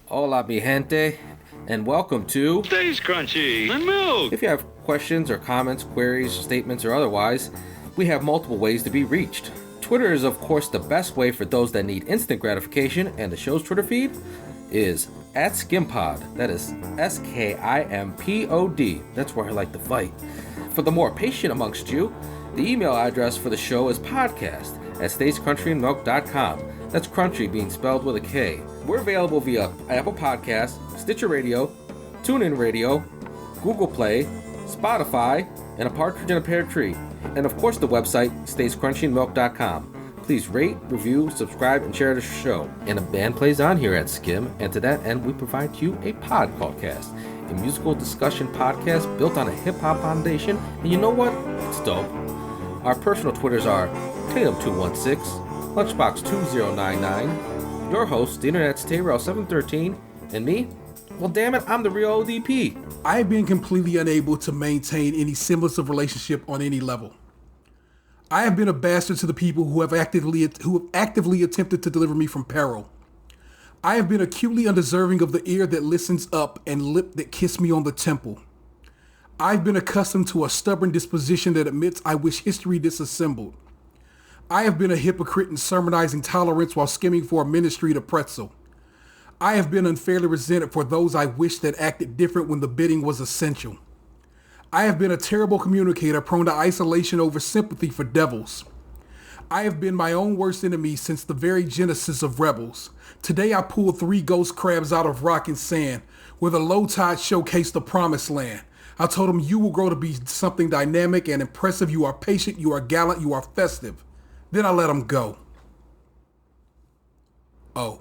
Hola, mi gente, and welcome to Stays Crunchy and Milk. If you have questions or comments, queries, statements, or otherwise, we have multiple ways to be reached. Twitter is, of course, the best way for those that need instant gratification, and the show's Twitter feed is @SkimPod. That is SKIMPOD. That's where I like to fight. For the more patient amongst you, the email address for the show is podcast@stayscrunchyandmilk.com. That's crunchy being spelled with a K. We're available via Apple Podcasts, Stitcher Radio, TuneIn Radio, Google Play, Spotify, and a partridge in a pear tree. And of course the website, stayscrunchyandmilk.com. Please rate, review, subscribe, and share the show. And a band plays on here at Skim, and to that end we provide you a Podcast, a musical discussion podcast built on a hip-hop foundation, and you know what? It's dope. Our personal Twitters are Tatum216, Lunchbox2099, your host, the Internet's Tayrell713, and me? Well, damn it, I'm the real ODP. I have been completely unable to maintain any semblance of relationship on any level. I have been a bastard to the people who have actively attempted to deliver me from peril. I have been acutely undeserving of the ear that listens up and lip that kiss me on the temple. I've been accustomed to a stubborn disposition that admits I wish history disassembled. I have been a hypocrite in sermonizing tolerance while skimming for a ministry to pretzel. I have been unfairly resented for those I wish that acted different when the bidding was essential. I have been a terrible communicator prone to isolation over sympathy for devils. I have been my own worst enemy since the very genesis of rebels. Today I pulled 3 ghost crabs out of rock and sand, where the low tide showcased the promised land. I told them you will grow to be something dynamic and impressive. You are patient, you are gallant, you are festive. Then I let them go. Oh.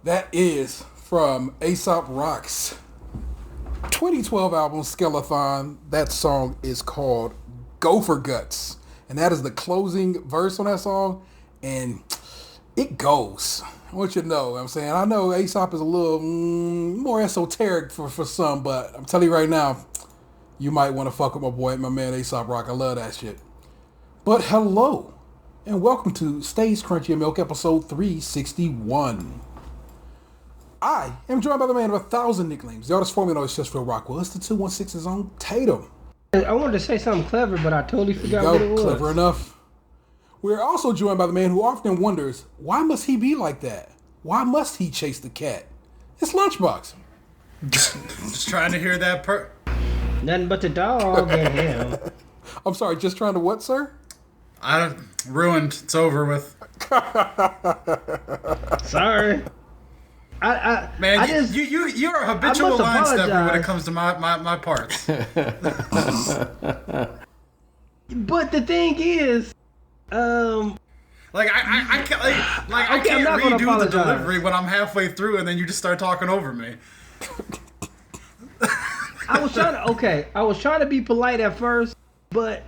That is from Aesop Rock's 2012 album, Skeleton. That song is called Gopher Guts. And that is the closing verse on that song. And it goes. I want you to know what I'm saying. I know Aesop is a little more esoteric for some, but I'm telling you right now, you might want to fuck with my man Aesop Rock. I love that shit. But hello, and welcome to Stays Crunchy and Milk, episode 361. I am joined by the man of 1,000 nicknames. The artist formerly known as Chesterfield Rockwell. It's the 216's own Tatum. I wanted to say something clever, but I totally forgot what it was. Clever enough. We're also joined by the man who often wonders, why must he be like that? Why must he chase the cat? It's Lunchbox. Just trying to hear that Nothing but the dog and him. I'm sorry, just trying to what, sir? Ruined. It's over with. Sorry. Man, you're a habitual line stepper when it comes to my parts. But the thing is, I can't redo the delivery when I'm halfway through and then you just start talking over me. I was trying to be polite at first, but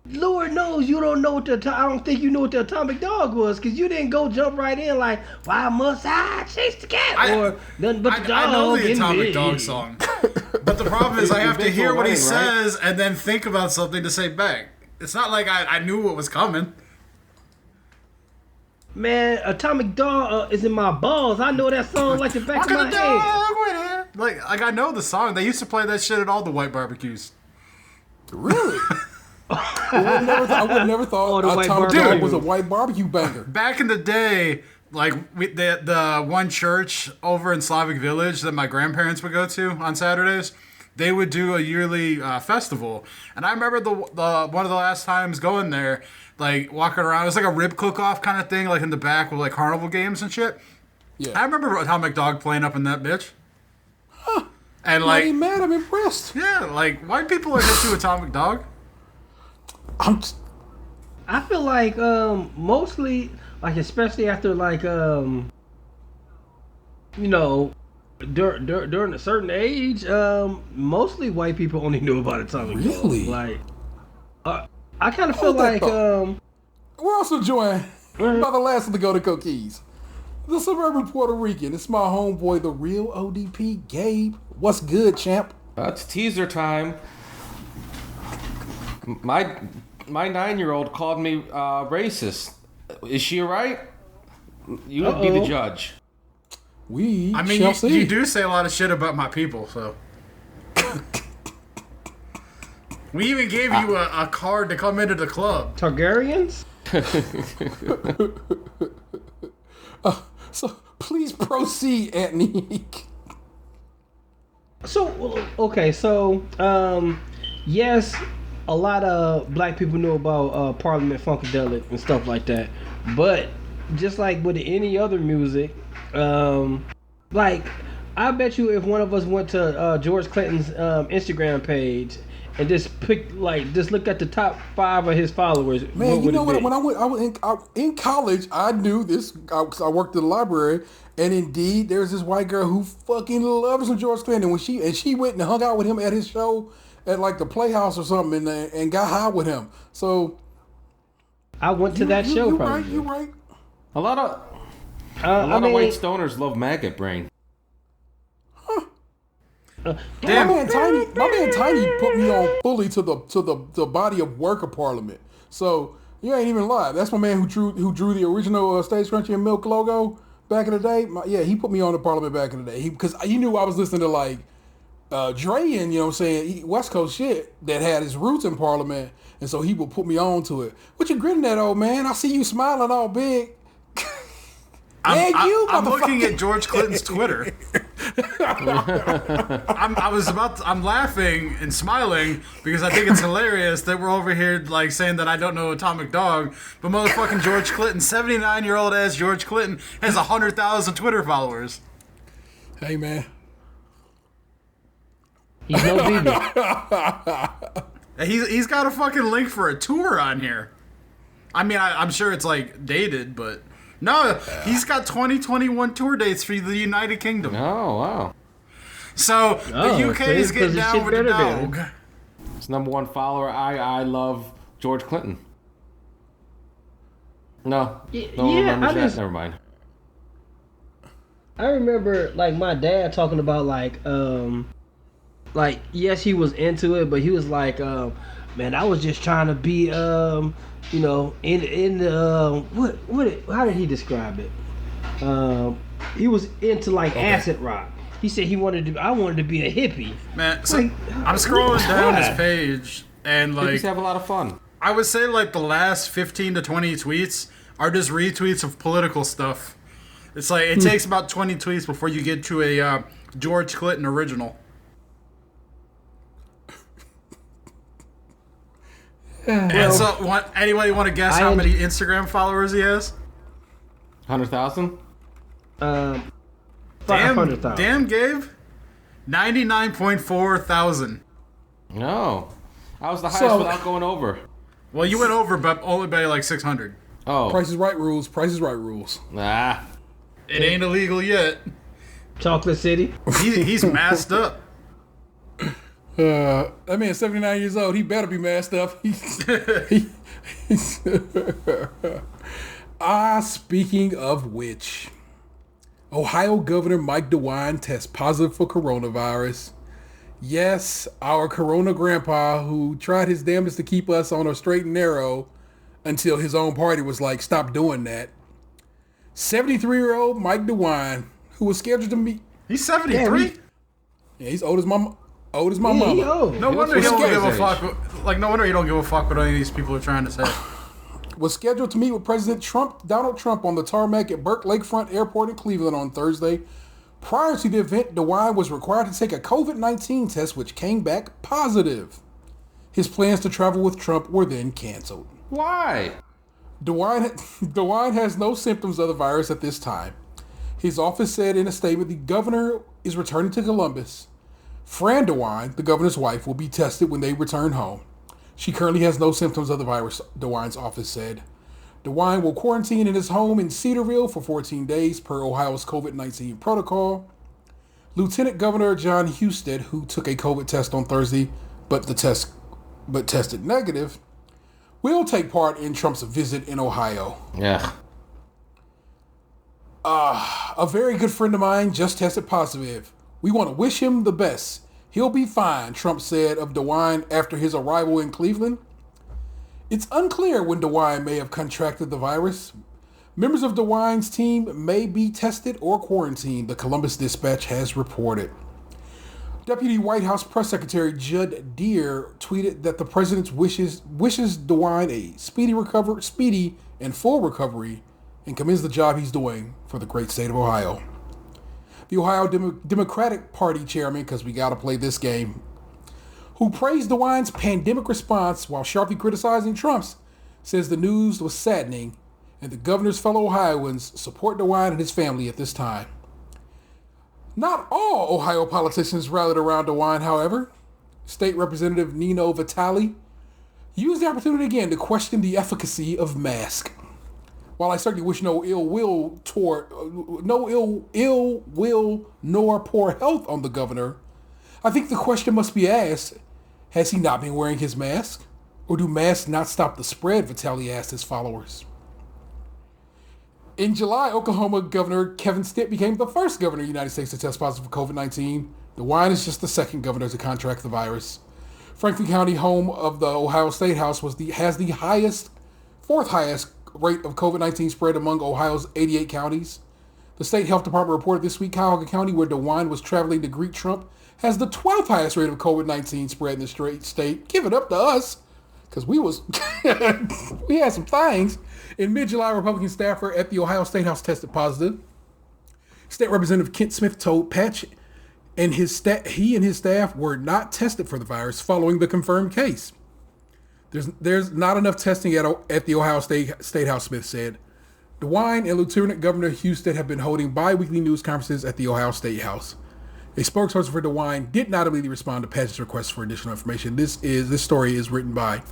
Lord knows you don't know what I don't think you know what the Atomic Dog was, because you didn't go jump right in like, why must I chase the cat? Or nothing but the dog. I know the Atomic Dog song. But the problem is I have to hear what he says and then think about something to say back. It's not like I knew what was coming. Man, Atomic Dog is in my balls. I know that song like the back of my head. Like I know the song. They used to play that shit at all the white barbecues. Really? I would never thought Atomic Dog was a white barbecue banger. Back in the day, like the one church over in Slavic Village that my grandparents would go to on Saturdays, they would do a yearly festival. And I remember the one of the last times going there, like walking around. It was like a rib cook-off kind of thing, like in the back with like carnival games and shit. Yeah. I remember Atomic Dog playing up in that bitch. Huh. And like, I'm mad. I'm impressed. Yeah, like white people are hip to Atomic Dog. I feel like mostly, like especially after like during a certain age, mostly white people only knew about Atomic Dog. Really? Like, I kind of feel like we're also joined by the last of the Go to Cookies, the suburban Puerto Rican. It's my homeboy, the real ODP, Gabe. What's good, champ? It's teaser time. My 9-year-old called me racist. Is she right? You would be the judge. I mean, you do say a lot of shit about my people, so. We even gave you a card to come into the club. Targaryens? So please proceed, Anthony. So, okay, so, yes, a lot of black people know about Parliament Funkadelic and stuff like that. But just like with any other music, like, I bet you if one of us went to George Clinton's Instagram page and just look at the top 5 of his followers. Man, you know what? When I was in college, I knew this because I worked in the library, and indeed, there's this white girl who fucking loves some George Clinton. When she went and hung out with him at his show at like the Playhouse or something, and got high with him. So I went to that show. You're right. A lot of white stoners love maggot brain. Damn. My man Tiny put me on fully to the body of work of Parliament. So you ain't even lie. That's my man who drew the original Stays Crunchy and Milk logo back in the day. He put me on to Parliament back in the day. Because he knew I was listening to like Dre and, you know what I'm saying, West Coast shit that had his roots in Parliament. And so he would put me on to it. What you grinning at, old man? I see you smiling all big. I'm looking at George Clinton's Twitter. I'm laughing and smiling because I think it's hilarious that we're over here like saying that I don't know Atomic Dog, but motherfucking George Clinton, 79-year-old ass George Clinton, has 100,000 Twitter followers. Hey man, he's no baby. He's got a fucking link for a tour on here. I mean, I'm sure it's like dated, but. No, he's got 2021 tour dates for the United Kingdom. Oh, wow. So, the UK is getting down with the dog. His #1 follower, I love George Clinton. No one remembers that. Never mind. I remember, like, my dad talking about, yes, he was into it, but he was like, man, I was just trying to be, you know, how did he describe it? He was into like acid rock. He said I wanted to be a hippie. Man, so like, I'm scrolling down his page and like hippies have a lot of fun. I would say like the last 15 to 20 tweets are just retweets of political stuff. It's like it takes about 20 tweets before you get to a George Clinton original. And so, anybody want to guess how many Instagram followers he has? 100,000? 500,000. Damn, Gabe. 99.4 thousand. No. I was the highest without going over. Well, you went over, but only by like 600. Oh. Price is Right rules. Nah. It ain't illegal yet. Chocolate City. He's masked up. That man's 79 years old. He better be masked up. Speaking of which, Ohio Governor Mike Dewine tests positive for coronavirus. Yes, our corona grandpa who tried his damnedest to keep us on a straight and narrow until his own party was like, stop doing that. 73-year-old Mike Dewine, who was scheduled to meet... He's 73? Yeah, he's old as my mama. No wonder he don't give a fuck. No wonder he don't give a fuck what any of these people are trying to say. Was scheduled to meet with Donald Trump on the tarmac at Burke Lakefront Airport in Cleveland on Thursday. Prior to the event, DeWine was required to take a COVID-19 test, which came back positive. His plans to travel with Trump were then canceled. Why? DeWine has no symptoms of the virus at this time. His office said in a statement the governor is returning to Columbus. Fran DeWine, the governor's wife, will be tested when they return home. She currently has no symptoms of the virus, DeWine's office said. DeWine will quarantine in his home in Cedarville for 14 days per Ohio's COVID-19 protocol. Lieutenant Governor John Husted, who took a COVID test on Thursday but tested negative, will take part in Trump's visit in Ohio. Yeah. A very good friend of mine just tested positive. We want to wish him the best. He'll be fine, Trump said of DeWine after his arrival in Cleveland. It's unclear when DeWine may have contracted the virus, Members of DeWine's team may be tested or quarantined, the Columbus Dispatch has reported. Deputy White House Press Secretary Judd Deere tweeted that the president wishes DeWine a speedy and full recovery and commends the job he's doing for the great state of Ohio. The Ohio Democratic Party chairman, because we got to play this game, who praised DeWine's pandemic response while sharply criticizing Trump's, says the news was saddening and the governor's fellow Ohioans support DeWine and his family at this time. Not all Ohio politicians rallied around DeWine, however. State Representative Nino Vitale used the opportunity again to question the efficacy of masks. While I certainly wish no ill will nor poor health on the governor, I think the question must be asked, has he not been wearing his mask? Or do masks not stop the spread, Vitale asked his followers. In July, Oklahoma Governor Kevin Stitt became the first governor of the United States to test positive for COVID-19. DeWine is just the second governor to contract the virus. Franklin County, home of the Ohio State House, has the fourth highest rate of COVID-19 spread among Ohio's 88 counties. The state health department reported this week Cuyahoga County, where DeWine was traveling to greet Trump, has the 12th highest rate of COVID-19 spread in the state. Give it up to us, because we had some things. In mid-July, a Republican staffer at the Ohio State House tested positive. State Representative Kent Smith told Patch and he and his staff were not tested for the virus following the confirmed case. There's not enough testing at the Ohio State House, Smith said. DeWine and Lieutenant Governor Houston have been holding bi-weekly news conferences at the Ohio State House. A spokesperson for DeWine did not immediately respond to Patch's request for additional information. This story is written by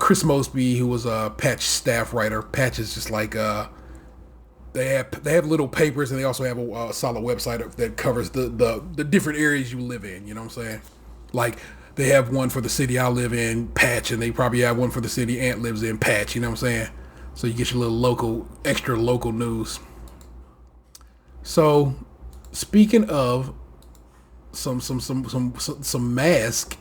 Chris Mosby, who was a Patch staff writer. Patch is just like they have little papers, and they also have a solid website that covers the different areas you live in. You know what I'm saying? Like they have one for the city I live in, Patch, and they probably have one for the city Ant lives in, Patch. You know what I'm saying? So you get your little extra local news. So speaking of some mask,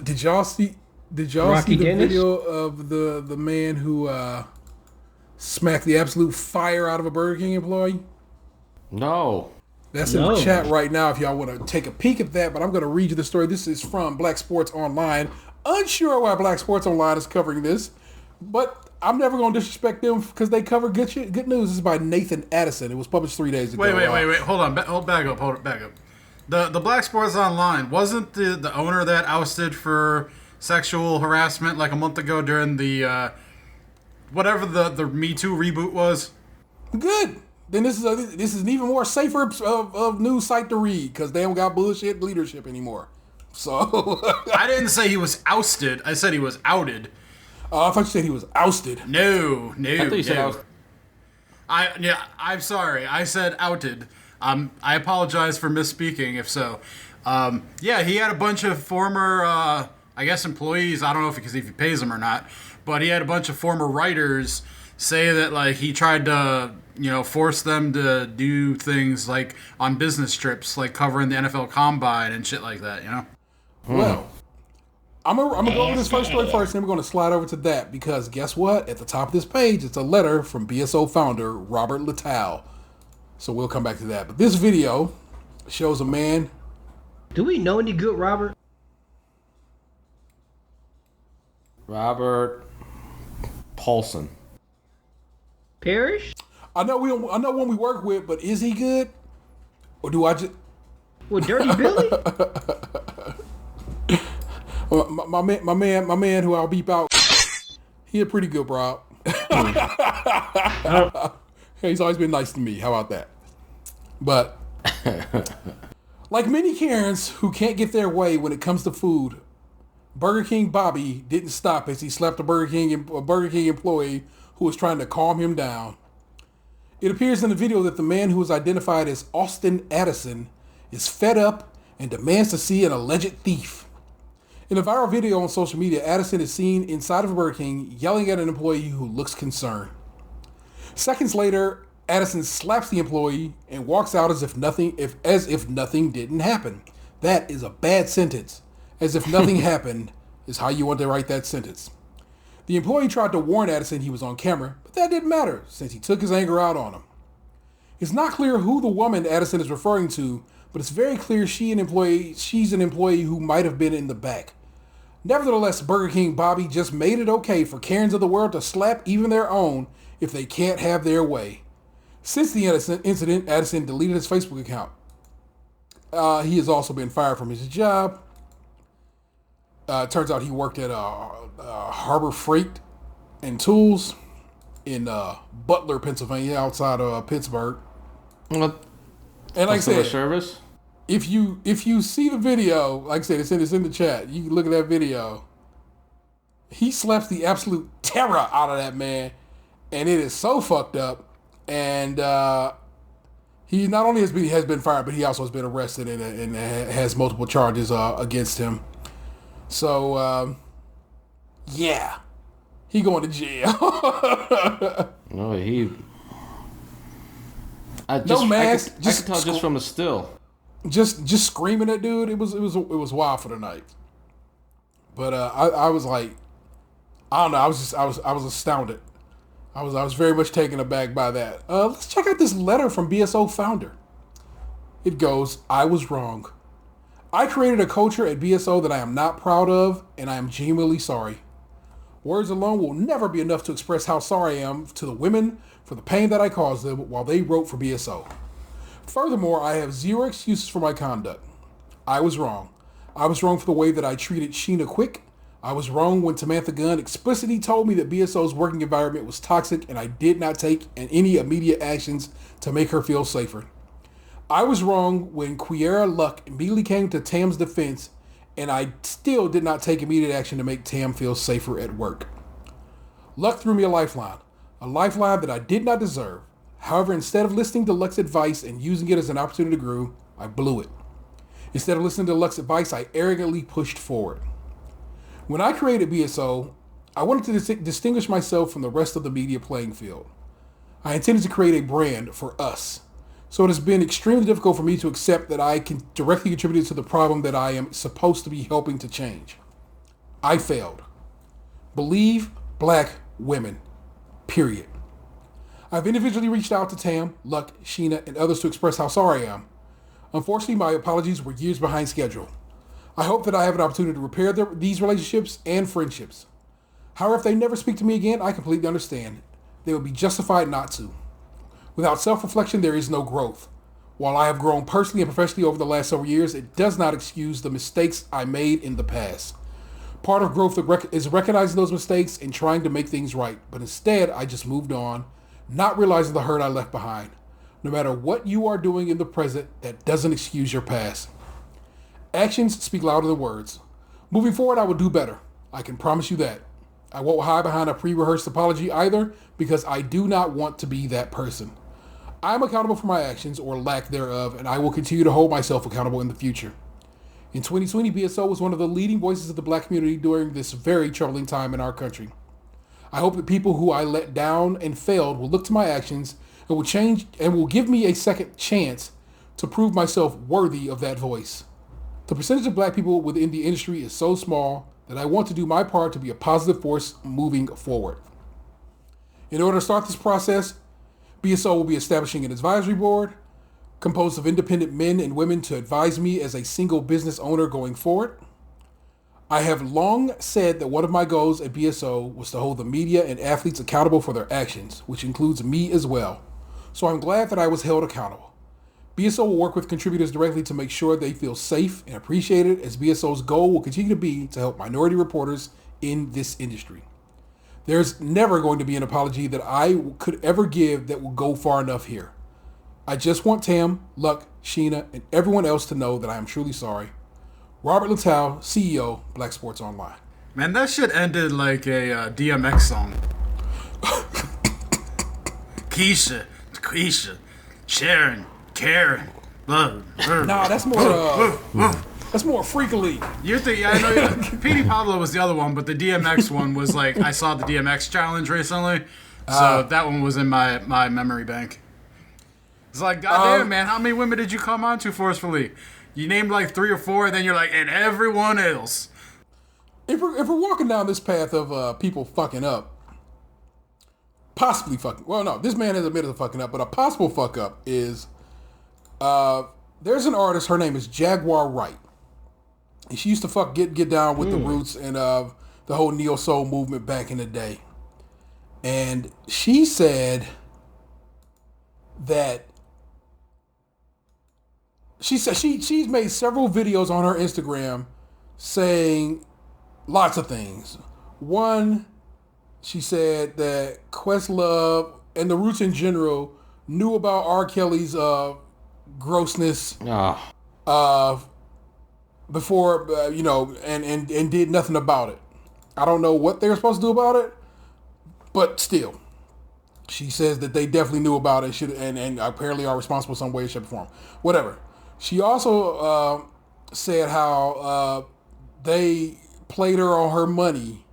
did y'all see the video of the man who smacked the absolute fire out of a Burger King employee? No. That's in the chat right now if y'all want to take a peek at that, but I'm going to read you the story. This is from Black Sports Online. Unsure why Black Sports Online is covering this, but I'm never going to disrespect them because they cover good news. This is by Nathan Addison. It was published 3 days ago. Wait. Hold on. Back up. The Black Sports Online, wasn't the owner that ousted for sexual harassment like a month ago during the whatever the Me Too reboot was? Good. Then this is an even more safer of news site to read because they don't got bullshit leadership anymore. So I didn't say he was ousted. I said he was outed. I thought you said he was ousted. No. I thought you said ousted. I'm sorry. I said outed. I apologize for misspeaking if so. He had a bunch of former, I guess, employees. I don't know if he pays them or not, but he had a bunch of former writers say that like he tried to, force them to do things like on business trips, like covering the NFL Combine and shit like that. Well, I'm gonna go over this first story first, and then we're gonna slide over to that because guess what? At the top of this page, it's a letter from BSO founder Robert Littell. So we'll come back to that. But this video shows a man. Do we know any good Robert? Robert Paulson. Parrish? I know one we work with, but is he good? Or do I just? Well, Dirty Billy. my man, who I'll beep out. He a pretty good bro. He's always been nice to me. How about that? But like many Karens who can't get their way when it comes to food, Burger King Bobby didn't stop as he slapped a Burger King employee who was trying to calm him down. It appears in the video that the man who is identified as Austin Addison is fed up and demands to see an alleged thief. In a viral video on social media, Addison is seen inside of a Burger King yelling at an employee who looks concerned. Seconds later, Addison slaps the employee and walks out as if nothing didn't happen. That is a bad sentence. As if nothing happened is how you want to write that sentence. The employee tried to warn Addison he was on camera, but that didn't matter since he took his anger out on him. It's not clear who the woman Addison is referring to, but it's very clear she's an employee who might have been in the back. Nevertheless, Burger King Bobby just made it okay for Karens of the world to slap even their own if they can't have their way. Since the incident, Addison deleted his Facebook account. He has also been fired from his job. Turns out he worked at Harbor Freight and Tools in Butler, Pennsylvania, outside of Pittsburgh. What? And like I said, service. if you see the video, like I said, it's in the chat. You can look at that video. He slaps the absolute terror out of that man, and it is so fucked up. And he not only has been fired, but he also has been arrested and has multiple charges against him. So yeah, he going to jail. No, I could tell just from the still. Just screaming at dude. It was wild for the night. But I was like, I don't know. I was astounded. I was very much taken aback by that. Let's check out this letter from BSO founder. It goes, I was wrong. I created a culture at BSO that I am not proud of, and I am genuinely sorry. Words alone will never be enough to express how sorry I am to the women for the pain that I caused them while they wrote for BSO. Furthermore, I have zero excuses for my conduct. I was wrong. I was wrong for the way that I treated Sheena Quick. I was wrong when Samantha Gunn explicitly told me that BSO's working environment was toxic and I did not take any immediate actions to make her feel safer. I was wrong when Quiera Luck immediately came to Tam's defense and I still did not take immediate action to make Tam feel safer at work. Luck threw me a lifeline that I did not deserve. However, instead of listening to Luck's advice and using it as an opportunity to grow, I blew it. Instead of listening to Luck's advice, I arrogantly pushed forward. When I created BSO, I wanted to distinguish myself from the rest of the media playing field. I intended to create a brand for us. So it has been extremely difficult for me to accept that I can directly contribute to the problem that I am supposed to be helping to change. I failed. Believe black women. Period. I've individually reached out to Tam, Luck, Sheena, and others to express how sorry I am. Unfortunately, my apologies were years behind schedule. I hope that I have an opportunity to repair these relationships and friendships. However, if they never speak to me again, I completely understand. They would be justified not to. Without self-reflection, there is no growth. While I have grown personally and professionally over the last several years, it does not excuse the mistakes I made in the past. Part of growth is recognizing those mistakes and trying to make things right, but instead, I just moved on, not realizing the hurt I left behind. No matter what you are doing in the present, that doesn't excuse your past. Actions speak louder than words. Moving forward, I will do better. I can promise you that. I won't hide behind a pre-rehearsed apology either, because I do not want to be that person. I am accountable for my actions, or lack thereof, and I will continue to hold myself accountable in the future. In 2020, BSO was one of the leading voices of the black community during this very troubling time in our country. I hope that people who I let down and failed will look to my actions and will change and will give me a second chance to prove myself worthy of that voice. The percentage of black people within the industry is so small that I want to do my part to be a positive force moving forward. In order to start this process, BSO will be establishing an advisory board composed of independent men and women to advise me as a single business owner going forward. I have long said that one of my goals at BSO was to hold the media and athletes accountable for their actions, which includes me as well. So I'm glad that I was held accountable. BSO will work with contributors directly to make sure they feel safe and appreciated, as BSO's goal will continue to be to help minority reporters in this industry. There's never going to be an apology that I could ever give that will go far enough here. I just want Tam, Luck, Sheena, and everyone else to know that I am truly sorry. Robert Littell, CEO, Black Sports Online. Man, that shit ended like a DMX song. Keisha, Sharon, Karen. Nah, that's more freakily. You think? Yeah, I know. Petey Pablo was the other one, but the DMX one was like, I saw the DMX challenge recently, so that one was in my memory bank. It's like, goddamn, man, how many women did you come on to forcefully? You named like 3 or 4, and then you're like, and everyone else. if we're walking down this path of people fucking up, possibly fucking. Well, no, this man has admitted to fucking up, but a possible fuck up is there's an artist. Her name is Jaguar Wright. And she used to get down with the Roots and the whole neo soul movement back in the day. And she said that she's made several videos on her Instagram saying lots of things. One, she said that Questlove and the Roots in general knew about R. Kelly's grossness before, and did nothing about it. I don't know what they were supposed to do about it, but still, she says that they definitely knew about it, and apparently are responsible in some way, shape, or form. Whatever. She also said how they played her on her money.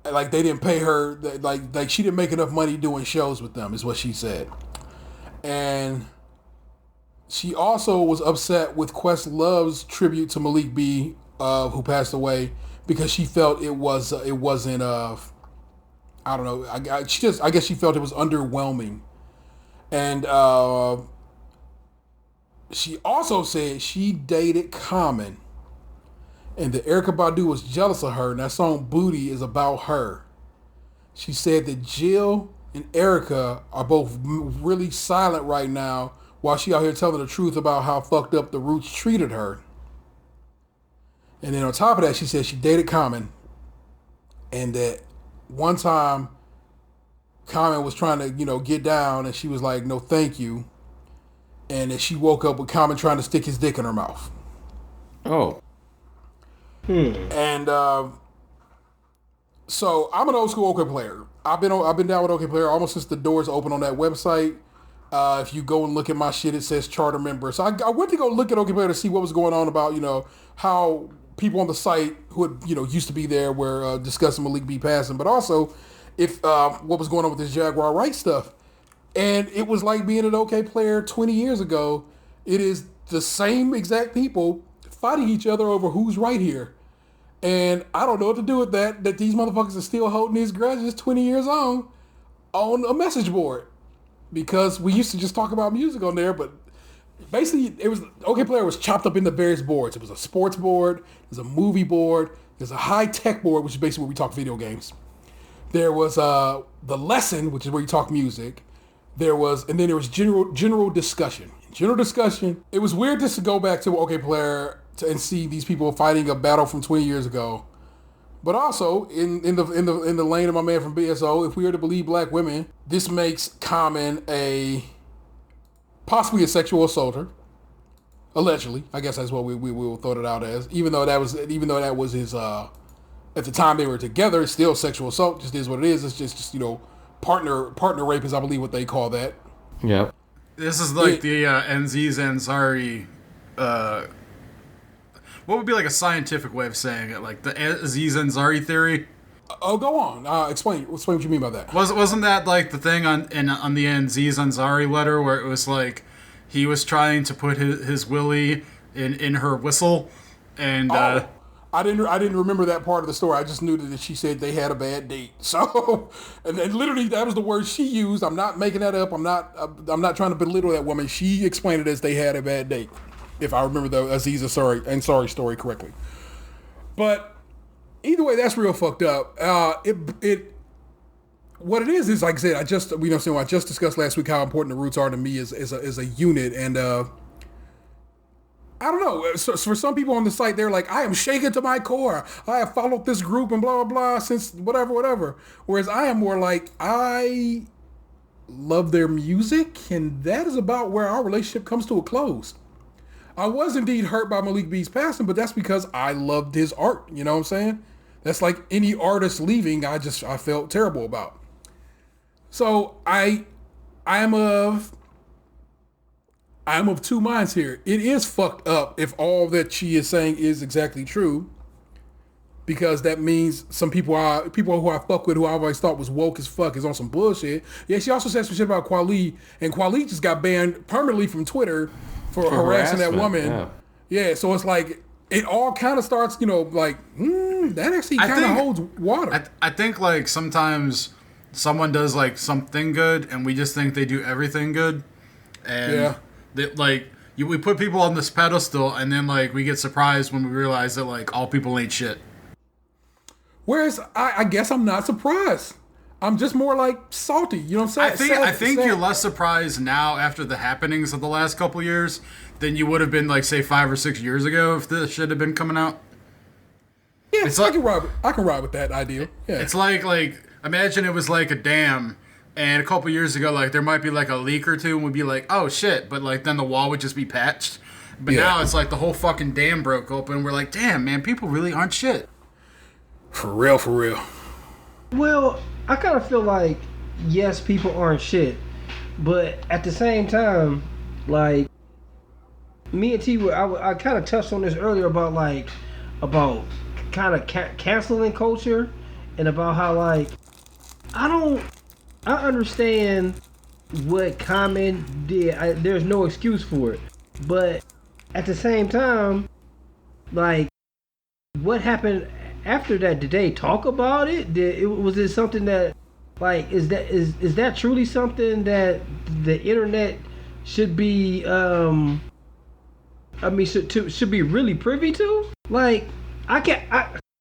Like they didn't pay her, like she didn't make enough money doing shows with them, is what she said. And she also was upset with Questlove's tribute to Malik B, who passed away, because she felt it wasn't I don't know. I guess she felt it was underwhelming, and she also said she dated Common, and that Erykah Badu was jealous of her, and that song "Booty" is about her. She said that Jill and Erykah are both really silent right now, while she out here telling the truth about how fucked up the Roots treated her. And then on top of that, she said she dated Common, and that one time Common was trying to, get down, and she was like, no thank you. And that she woke up with Common trying to stick his dick in her mouth. Oh. And so I'm an old school OK player. I've been down with OK player almost since the doors opened on that website. If you go and look at my shit, it says charter member. So I went to go look at OK player to see what was going on about, how people on the site who had, used to be there were discussing Malik B passing, but also if what was going on with this Jaguar Wright stuff. And it was like being an OK player 20 years ago. It is the same exact people fighting each other over who's right here. And I don't know what to do with that these motherfuckers are still holding these grudges 20 years on a message board. Because we used to just talk about music on there, but basically it was, OK Player was chopped up into various boards. It was a sports board, there's a movie board, there's a high-tech board, which is basically where we talk video games. There was the lesson, which is where you talk music. And then there was general discussion. General discussion, it was weird just to go back to OK Player and see these people fighting a battle from 20 years ago. But also, in the lane of my man from BSO, if we are to believe black women, this makes Common possibly a sexual assaulter. Allegedly, I guess that's what we will throw it out as. Even though that was his at the time they were together, it's still sexual assault. Just is what it is. It's just partner rape is, I believe, what they call that. Yeah. This is like the Aziz Ansari. What would be like a scientific way of saying it? Like the Aziz Ansari theory? Oh, go on. Explain what you mean by that. Wasn't that like the thing on the Aziz Ansari letter where it was like he was trying to put his willy in her whistle, and I didn't remember that part of the story. I just knew that she said they had a bad date. So, and literally that was the word she used. I'm not making that up. I'm not trying to belittle that woman. She explained it as they had a bad date, if I remember the Aziz Ansari story correctly. But either way, that's real fucked up. What it is like I said, I just discussed last week how important the Roots are to me as a unit, and I don't know. So for some people on the site, they're like, I am shaken to my core. I have followed this group and blah, blah, blah since whatever. Whereas I am more like, I love their music, and that is about where our relationship comes to a close. I was indeed hurt by Malik B's passing, but that's because I loved his art. You know what I'm saying? That's like any artist leaving, I felt terrible about. So I am of two minds here. It is fucked up if all that she is saying is exactly true, because that means some people who I fuck with, who I always thought was woke as fuck, is on some bullshit. Yeah, she also said some shit about Kweli, and Kweli just got banned permanently from Twitter for harassing that woman. Yeah, so it's like, it all kind of starts, like, that actually kind of holds water. I think, like, sometimes someone does, like, something good, and we just think they do everything good. And, we put people on this pedestal, and then, like, we get surprised when we realize that, like, all people ain't shit. Whereas, I guess I'm not surprised. I'm just more, like, salty. You know what I'm saying? I think you're less surprised now after the happenings of the last couple years than you would have been, like, say, 5 or 6 years ago if this shit had been coming out. Yeah, I can ride with that idea. Yeah. It's like imagine it was like a dam, and a couple years ago, like, there might be, like, a leak or two, and we'd be like, oh, shit, but, like, then the wall would just be patched. But now it's like the whole fucking dam broke open, and we're like, damn, man, people really aren't shit. For real. Well, I kind of feel like, yes, people aren't shit, but at the same time, like, me and T, I kind of touched on this earlier about kind of canceling culture, and about how, like, I understand what Common did. There's no excuse for it, but at the same time, like, what happened after that? Did they talk about it? Was it something that, like, is that truly something that the internet should be should be really privy to? Like,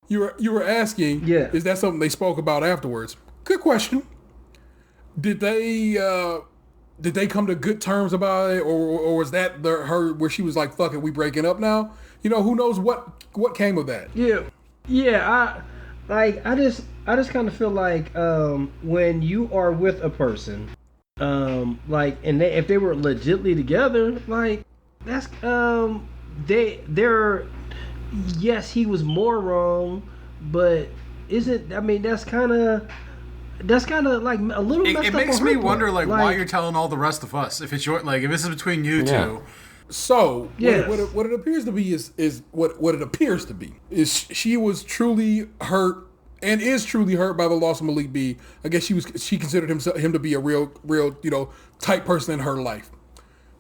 You were asking, is that something they spoke about afterwards? Good question. Did they come to good terms about it, or was that her where she was like, fuck it, we breaking up now? Who knows what came of that? Yeah, I just kind of feel like when you are with a person, like, and if they were legitly together, like, that's they're yes, he was more wrong, but that's kind of like a little messed up. It makes on me her wonder, part. like, why you're telling all the rest of us if it's your, like, if this is between you two. So yes. what it appears to be is what it appears to be is she was truly hurt and is truly hurt by the loss of Malik B. I guess she considered him to be a real tight person in her life.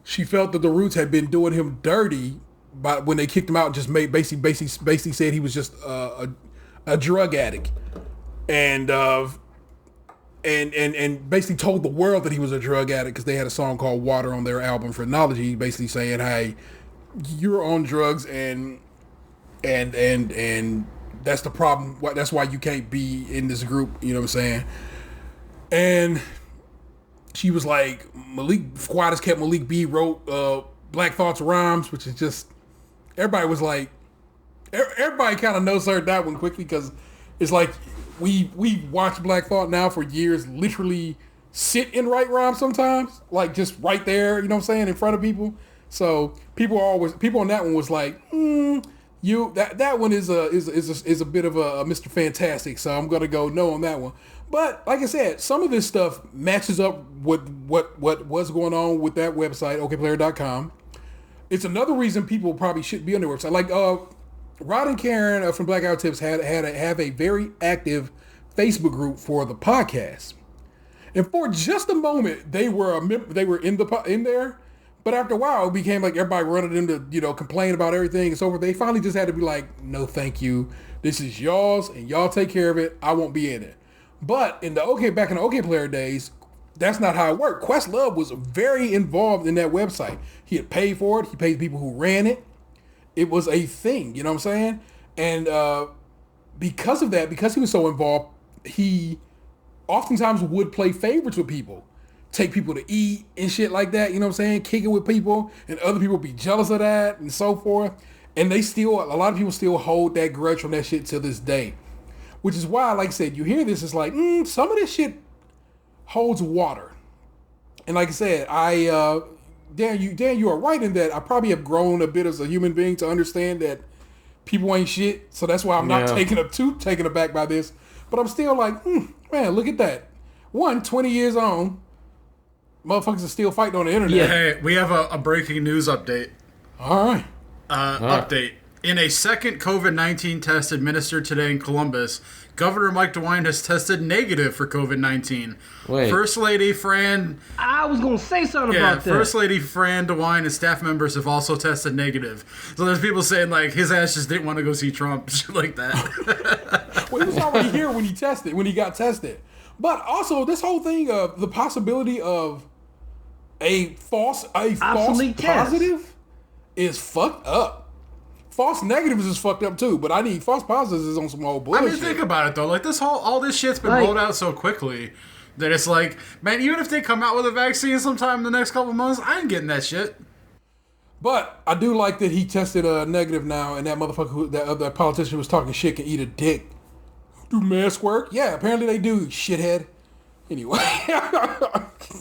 She felt that the Roots had been doing him dirty by when they kicked him out and just basically said he was just a drug addict and basically told the world that he was a drug addict because they had a song called Water on their album Phrenology, basically saying, hey, you're on drugs and that's the problem. That's why you can't be in this group. You know what I'm saying? And she was like, Quiet as Kept Malik B wrote Black Thought's Rhymes, which is just, everybody was like, everybody kind of knows her that one quickly because it's like, we watched Black Thought now for years, literally sit and write rhymes sometimes, like just right there, you know what I'm saying, in front of people. So people on that one was like, that one is a bit of a Mr. Fantastic, so I'm gonna go no on that one. But like I said, some of this stuff matches up with what was going on with that website, okplayer.com. It's another reason people probably shouldn't be on their website. Like Rod and Karen from Blackout Tips have a very active Facebook group for the podcast, and for just a moment they were in there, but after a while it became like everybody wanted them to complain about everything and so forth. They finally just had to be like, no, thank you. This is y'all's, and y'all take care of it. I won't be in it. But back in the OK Player days, that's not how it worked. Questlove was very involved in that website. He had paid for it. He paid the people who ran it. It was a thing, you know what I'm saying? And because of that, because he was so involved, he oftentimes would play favorites with people, take people to eat and shit like that, you know what I'm saying? Kick it with people, and other people be jealous of that and so forth. And a lot of people still hold that grudge from that shit to this day. Which is why, like I said, you hear this, it's like, some of this shit holds water. And like I said, Dan, you are right in that I probably have grown a bit as a human being to understand that people ain't shit. So that's why I'm not taken aback by this. But I'm still like, man, look at that. 20 years on, motherfuckers are still fighting on the internet. Yeah, hey, we have a breaking news update. All right. Update. In a second COVID-19 test administered today in Columbus, Governor Mike Dewine has tested negative for COVID-19. Wait. First Lady Fran... I was going to say something about that. First Lady Fran Dewine and staff members have also tested negative. So there's people saying, like, his ass just didn't want to go see Trump, shit like that. Well, he was already here when he got tested. But also, this whole thing of the possibility of a false positive is fucked up. False negatives is fucked up too, but I need false positives is on some old bullshit. I mean, think about it though. Like all this shit's been rolled out so quickly that it's like, man, even if they come out with a vaccine sometime in the next couple months, I ain't getting that shit. But I do like that he tested negative now, and that motherfucker, that politician who was talking shit can eat a dick. Do masks work? Yeah, apparently they do, shithead. Anyway.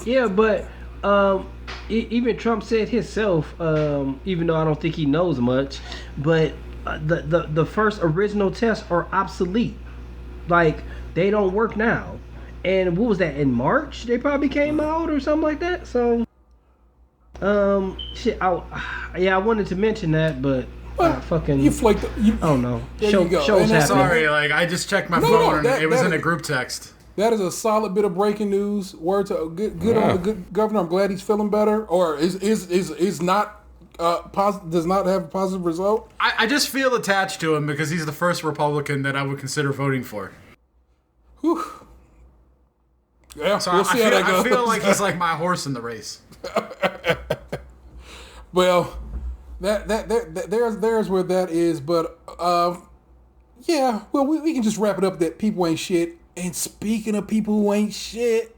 Yeah, but even Trump said himself, even though I don't think he knows much, but the first original tests are obsolete. Like, they don't work now. And what was that, in March? They probably came out or something like that. So, I wanted to mention that, but fucking... You flaked... I don't know. There you go. Shows happening. Sorry, like, I just checked my phone and it was in a group text. That is a solid bit of breaking news. Word to good on the good governor. I'm glad he's feeling better, or is not does not have a positive result. I just feel attached to him because he's the first Republican that I would consider voting for. Whew. Yeah, so we'll see how that goes. I feel like he's like my horse in the race. Well, there's where that is, but yeah. Well, we can just wrap it up that people ain't shit. And speaking of people who ain't shit,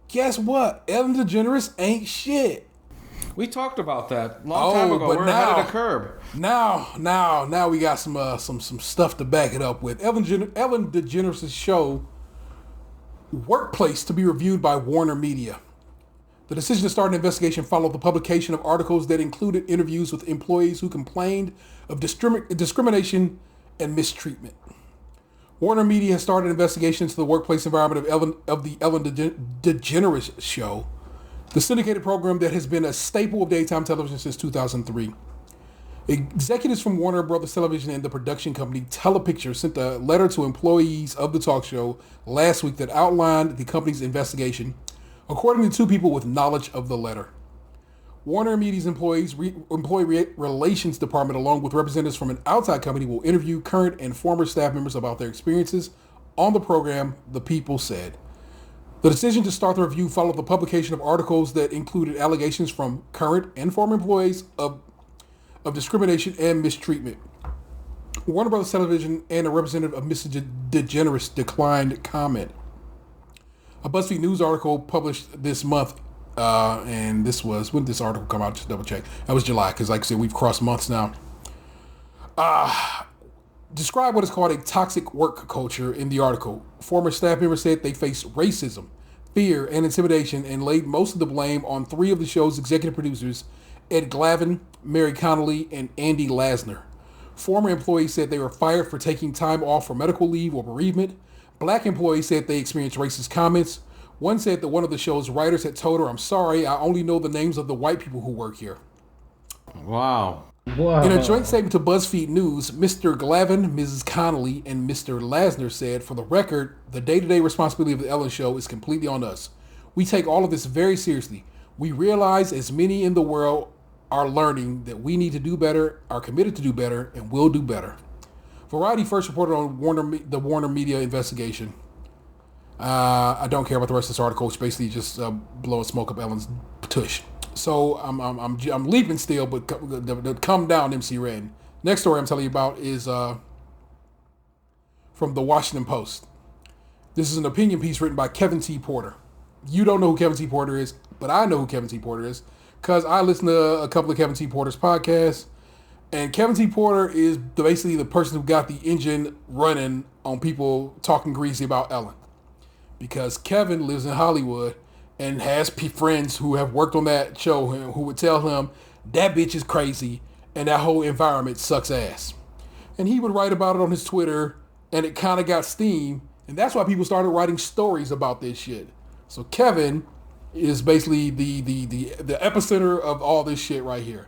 guess what? Ellen DeGeneres ain't shit. We talked about that long time ago. But We're now, ahead of the curb. Now we got some stuff to back it up with. Ellen DeGeneres' show, Workplace, to be reviewed by Warner Media. The decision to start an investigation followed the publication of articles that included interviews with employees who complained of discrimination and mistreatment. Warner Media has started an investigation into the workplace environment of the Ellen DeGeneres Show, the syndicated program that has been a staple of daytime television since 2003. Executives from Warner Brothers Television and the production company Telepicture sent a letter to employees of the talk show last week that outlined the company's investigation, according to two people with knowledge of the letter. Warner Media's employee relations department, along with representatives from an outside company, will interview current and former staff members about their experiences on the program, the people said. The decision to start the review followed the publication of articles that included allegations from current and former employees of discrimination and mistreatment. Warner Brothers Television and a representative of Mr. DeGeneres declined comment. A BuzzFeed News article published this month, and this was, when did this article come out? Just double check. That was July, because like I said, we've crossed months now. Describe what is called a toxic work culture in the article. Former staff members said they face racism, fear, and intimidation, and laid most of the blame on three of the show's executive producers, Ed Glavin, Mary Connolly, and Andy Lasner. Former employees said they were fired for taking time off for medical leave or bereavement. Black employees said they experienced racist comments. One said that one of the show's writers had told her, "I'm sorry, I only know the names of the white people who work here." Wow. In a joint statement to BuzzFeed News, Mr. Glavin, Mrs. Connolly, and Mr. Lasner said, "For the record, the day-to-day responsibility of the Ellen Show is completely on us. We take all of this very seriously. We realize, as many in the world are learning, that we need to do better, are committed to do better, and will do better." Variety first reported on the Warner Media investigation. I don't care about the rest of this article. It's basically just blowing smoke up Ellen's tush. So I'm leaping still, but come down, MC Red. Next story I'm telling you about is from the Washington Post. This is an opinion piece written by Kevin T. Porter. You don't know who Kevin T. Porter is, but I know who Kevin T. Porter is because I listen to a couple of Kevin T. Porter's podcasts. And Kevin T. Porter is basically the person who got the engine running on people talking greasy about Ellen. Because Kevin lives in Hollywood and has friends who have worked on that show who would tell him that bitch is crazy and that whole environment sucks ass. And he would write about it on his Twitter, and it kind of got steam. And that's why people started writing stories about this shit. So Kevin is basically the epicenter of all this shit right here.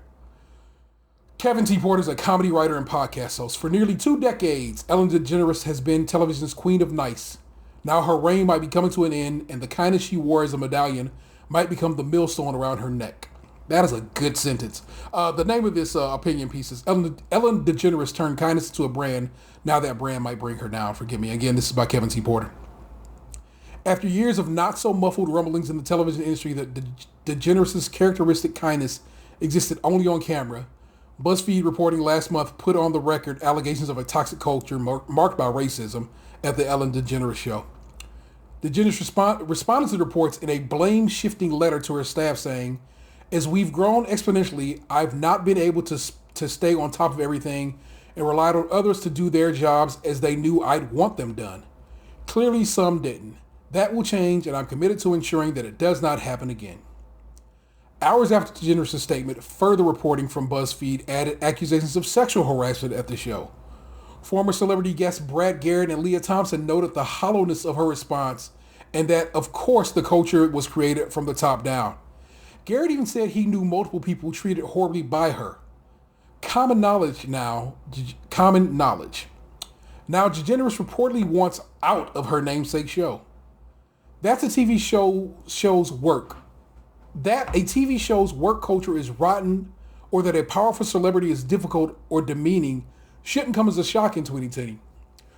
Kevin T. Porter is a comedy writer and podcast host. For nearly 2 decades, Ellen DeGeneres has been television's queen of nice. Now her reign might be coming to an end, and the kindness she wore as a medallion might become the millstone around her neck. That is a good sentence. The name of this opinion piece is Ellen DeGeneres turned kindness into a brand. Now that brand might bring her down. Forgive me. Again, this is by Kevin T. Porter. After years of not-so-muffled rumblings in the television industry that DeGeneres' characteristic kindness existed only on camera, BuzzFeed reporting last month put on the record allegations of a toxic culture marked by racism at the Ellen DeGeneres show. DeGeneres responded to the reports in a blame-shifting letter to her staff saying, "As we've grown exponentially, I've not been able to stay on top of everything and relied on others to do their jobs as they knew I'd want them done. Clearly, some didn't. That will change, and I'm committed to ensuring that it does not happen again." Hours after DeGeneres' statement, further reporting from BuzzFeed added accusations of sexual harassment at the show. Former celebrity guests Brad Garrett and Leah Thompson noted the hollowness of her response and that, of course, the culture was created from the top down. Garrett even said he knew multiple people treated horribly by her. Common knowledge. Now, DeGeneres reportedly wants out of her namesake show. That's a TV show's work. That a TV show's work culture is rotten, or that a powerful celebrity is difficult or demeaning, shouldn't come as a shock in 2020.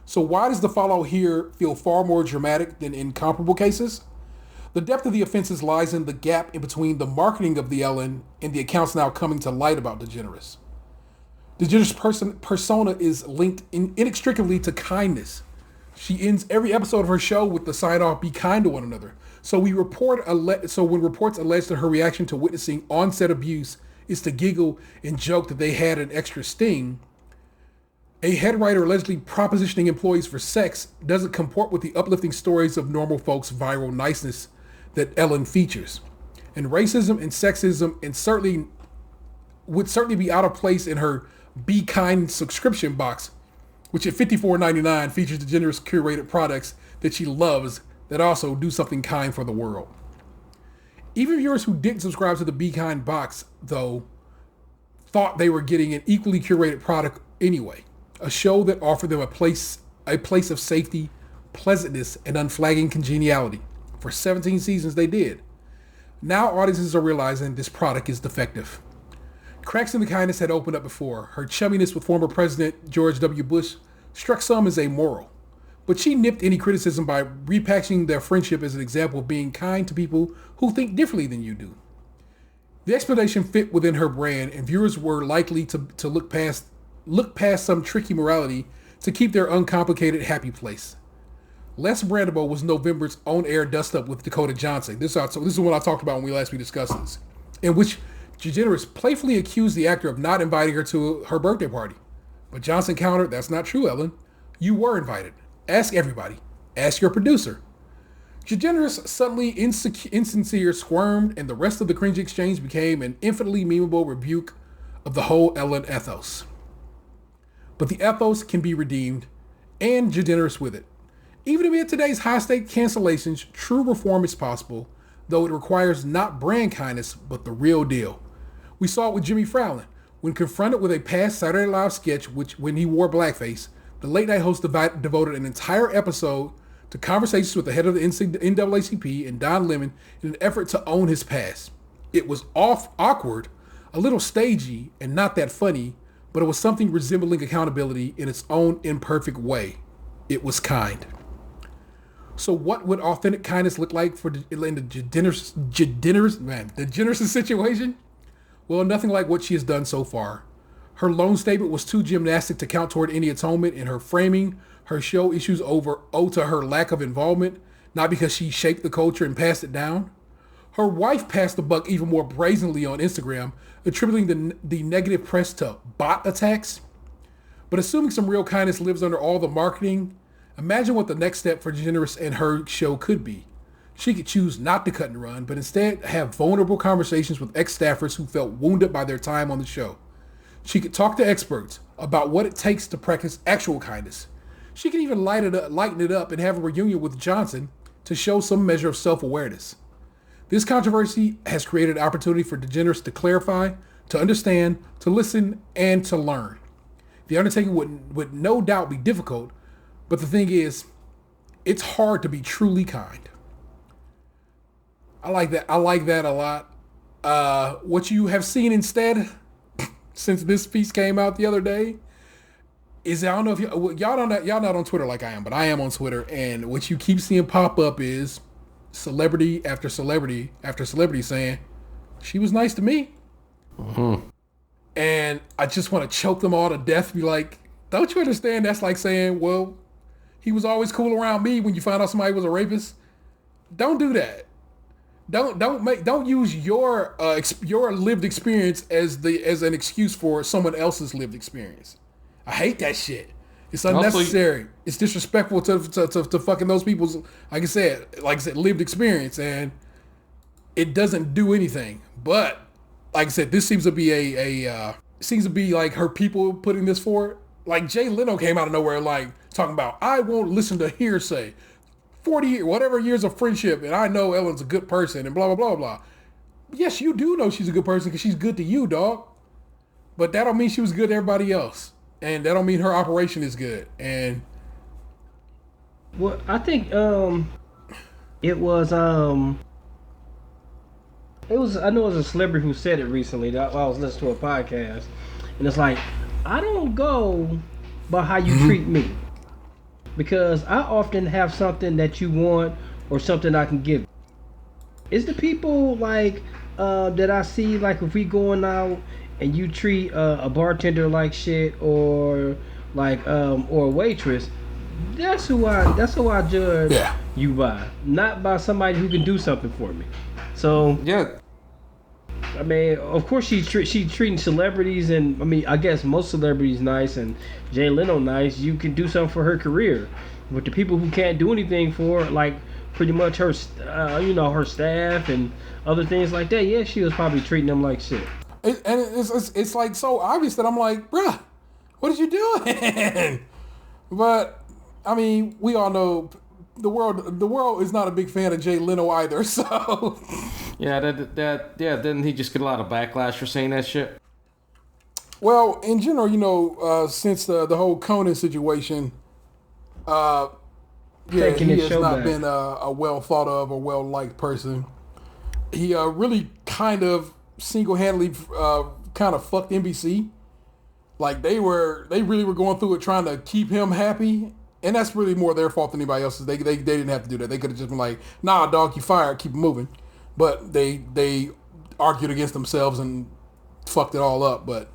So why does the fallout here feel far more dramatic than in comparable cases? The depth of the offenses lies in the gap in between the marketing of the Ellen and the accounts now coming to light about DeGeneres. DeGeneres' persona is linked inextricably to kindness. She ends every episode of her show with the sign-off, "Be kind to one another." So when reports allege that her reaction to witnessing on-set abuse is to giggle and joke that they had an extra sting, a head writer allegedly propositioning employees for sex doesn't comport with the uplifting stories of normal folks' viral niceness that Ellen features. And racism and sexism would certainly be out of place in her Be Kind subscription box, which at $54.99 features DeGeneres curated products that she loves that also do something kind for the world. Even viewers who didn't subscribe to the Be Kind box, though, thought they were getting an equally curated product anyway, a show that offered them a place of safety, pleasantness, and unflagging congeniality. For 17 seasons they did. Now audiences are realizing this product is defective. Cracks in the kindness had opened up before. Her chumminess with former President George W. Bush struck some as amoral. But she nipped any criticism by repackaging their friendship as an example of being kind to people who think differently than you do. The explanation fit within her brand, and viewers were likely to look past some tricky morality to keep their uncomplicated happy place. Less brandable was November's on-air dust-up with Dakota Johnson. This is what I talked about when we last discussed this, in which DeGeneres playfully accused the actor of not inviting her to her birthday party. But Johnson countered, "That's not true, Ellen. You were invited. Ask everybody. Ask your producer." DeGeneres, suddenly insincere, squirmed, and the rest of the cringe exchange became an infinitely memeable rebuke of the whole Ellen ethos. But the ethos can be redeemed, and DeGeneres with it. Even amid today's high-stake cancellations, true reform is possible, though it requires not brand kindness, but the real deal. We saw it with Jimmy Fallon. When confronted with a past Saturday Night Live sketch when he wore blackface, the late-night host devoted an entire episode to conversations with the head of the NAACP and Don Lemon in an effort to own his past. It was awkward, a little stagey, and not that funny, but it was something resembling accountability in its own imperfect way. It was kind. So what would authentic kindness look like in the DeGeneres situation? Well, nothing like what she has done so far. Her lone statement was too gymnastic to count toward any atonement, and her framing her show issues owe to her lack of involvement, not because she shaped the culture and passed it down. Her wife passed the buck even more brazenly on Instagram, attributing the negative press to bot attacks. But assuming some real kindness lives under all the marketing, imagine what the next step for DeGeneres and her show could be. She could choose not to cut and run, but instead have vulnerable conversations with ex-staffers who felt wounded by their time on the show. She could talk to experts about what it takes to practice actual kindness. She could even lighten it up and have a reunion with Johnson to show some measure of self-awareness. This controversy has created an opportunity for DeGeneres to clarify, to understand, to listen, and to learn. The undertaking would no doubt be difficult, but the thing is, it's hard to be truly kind. I like that. I like that a lot. What you have seen instead, since this piece came out the other day, is I don't know if y'all not on Twitter like I am, but I am on Twitter, and what you keep seeing pop up is celebrity after celebrity after celebrity saying, "She was nice to me," and I just want to choke them all to death. Be like, don't you understand? That's like saying, well, he was always cool around me when you found out somebody was a rapist. Don't do that. Don't use your lived experience as an excuse for someone else's lived experience. I hate that shit. It's unnecessary. It's disrespectful to fucking those people's, like I said, lived experience, and it doesn't do anything. But like I said, this seems to be seems to be like her people putting this forward. Like Jay Leno came out of nowhere, like talking about, I won't listen to hearsay. 40 whatever years of friendship, and I know Ellen's a good person, and blah blah blah blah. Yes, you do know she's a good person because she's good to you, dog. But that don't mean she was good to everybody else, and that don't mean her operation is good. And well, I think it was I know it was a celebrity who said it recently. That I was listening to a podcast, and it's like, I don't go by how you treat me. Because I often have something that you want or something I can give. It's the people like that I see, like if we going out and you treat a bartender like shit, or like or a waitress, that's who I judge you by, not by somebody who can do something for me. So Yeah. I mean, of course she's treating celebrities, and I mean, I guess most celebrities nice, and Jay Leno nice. You can do something for her career, but the people who can't do anything for her, like pretty much her, her staff and other things like that. Yeah, she was probably treating them like shit. It's like so obvious that I'm like, bruh, what did you do? But I mean, we all know the world is not a big fan of Jay Leno either. So. Yeah, didn't he just get a lot of backlash for saying that shit? Well, in general, since the whole Conan situation, he has not been a well thought of or well liked person. He really kind of single-handedly kind of fucked NBC. Like they really were going through it trying to keep him happy, and that's really more their fault than anybody else's. They didn't have to do that. They could have just been like, nah, dog, you fired, keep it moving. But they argued against themselves and fucked it all up. But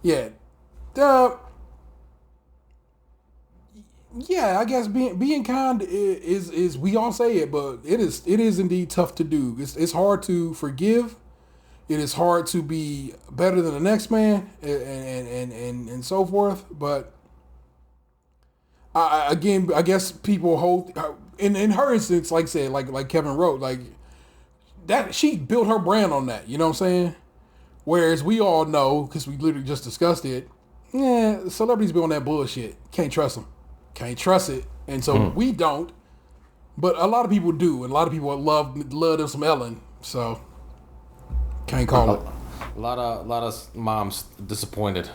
yeah, I guess being kind is we all say it, but it is indeed tough to do. It's hard to forgive. It is hard to be better than the next man, and so forth. But I guess people hold in her instance, like I said, like Kevin wrote, like. That she built her brand on that, you know what I'm saying? Whereas we all know, because we literally just discussed it, celebrities be on that bullshit. Can't trust them. Can't trust it. And so we don't. But a lot of people do. And a lot of people love them some Ellen. So, can't call it. A lot of moms disappointed.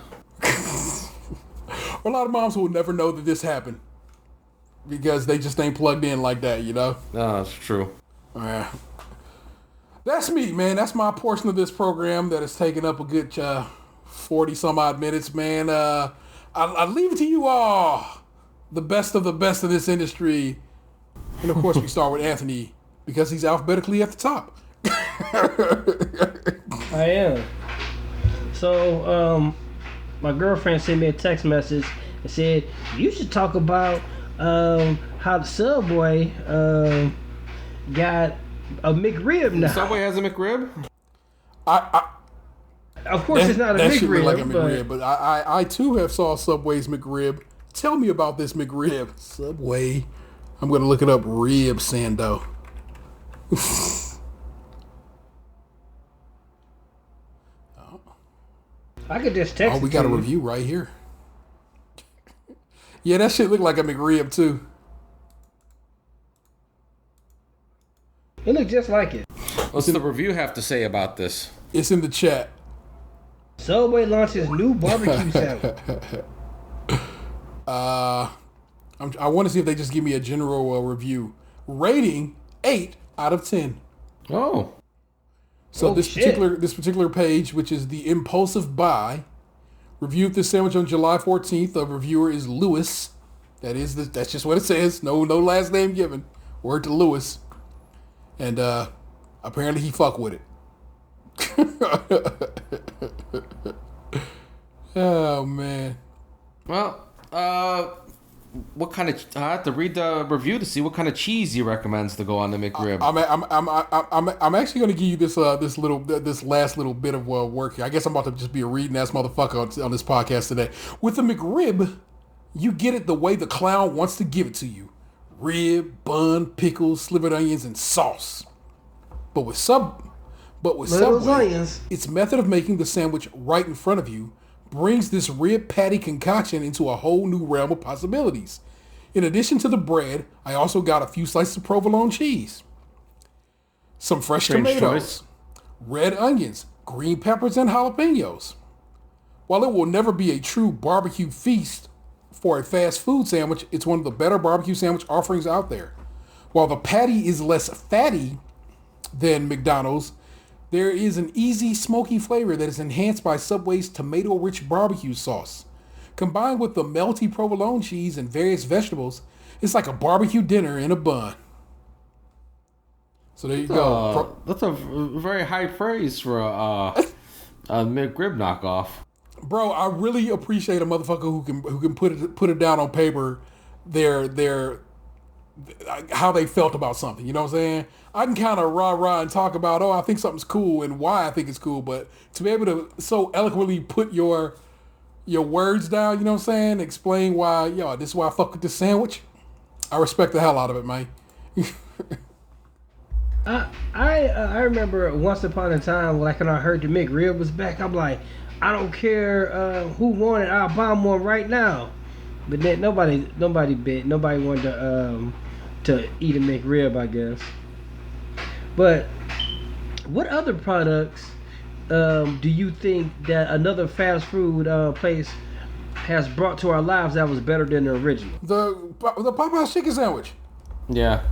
Or a lot of moms who will never know that this happened. Because they just ain't plugged in like that, you know? No, it's true. Yeah. That's me, man. That's my portion of this program that has taken up a good 40 some odd minutes, man. I leave it to you all, the best of this industry. And of course we start with Anthony because he's alphabetically at the top. I am. So my girlfriend sent me a text message and said, you should talk about how the Subway got a McRib now. Subway has a McRib? Of course, it's not a that McRib. Should look like a McRib, but I too have saw Subway's McRib. Tell me about this McRib. Subway. I'm going to look it up. Rib Sando. I could just text. Oh, we got a review right here. Yeah, that shit look like a McRib too. It looked just like it. What's the review have to say about this? It's in the chat. Subway launches new barbecue sandwich. I want to see if they just give me a general review. Rating 8 out of 10. Oh. So this shit. particular page, which is the Impulsive Buy, reviewed this sandwich on July 14th. The reviewer is Lewis. That's just what it says. No last name given. Word to Lewis. And apparently he fuck with it. Oh man. Well, what kind of? I have to read the review to see what kind of cheese he recommends to go on the McRib. I'm actually going to give you this last little bit of work here. I guess I'm about to just be a reading ass motherfucker on this podcast today. With the McRib, you get it the way the clown wants to give it to you: rib, bun, pickles, slivered onions, and sauce. But with Subway, onions. its method of making the sandwich right in front of you brings this rib patty concoction into a whole new realm of possibilities. In addition to the bread, I also got a few slices of provolone cheese, some fresh tomatoes, choice. red onions, green peppers, and jalapenos. While it will never be a true barbecue feast for a fast food sandwich, it's one of the better barbecue sandwich offerings out there. While the patty is less fatty than McDonald's, there is an easy, smoky flavor that is enhanced by Subway's tomato-rich barbecue sauce. Combined with the melty provolone cheese and various vegetables, it's like a barbecue dinner in a bun. So there you go. That's a very high praise for a McRib knockoff. Bro, I really appreciate a motherfucker who can put it down on paper. Their how they felt about something. You know what I'm saying? I can kind of rah and talk about, I think something's cool and why I think it's cool, but to be able to so eloquently put your words down, you know what I'm saying? Explain why, this is why I fuck with this sandwich. I respect the hell out of it, man. I remember once upon a time, like when I heard the McRib was back, I'm like, I don't care who won it, I'll buy one right now. But then nobody bit. Nobody wanted to eat a McRib, I guess. But what other products do you think that another fast food place has brought to our lives that was better than the original? The Popeye's chicken sandwich. Yeah.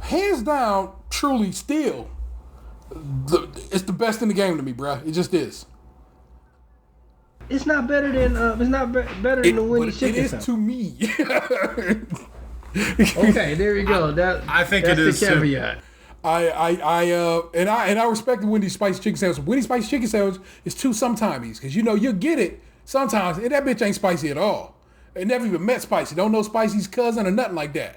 Hands down, truly, still, it's the best in the game to me, bruh. It just is. It's not better than better than the Wendy's chicken sandwich. It is to me. Okay, there we go. I think that's it is the caveat. too. I respect the Wendy's spicy chicken sandwich. Wendy's spicy chicken sandwich is too sometimes, because you'll get it sometimes, and that bitch ain't spicy at all. It never even met spicy. Don't know spicy's cousin or nothing like that.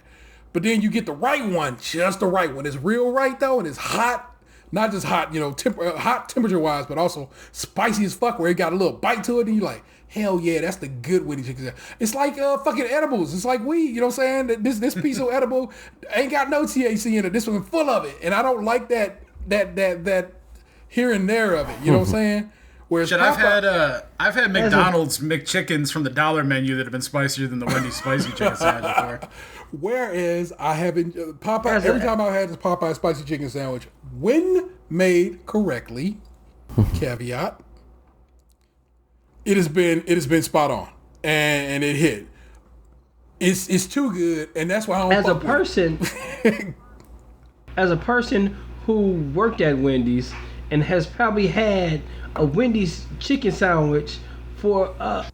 But then you get the right one, just the right one. It's real right though, and it's hot. Not just hot, hot temperature wise, but also spicy as fuck, where it got a little bite to it, and you're like, hell yeah, that's the good Wendy's chicken sandwich. It's like fucking edibles. It's like weed, you know what I'm saying? This piece of edible ain't got no THC in it. This one's full of it, and I don't like that here and there of it. You know what I'm saying? Whereas I've had McDonald's McChickens from the dollar menu that have been spicier than the Wendy's spicy chicken sandwich before. Whereas I haven't Popeye. Every time I've had this Popeye spicy chicken sandwich, when made correctly, caveat, it has been spot on, and it hit. It's too good, and that's why I don't. As a person who worked at Wendy's and has probably had a Wendy's chicken sandwich for a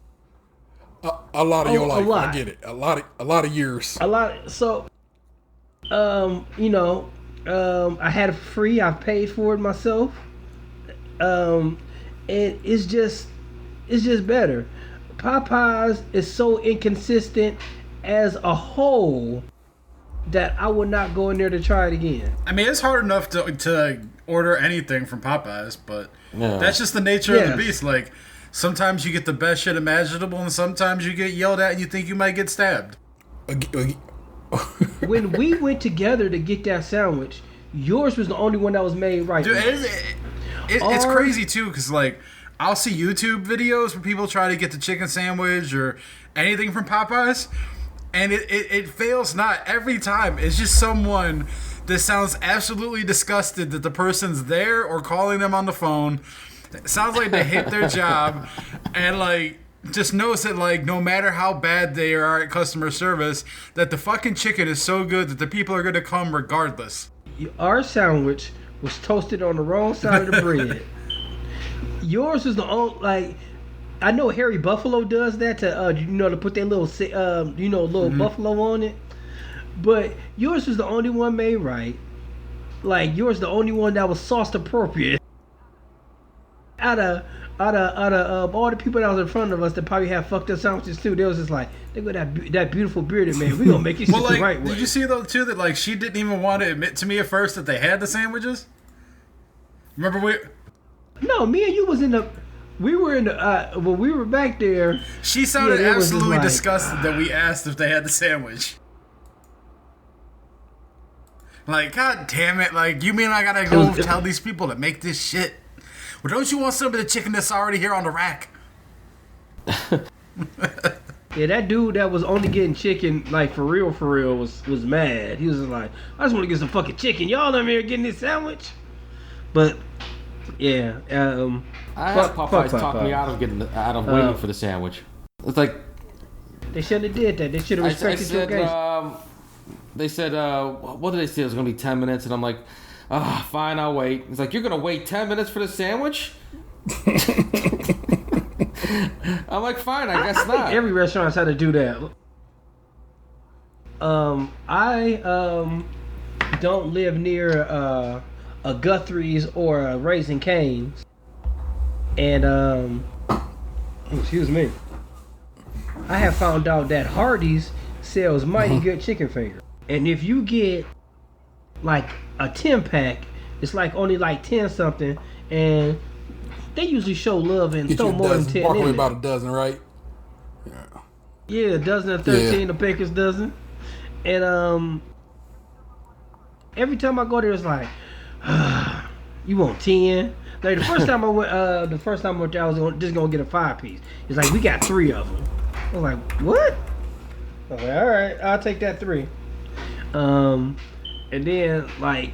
lot of your life. I get it. A lot of years. So, I had it free. I paid for it myself. And it's just better. Popeyes is so inconsistent as a whole that I would not go in there to try it again. I mean, it's hard enough to order anything from Popeyes, but that's just the nature of the beast. Like, sometimes you get the best shit imaginable, and sometimes you get yelled at and you think you might get stabbed. When we went together to get that sandwich, yours was the only one that was made right. Dude, it's crazy, too, because, like, I'll see YouTube videos where people try to get the chicken sandwich or anything from Popeyes, and it fails not every time. It's just someone that sounds absolutely disgusted that the person's there or calling them on the phone, It sounds like they hate their job, and like just knows that like no matter how bad they are at customer service, that the fucking chicken is so good that the people are gonna come regardless. Our sandwich was toasted on the wrong side of the bread. Yours is the only, like, I know Harry Buffalo does that to to put their little buffalo on it, but yours was the only one made right. Like, yours the only one that was sauce appropriate. Out of all the people that was in front of us that probably had fucked up sandwiches too, they was just like, they got that beautiful bearded man. We gonna make it well, the right way. Did you see though too that like she didn't even want to admit to me at first that they had the sandwiches? Remember No, me and you was in the. We were in the. When we were back there. She sounded absolutely disgusted that we asked if they had the sandwich. Like, god damn it! Like, you mean I gotta go tell these people to make this shit? Well, don't you want some of the chicken that's already here on the rack? Yeah, that dude that was only getting chicken, like for real, was mad. He was just like, I just want to get some fucking chicken. Y'all over here getting this sandwich? But yeah, I had Popeyes talk me out of waiting for the sandwich. It's like they should have did that. They should have respected your guys. They said, what did they say? It was gonna be 10 minutes, and I'm like, fine, I'll wait. It's like, you're gonna wait 10 minutes for the sandwich? I'm like, fine, I guess not. Think every restaurant's had to do that. I don't live near a Guthrie's or a Raising Cane's, and excuse me, I have found out that Hardee's sells mighty good chicken finger, and if you get like a 10-pack, it's like only like 10 something, and they usually show love and throw more than 10 in about a dozen, right? Yeah, a dozen or 13, a baker's dozen. And every time I go there, it's like, you want 10? Like the first time I went, there, I was just gonna get a 5-piece. It's like, we got 3 of them. I was like, what? I was like, all right, I'll take that 3. And then like,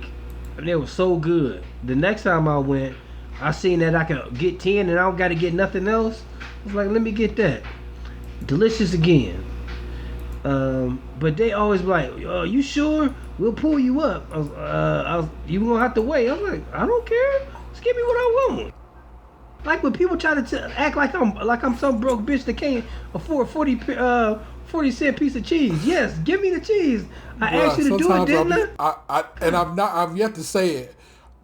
they were so good. The next time I went, I seen that I could get 10 and I don't got to get nothing else. I was like, let me get that. Delicious again. But they always be like, you sure? We'll pull you up. You gonna have to wait. I was like, I don't care. Just give me what I want. Like when people try to act like I'm some broke bitch that can't afford 40-cent piece of cheese. Yes, give me the cheese. I asked you to do it, didn't I? I've yet to say it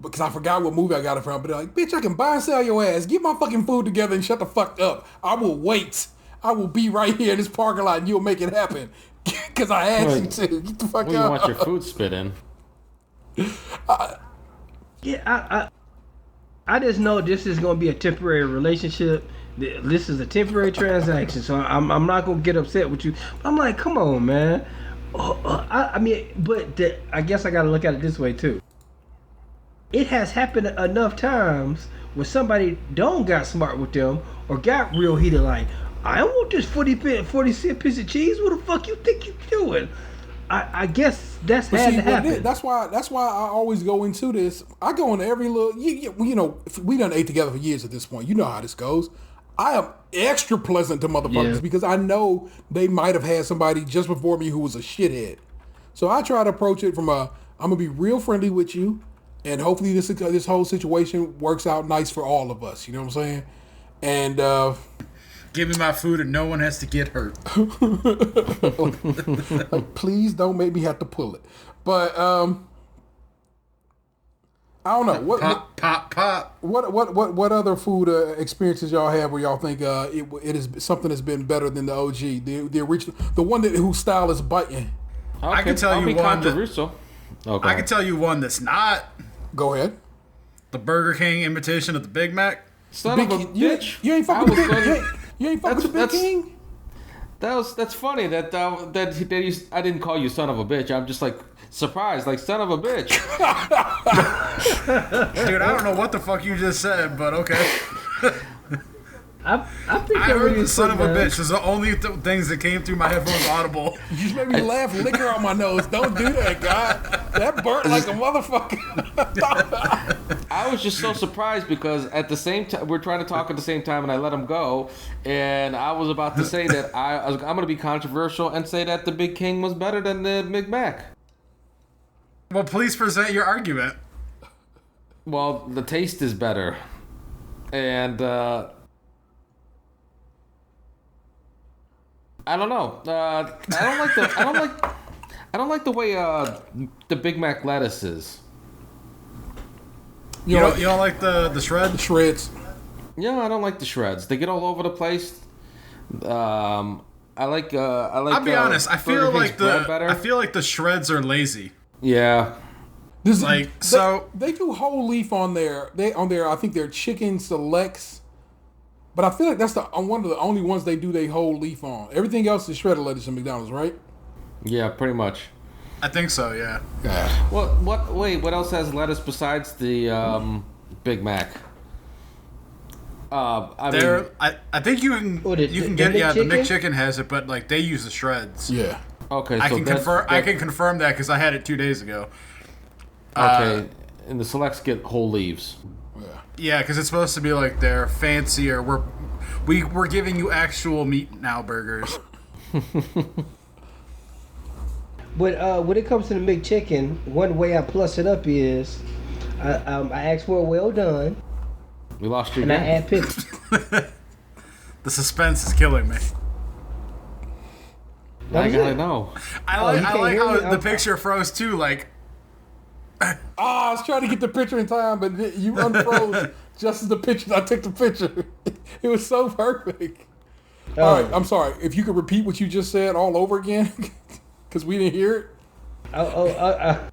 because I forgot what movie I got it from. But they're like, bitch, I can buy and sell your ass. Get my fucking food together and shut the fuck up. I will wait. I will be right here in this parking lot and you'll make it happen. Because I asked you to. Get the fuck up. You want your food spit in. I just know this is going to be a temporary relationship. This is a temporary transaction, so I'm not going to get upset with you. I'm like, come on, man. I guess I got to look at it this way, too. It has happened enough times where somebody don't got smart with them or got real heated like, I don't want this 40-cent piece of cheese. What the fuck you think you doing? I guess that's had to happen. That's why I always go into this. I go into every little, you know, we done ate together for years at this point. You know how this goes. I am extra pleasant to motherfuckers because I know they might have had somebody just before me who was a shithead. So I try to approach it from I'm gonna be real friendly with you, and hopefully this whole situation works out nice for all of us. You know what I'm saying? And give me my food and no one has to get hurt. like, please don't make me have to pull it. But I don't know Pop. What other food experiences y'all have where y'all think it is something that's been better than the OG, the original, the one whose style is biting. Okay, I can tell you one. Okay. I can tell you one that's not. Go ahead. The Burger King imitation of the Big Mac. Son of a bitch! You ain't fucking with the Big King. That's funny that I didn't call you son of a bitch. I'm just like surprised, like son of a bitch. Dude, I don't know what the fuck you just said, but okay. I think I that heard really the son of a man. bitch is the only things that came through my headphones audible. You just made me laugh, liquor on my nose. Don't do that, God. That burnt like a motherfucker. I was just so surprised because at the same time we're trying to talk at the same time, and I let him go, and I was about to say that I'm going to be controversial and say that the Big King was better than the Big Mac. Well, please present your argument. Well, the taste is better, and I don't know. I don't like the way the Big Mac lettuce is. You don't like the shred? The shreds. Yeah, I don't like the shreds. They get all over the place. I like. I'll be honest. I feel Burger like King's bread better. I feel like the shreds are lazy. Yeah. They do whole leaf on there. I think they're chicken selects. But I feel like that's one of the only ones they do they whole leaf on. Everything else is shredded lettuce in McDonald's, right? Yeah, pretty much. I think so. Yeah. What else has lettuce besides the Big Mac? I think you can the get the McChicken? McChicken has it, but like they use the shreds. Yeah. Okay, I so can confirm. I can confirm that because I had it 2 days ago. Okay, and the selects get whole leaves. Yeah, because it's supposed to be like they're fancier. We're giving you actual meat now burgers. But when it comes to the McChicken, one way I plus it up is I ask for a well done, We lost you and I again. add pickles. The suspense is killing me. I That was gotta it. know. I you like can't hear how me? the picture froze too. Like, I was trying to get the picture in time, but you unfroze just as the picture. I took the picture. It was so perfect. All right, I'm sorry. If you could repeat what you just said all over again, because we didn't hear it.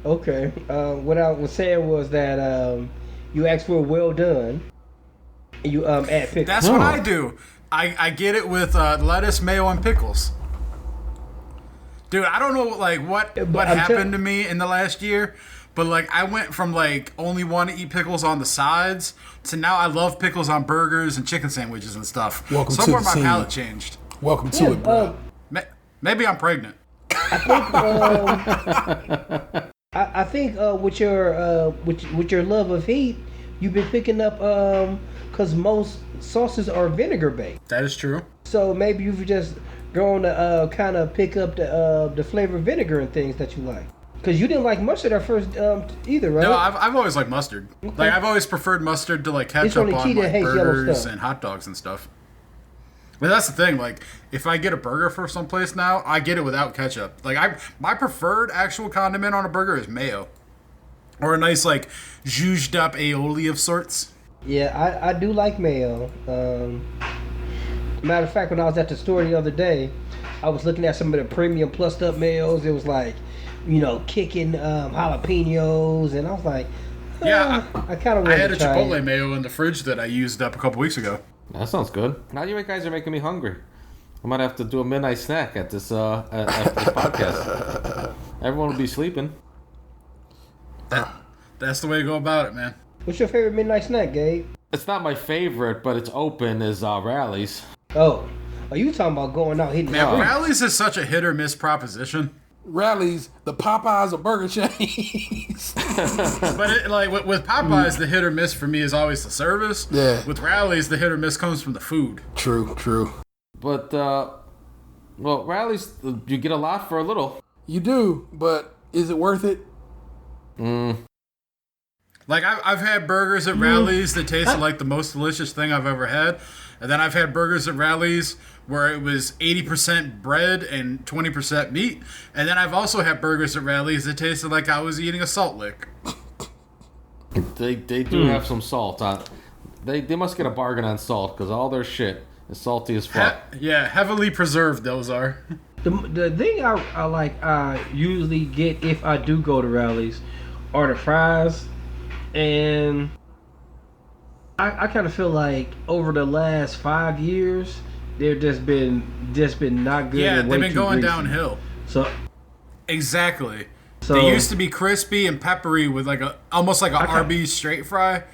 Okay. What I was saying was that you ask for a well done, and you add pickles. that's what I do. I get it with lettuce, mayo, and pickles. Dude, I don't know like what happened to me in the last year, but like I went from like only want to eat pickles on the sides to now I love pickles on burgers and chicken sandwiches and stuff. Welcome to Somewhere the my scene. palate changed. Welcome to it, bro. Maybe I'm pregnant. I think with your love of heat, you've been picking up because most sauces are vinegar based. That is true. So maybe you've just grown to kind of pick up the flavor of vinegar and things that you like. Because you didn't like mustard at first either, right? No, I've always liked mustard. Okay. Like I've always preferred mustard to like It's ketchup only on Keita like hates yellow burgers stuff. and hot dogs and stuff. But that's the thing. Like if I get a burger from someplace now, I get it without ketchup. Like my preferred actual condiment on a burger is mayo, or a nice like zhuzhed up aioli of sorts. Yeah, I do like mayo. Matter of fact, when I was at the store the other day, I was looking at some of the premium plussed up mayos. It was like, kicking jalapenos, and I was like, Yeah, I kind of I wanted had to a try Chipotle it. mayo in the fridge that I used up a couple weeks ago. That sounds good. Now you guys are making me hungry. I might have to do a midnight snack at this after this podcast. Everyone will be sleeping. That's the way to go about it, man. What's your favorite midnight snack, Gabe? It's not my favorite, but it's open is Rallies. Oh, are you talking about going out hitting Man, the Rallies is such a hit or miss proposition. Rallies, the Popeyes of burger chains. But with Popeyes, the hit or miss for me is always the service. Yeah. With Rallies, the hit or miss comes from the food. True. But Rallies, you get a lot for a little. You do, but is it worth it? Like I've had burgers at Rallies that tasted like the most delicious thing I've ever had, and then I've had burgers at Rallies where it was 80% bread and 20% meat, and then I've also had burgers at Rallies that tasted like I was eating a salt lick. They do have some salt on. They must get a bargain on salt because all their shit is salty as fuck. Yeah, heavily preserved those are. The thing I usually get if I do go to Rallies are the fries, and I kind of feel like over the last 5 years they've just been not good. Yeah, and they've way been too going greasy. downhill. So Exactly. So They used to be crispy and peppery with almost like a Arby's straight fry,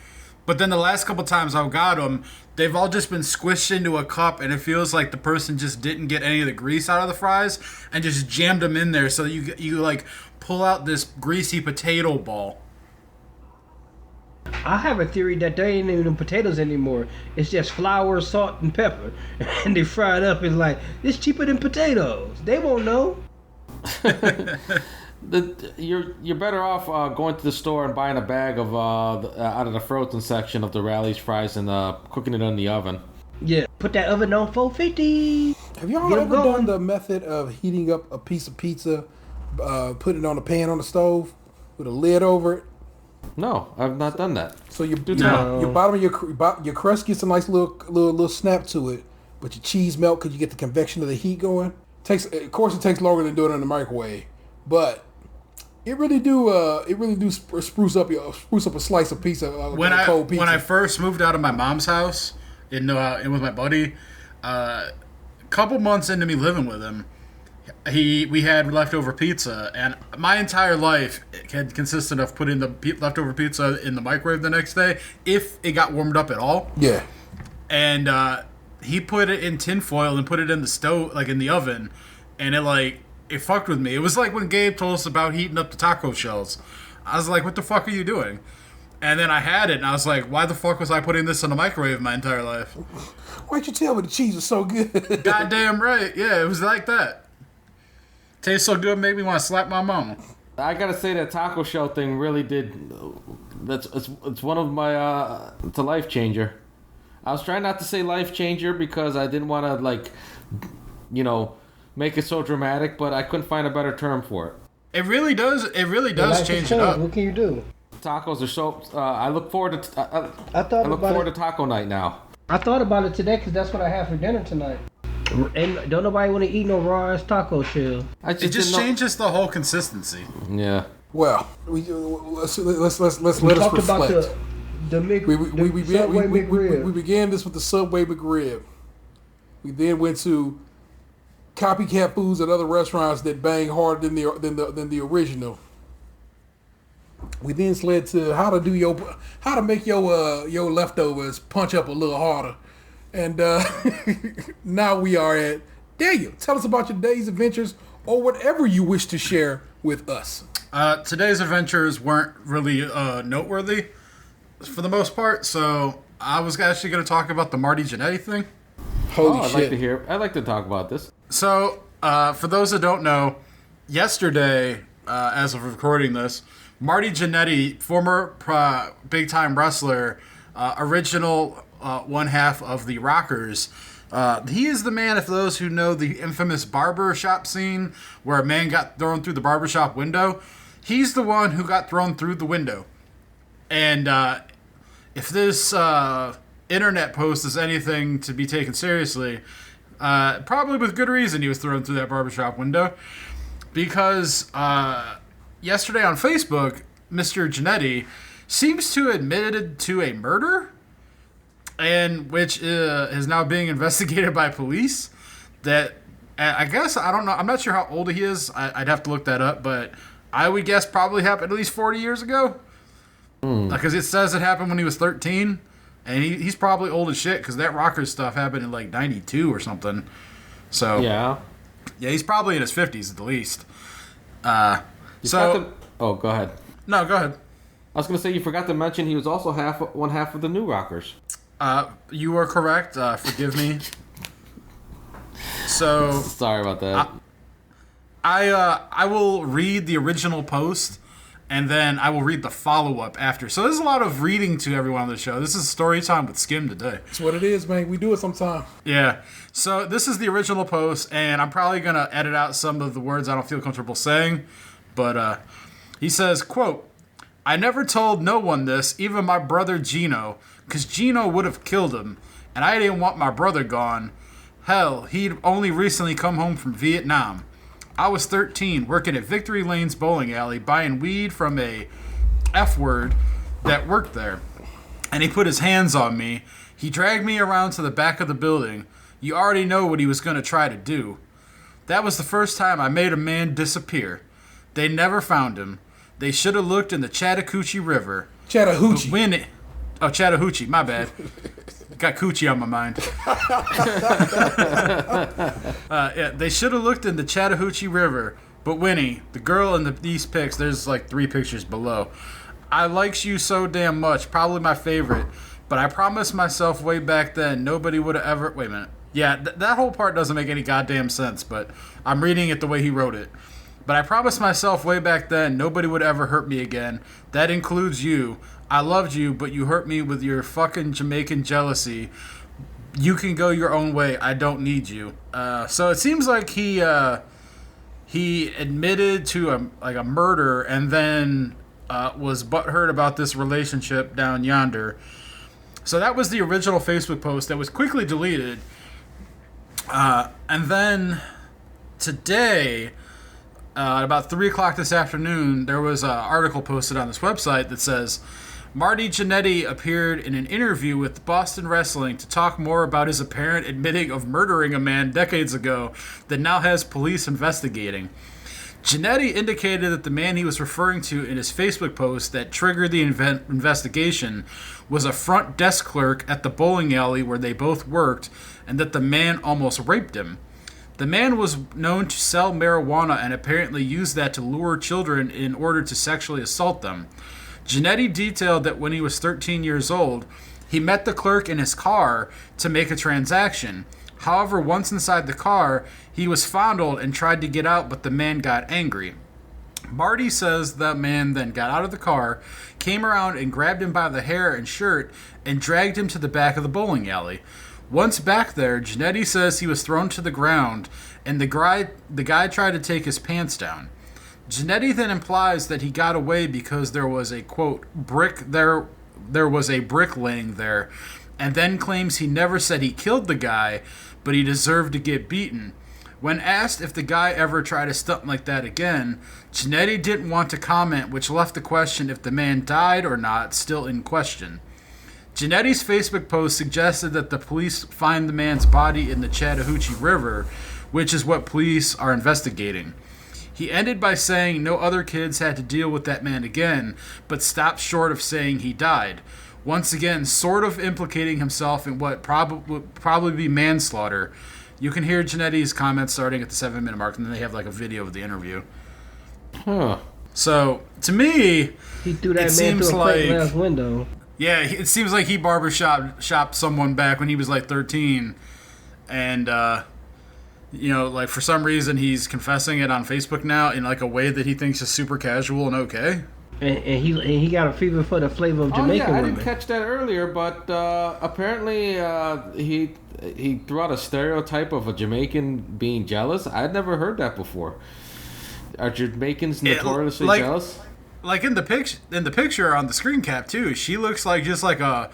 But then the last couple times I got them, they've all just been squished into a cup, and it feels like the person just didn't get any of the grease out of the fries and just jammed them in there. So you like pull out this greasy potato ball. I have a theory that they ain't even potatoes anymore. It's just flour, salt, and pepper, and they fry it up. It's like it's cheaper than potatoes. They won't know. You're better off going to the store and buying a bag of out of the frozen section of the Rally's fries and cooking it in the oven. Yeah, put that oven on 450. Have y'all ever done the method of heating up a piece of pizza, putting it on a pan on the stove with a lid over it? No, I've not done that. So your bottom of your crust gets a nice little snap to it, but your cheese melt because you get the convection of the heat going. Of course, it takes longer than doing it in the microwave, but it really do spruce up a slice of pizza. Cold pizza. When I first moved out of my mom's house and with my buddy, a couple months into me living with him, we had leftover pizza, and my entire life had consisted of putting the leftover pizza in the microwave the next day if it got warmed up at all. Yeah. And he put it in tin foil and put it in the stove, like in the oven, and it fucked with me. It was like when Gabe told us about heating up the taco shells. I was like, what the fuck are you doing? And then I had it, and I was like, why the fuck was I putting this in the microwave my entire life? Why'd you tell me the cheese was so good? Goddamn right. Yeah, it was like that. Tastes so good, made me want to slap my mama. I gotta say that taco shell thing really did. It's one of my it's a life changer. I was trying not to say life changer because I didn't want to make it so dramatic, but I couldn't find a better term for it. It really does. It really does change it up. What can you do? Tacos are so. I look forward to. I look forward to taco night now. I thought about it today because that's what I had for dinner tonight. And don't nobody want to eat no raw ass taco shell. It just changes the whole consistency. Yeah. Well, let's let us reflect. About the Subway McRib. We began this with the Subway McRib. We then went to copycat foods at other restaurants that bang harder than the original. We then slid to how to make your leftovers punch up a little harder. And now we are at Daniel. Tell us about your day's adventures or whatever you wish to share with us. Today's adventures weren't really noteworthy for the most part, so I was actually going to talk about the Marty Jannetty thing. Holy shit. I'd like to talk about this. So, for those that don't know, yesterday, as of recording this, Marty Jannetty, former big-time wrestler, original one half of the Rockers. He is the man, if those who know the infamous barber shop scene where a man got thrown through the barbershop window. He's the one who got thrown through the window. And if this internet post is anything to be taken seriously, probably with good reason he was thrown through that barbershop window. Because yesterday on Facebook, Mr. Jannetty seems to have admitted to a murder, and which is now being investigated by police. That I guess, I don't know, I'm not sure how old he is. I'd have to look that up, but I would guess probably happened at least 40 years ago. Because it says it happened when he was 13, and he's probably old as shit because that rocker stuff happened in like 92 or something. So yeah, he's probably in his 50s at the least. Go ahead. No, go ahead. I was gonna say you forgot to mention he was also one half of the New Rockers. You are correct. Forgive me. So sorry about that. I will read the original post, and then I will read the follow-up after. So there's a lot of reading to everyone on the show. This is story time with Skim today. That's what it is, man. We do it sometime. Yeah. So this is the original post, and I'm probably going to edit out some of the words I don't feel comfortable saying. But he says, quote, "I never told no one this, even my brother Gino, because Gino would have killed him, and I didn't want my brother gone. Hell, he'd only recently come home from Vietnam. I was 13, working at Victory Lane's bowling alley, buying weed from a F-word that worked there. And he put his hands on me. He dragged me around to the back of the building. You already know what he was going to try to do. That was the first time I made a man disappear. They never found him. They should have looked in the Chattahoochee River. Chattahoochee. Oh, Chattahoochee. My bad. Got coochie on my mind. Yeah, they should have looked in the Chattahoochee River. But Winnie, the girl in these pics, there's like 3 pictures below. I likes you so damn much. Probably my favorite. But I promised myself way back then nobody would have ever... Wait a minute. Yeah, that whole part doesn't make any goddamn sense, but I'm reading it the way he wrote it. But I promised myself way back then nobody would ever hurt me again. That includes you. I loved you, but you hurt me with your fucking Jamaican jealousy. You can go your own way. I don't need you. So it seems like he admitted to a murder and then was butthurt about this relationship down yonder. So that was the original Facebook post that was quickly deleted. And then today, at about 3 o'clock this afternoon, there was an article posted on this website that says, Marty Jannetty appeared in an interview with Boston Wrestling to talk more about his apparent admitting of murdering a man decades ago that now has police investigating. Jannetty indicated that the man he was referring to in his Facebook post that triggered the investigation was a front desk clerk at the bowling alley where they both worked, and that the man almost raped him. The man was known to sell marijuana and apparently used that to lure children in order to sexually assault them. Jannetty detailed that when he was 13 years old, he met the clerk in his car to make a transaction. However, once inside the car, he was fondled and tried to get out, but the man got angry. Marty says the man then got out of the car, came around and grabbed him by the hair and shirt, and dragged him to the back of the bowling alley. Once back there, Jannetty says he was thrown to the ground, and the guy tried to take his pants down. Jannetty then implies that he got away because there was a, quote, there was a brick laying there, and then claims he never said he killed the guy, but he deserved to get beaten. When asked if the guy ever tried a stunt like that again, Jannetty didn't want to comment, which left the question if the man died or not still in question. Jannetty's Facebook post suggested that the police find the man's body in the Chattahoochee River, which is what police are investigating. He ended by saying no other kids had to deal with that man again, but stopped short of saying he died. Once again, sort of implicating himself in what would probably be manslaughter. You can hear Jannetty's comments starting at the 7-minute mark, and then they have like a video of the interview. Huh. So, to me, he threw that man through a plate glass window. Yeah, it seems like he barbershopped someone back when he was like 13, and like for some reason he's confessing it on Facebook now in like a way that he thinks is super casual and okay. And he got a fever for the flavor of Jamaican I women. didn't catch that earlier, but apparently he threw out a stereotype of a Jamaican being jealous. I'd never heard that before. Are Jamaicans notoriously jealous? Like in the picture on the screen cap too, she looks like just like a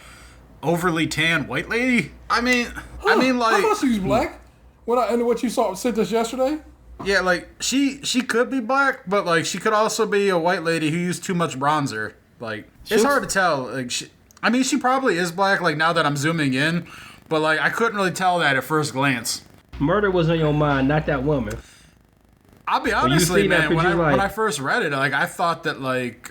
overly tan white lady. I mean like I thought she was black. What you sent us yesterday? Yeah, like she could be black, but like she could also be a white lady who used too much bronzer. Like it's hard to tell. Like she probably is black. Like now that I'm zooming in, but like I couldn't really tell that at first glance. Murder was on your mind, not that woman. I'll be honest, man. When I first read it, like I thought that like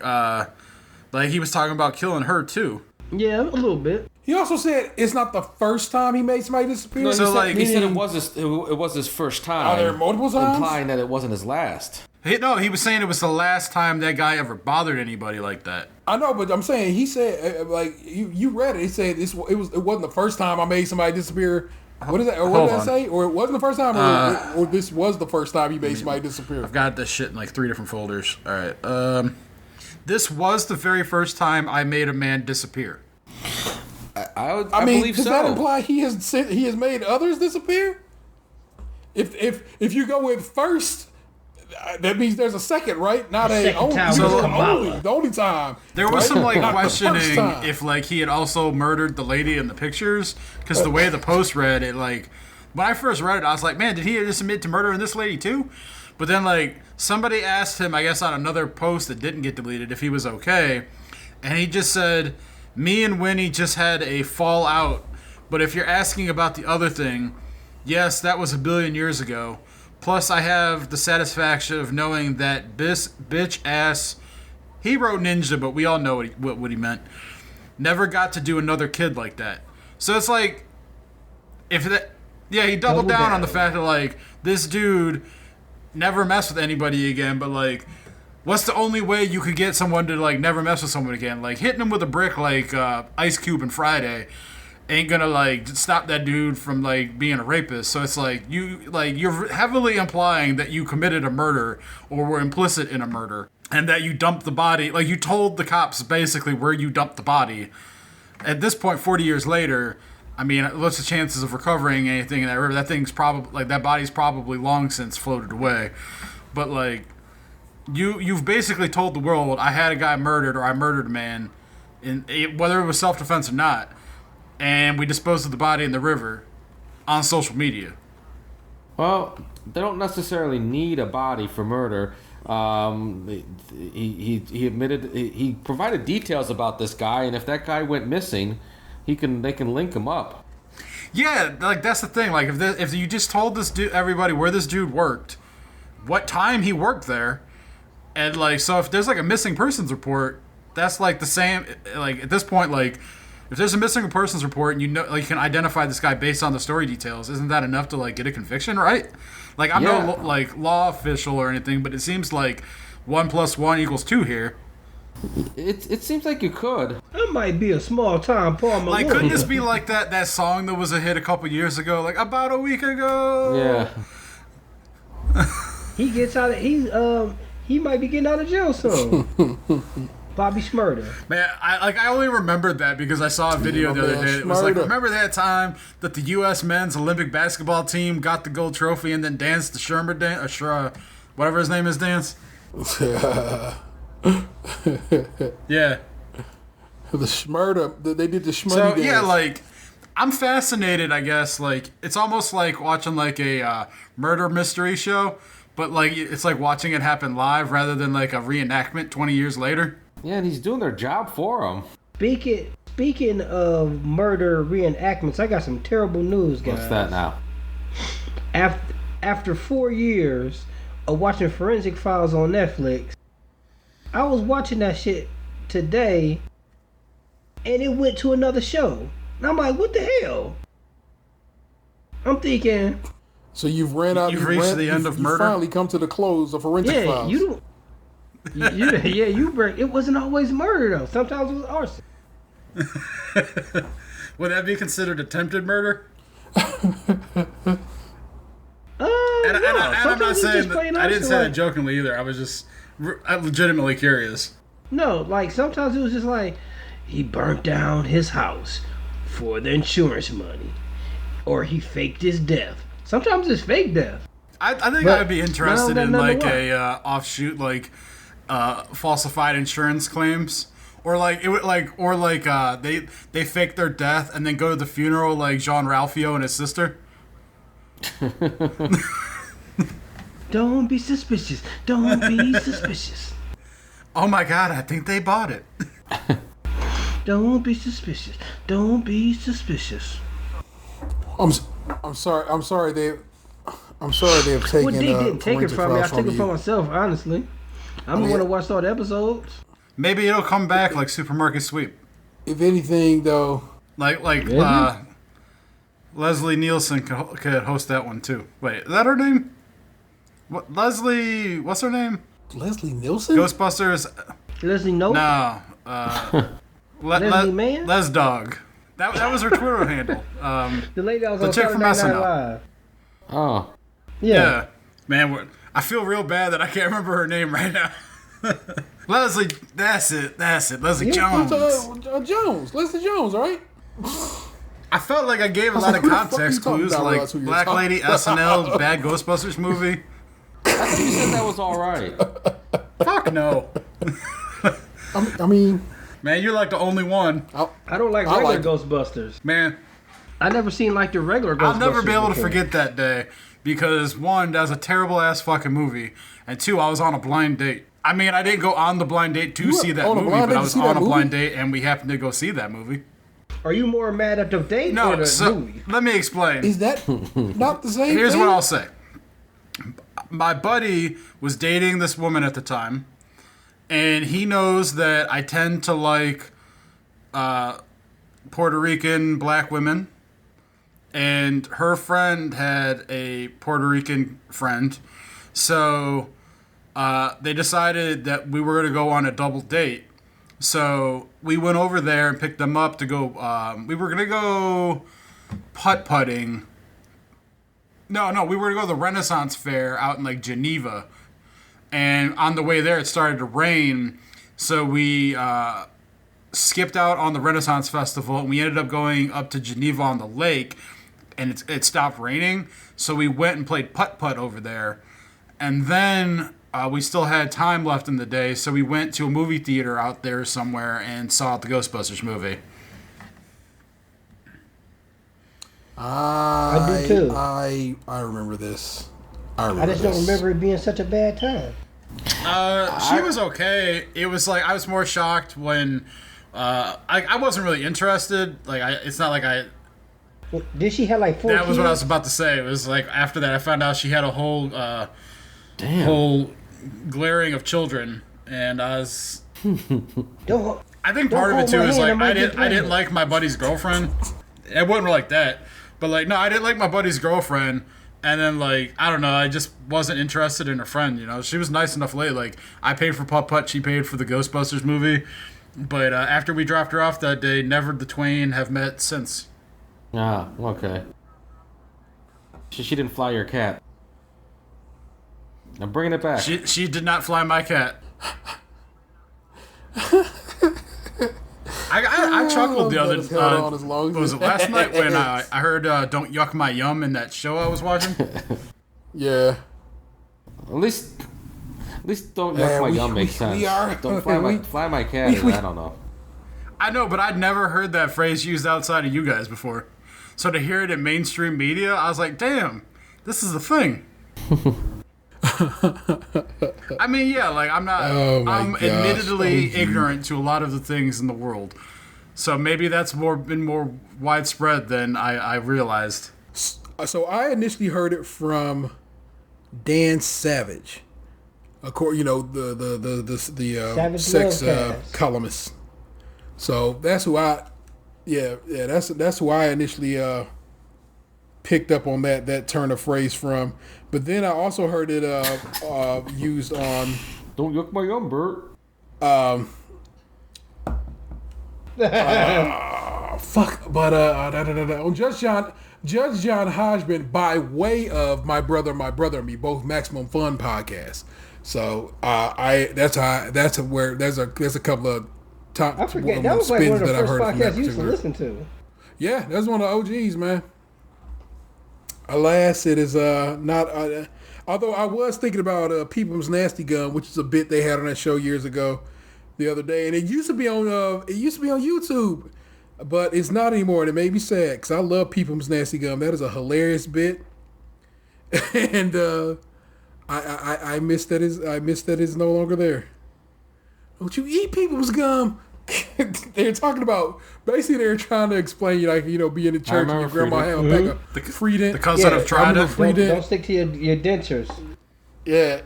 he was talking about killing her too. Yeah, a little bit. He also said it's not the first time he made somebody disappear. No, he said it was his first time. Are there multiple times? Implying that it wasn't his last. He was saying it was the last time that guy ever bothered anybody like that. I know, but I'm saying he said like you read it. He said it wasn't the first time I made somebody disappear. What is that? Or what did that say? Or it wasn't the first time, or this was the first time he made somebody disappear. I've got this shit in like 3 different folders. All right. This was the very first time I made a man disappear. I believe does so. that imply he has made others disappear? If you go with first, that means there's a second, right? Not the only time. There was some like questioning if like he had also murdered the lady in the pictures, because the way the post read it, like when I first read it, I was like, man, did he just admit to murdering this lady too? But then like somebody asked him, I guess on another post that didn't get deleted, if he was okay, and he just said, me and Winnie just had a fallout, but if you're asking about the other thing, yes, that was 1 billion years ago. Plus, I have the satisfaction of knowing that this bitch ass. He wrote ninja, but we all know what he meant. never got to do another kid like that. So it's like, if that, yeah, he doubled down on the fact that, like, this dude never messed with anybody again, but, like, what's the only way you could get someone to, like, never mess with someone again? Like, hitting him with a brick like Ice Cube and Friday ain't gonna, like, stop that dude from, like, being a rapist. So it's like, you're heavily implying that you committed a murder or were implicit in a murder and that you dumped the body. Like, you told the cops basically where you dumped the body. At this point, 40 years later, I mean, what's the chances of recovering anything in that river? That thing's probably, like, that body's probably long since floated away. But, like, you've basically told the world, I had a guy murdered or I murdered a man, whether it was self-defense or not, and we disposed of the body in the river on social media. Well, they don't necessarily need a body for murder. He admitted, he provided details about this guy, and if that guy went missing, they can link him up. Yeah, like, that's the thing. Like, if you just told everybody where this dude worked, what time he worked there, and, like, so if there's, like, a missing persons report, that's, like, the same. Like, at this point, like, if there's a missing persons report and you know, like, you can identify this guy based on the story details, isn't that enough to, like, get a conviction, right? Like, I'm no, like, law official or anything, but it seems like 1 + 1 = 2 here. It seems like you could. That might be a small time Paul Malone. Like, couldn't this be like that song that was a hit a couple years ago, like, about a week ago? Yeah. He gets out of he might be getting out of jail soon. Bobby Shmurda. Man, I only remembered that because I saw a video the other day. It was like, remember that time that the U.S. men's Olympic basketball team got the gold trophy and then danced the Shermer dance, whatever his name is, dance? Yeah. The Shmurda, they did the Shmurda So, dance. yeah, like, I'm fascinated, I guess. Like, it's almost like watching, like, a murder mystery show, but, like, it's like watching it happen live rather than, like, a reenactment 20 years later. Yeah, and he's doing their job for him. Speaking of murder reenactments, I got some terrible news, guys. What's that now? After 4 years of watching Forensic Files on Netflix, I was watching that shit today, and it went to another show. And I'm like, what the hell? I'm thinking... So you've ran out. You've reached the end of murder. You finally come to the close of Forensic Files. You break. It wasn't always murder though. Sometimes it was arson. Would that be considered attempted murder? No. I'm not saying that, I didn't say that like, jokingly either. I was just legitimately curious. No, like sometimes it was just like he burnt down his house for the insurance money, or he faked his death. Sometimes it's fake death. I think I'd be interested in like a offshoot, like falsified insurance claims, or like it would they fake their death and then go to the funeral like Jean Ralphio and his sister. Don't be suspicious. Don't be suspicious. Oh my God! I think they bought it. Don't be suspicious. Don't be suspicious. I'm sorry they have taken. Well, they didn't take it from me. I took it for myself, honestly. I'm the one that watched all the episodes. Maybe it'll come back like Supermarket Sweep. If anything, though, like Leslie Nielsen could host that one too. Wait, is that her name? What Leslie? What's her name? Leslie Nielsen? Ghostbusters. Leslie Nope? No. Leslie Mann? Les Dog. That was her Twitter handle. The lady that was the on chick Saturday from Night SNL. Live. Oh. Yeah. Man, I feel real bad that I can't remember her name right now. Leslie, that's it. Leslie Jones. Jones. Leslie Jones, right? I felt like I gave a lot of context clues, like Black Lady, SNL, bad Ghostbusters movie. I think you said that was all right. Fuck no. I mean, man, you're like the only one. I don't like regular Ghostbusters. Man, I never seen like the regular Ghostbusters. I'll never be able to before. forget that day because one, that was a terrible ass fucking movie, and two, I was on a blind date. I mean, I didn't go on the blind date to see that movie, but I was on a blind date, and we happened to go see that movie. Are you more mad at the date or the movie? Let me explain. is that not the same Here's thing? what I'll say. My buddy was dating this woman at the time, and he knows that I tend to like Puerto Rican black women, and her friend had a Puerto Rican friend. So they decided that we were going to go on a double date. So we went over there and picked them up to go. We were going to go putt-putting. No, we were going to go to the Renaissance Fair out in like Geneva. And on the way there, it started to rain. So we skipped out on the Renaissance Festival, and we ended up going up to Geneva on the lake, and it stopped raining. So we went and played putt-putt over there. And then we still had time left in the day, so we went to a movie theater out there somewhere and saw the Ghostbusters movie. I do too. I remember this. I just don't remember it being such a bad time. She was okay. It was like I was more shocked when I wasn't really interested. Like it's not like I. Did she have like 4 That was what I kids? was about to say. It was like after that I found out she had a whole whole glaring of children, and I was. Don't, I think part of it hold too my is hand, like I might get I didn't pregnant. like my buddy's girlfriend. It wasn't like that, but like no, I didn't like my buddy's girlfriend. And then, like, I don't know, I just wasn't interested in her friend, you know? She was nice enough late. Like, I paid for putt-putt, she paid for the Ghostbusters movie. But after we dropped her off that day, never the twain have met since. Ah, okay. She didn't fly your cat. I'm bringing it back. She did not fly my cat. I chuckled the other was it last night when I heard "Don't Yuck My Yum" in that show I was watching. Yeah. At least don't yuck my yum makes sense. we are- Don't fly my cat. I don't know. I know, but I'd never heard that phrase used outside of you guys before. So to hear it in mainstream media, I was like, damn, this is a thing. I mean, yeah, like I'm not. Oh my I'm gosh. admittedly Oh, ignorant to a lot of the things in the world, so maybe that's been more widespread than I realized. So I initially heard it from Dan Savage, of course, you know the Savage sex Lovecast. columnist. So that's who that's who I initially picked up on that turn of phrase from. But then I also heard it used on Don't yuck my yum, Bert. on Judge John Hodgman by way of my brother and me, both Maximum Fun podcasts. So that's where there's a couple of top. I forget. That was like one of the that I first heard from that podcasts you used to particular. listen to. Yeah, that's one of the OGs, man. Alas, it is not. Although I was thinking about Peepum's Nasty Gum, which is a bit they had on that show years ago, the other day, and it used to be on YouTube, but it's not anymore, and it made me sad because I love Peepum's Nasty Gum. That is a hilarious bit, and I miss that is no longer there. Don't you eat Peepum's gum? They're talking about basically they're trying to explain being in church and your grandma had a bag of Freedent. The cousin of Trident. Don't stick to your dentures. Yeah.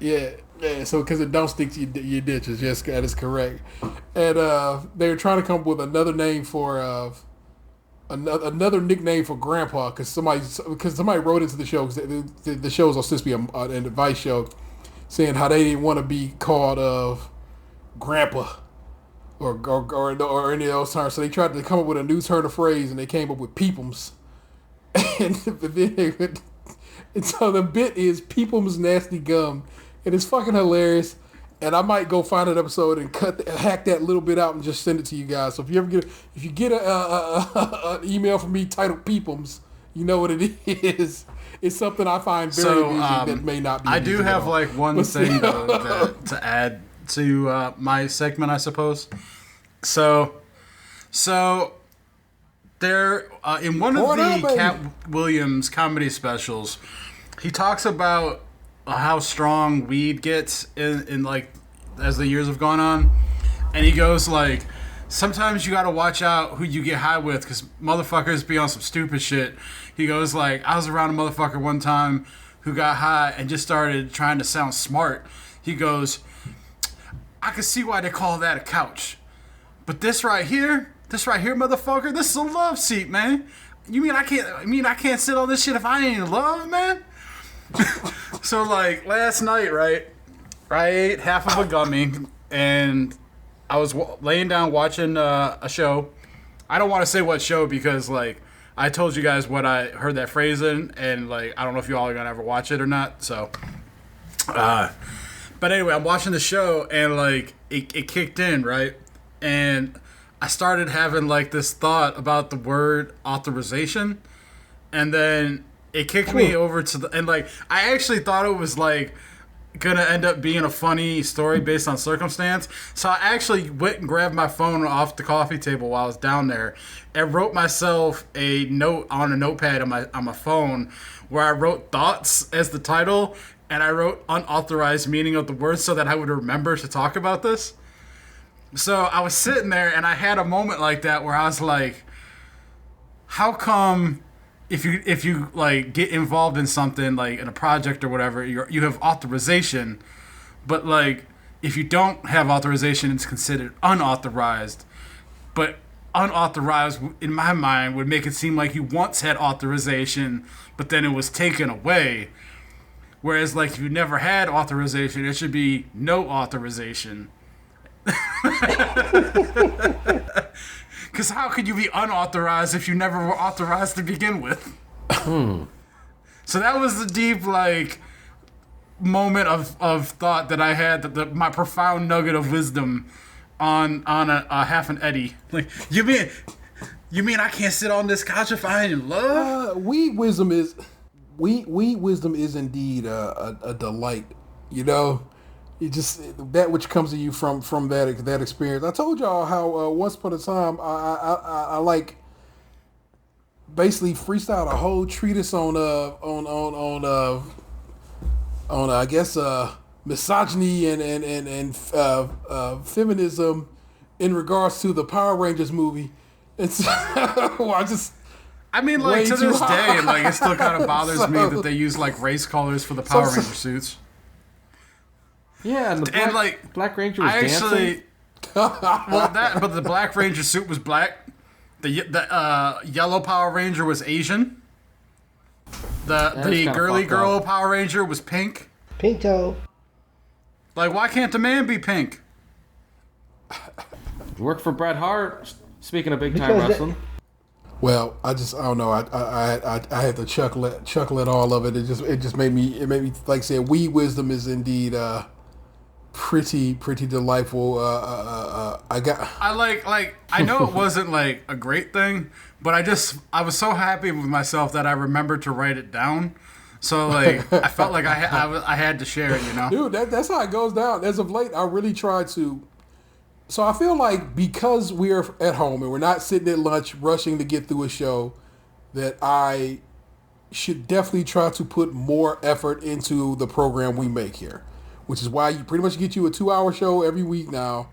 So because it don't stick to your ditches, yes, that is correct. And they're trying to come up with another name for another nickname for Grandpa because somebody wrote into the show because the shows are supposed to be an advice show, saying how they didn't want to be called Grandpa. Or any of those terms. So they tried to come up with a new turn of phrase, and they came up with Peepums. And so the bit is Peepums Nasty Gum. It is fucking hilarious. And I might go find an episode and hack that little bit out and just send it to you guys. So if you get an email from me titled Peepums, you know what it is. It's something I find very amusing that may not be. I do amusing have at all. like one thing though to add to my segment, I suppose. So there in one of the Cat Williams comedy specials, he talks about how strong weed gets in like as the years have gone on, and he goes like, sometimes you gotta watch out who you get high with because motherfuckers be on some stupid shit. He goes like, I was around a motherfucker one time who got high and just started trying to sound smart. He goes, I can see why they call that a couch. But this right here, this right here, motherfucker, this is a love seat, man. You mean I can't sit on this shit if I ain't in love, man? So like last night, right? I ate half of a gummy and I was laying down watching a show. I don't want to say what show because like I told you guys what I heard that phrase in, and like I don't know if you all are gonna ever watch it or not. So, but anyway, I'm watching the show and like it kicked in, right? And I started having like this thought about the word authorization, and then it kicked me over to the, and like I actually thought it was like gonna end up being a funny story based on circumstance. So I actually went and grabbed my phone off the coffee table while I was down there and wrote myself a note on a notepad on my phone where I wrote thoughts as the title and I wrote unauthorized meaning of the word so that I would remember to talk about this. So I was sitting there and I had a moment like that where I was like, how come if you like get involved in something like in a project or whatever, you have authorization, but like if you don't have authorization, it's considered unauthorized. But unauthorized, in my mind, would make it seem like you once had authorization, but then it was taken away. Whereas like if you never had authorization, it should be no authorization. Because how could you be unauthorized if you never were authorized to begin with? So that was the deep, like, moment of thought that I had, my profound nugget of wisdom on a half an Eddie. Like, you mean I can't sit on this couch if I ain't in love? Weed wisdom is indeed a delight, you know? It just that which comes to you from that experience. I told y'all how once upon a time I like basically freestyled a whole treatise on I guess misogyny and feminism in regards to the Power Rangers movie. And so I mean, like to this day, like it still kind of bothers me that they use like race colors for the Power Ranger suits. Yeah, and the Black Ranger was dancing. But the Black Ranger suit was black. The yellow Power Ranger was Asian. The girly girl Power Ranger was pink. Pink toe. Like, why can't the man be pink? Work for Bret Hart. Speaking of big time wrestling. Well, I don't know. I had to chuckle at all of it. It just made me like I said, weed wisdom is indeed pretty delightful. I know it wasn't like a great thing, but I was so happy with myself that I remembered to write it down. So like I felt like I had to share it, you know. Dude, that's how it goes down. As of late, I really try to. So I feel like because we're at home and we're not sitting at lunch rushing to get through a show, that I should definitely try to put more effort into the program we make here. Which is why you pretty much get you a 2-hour show every week now.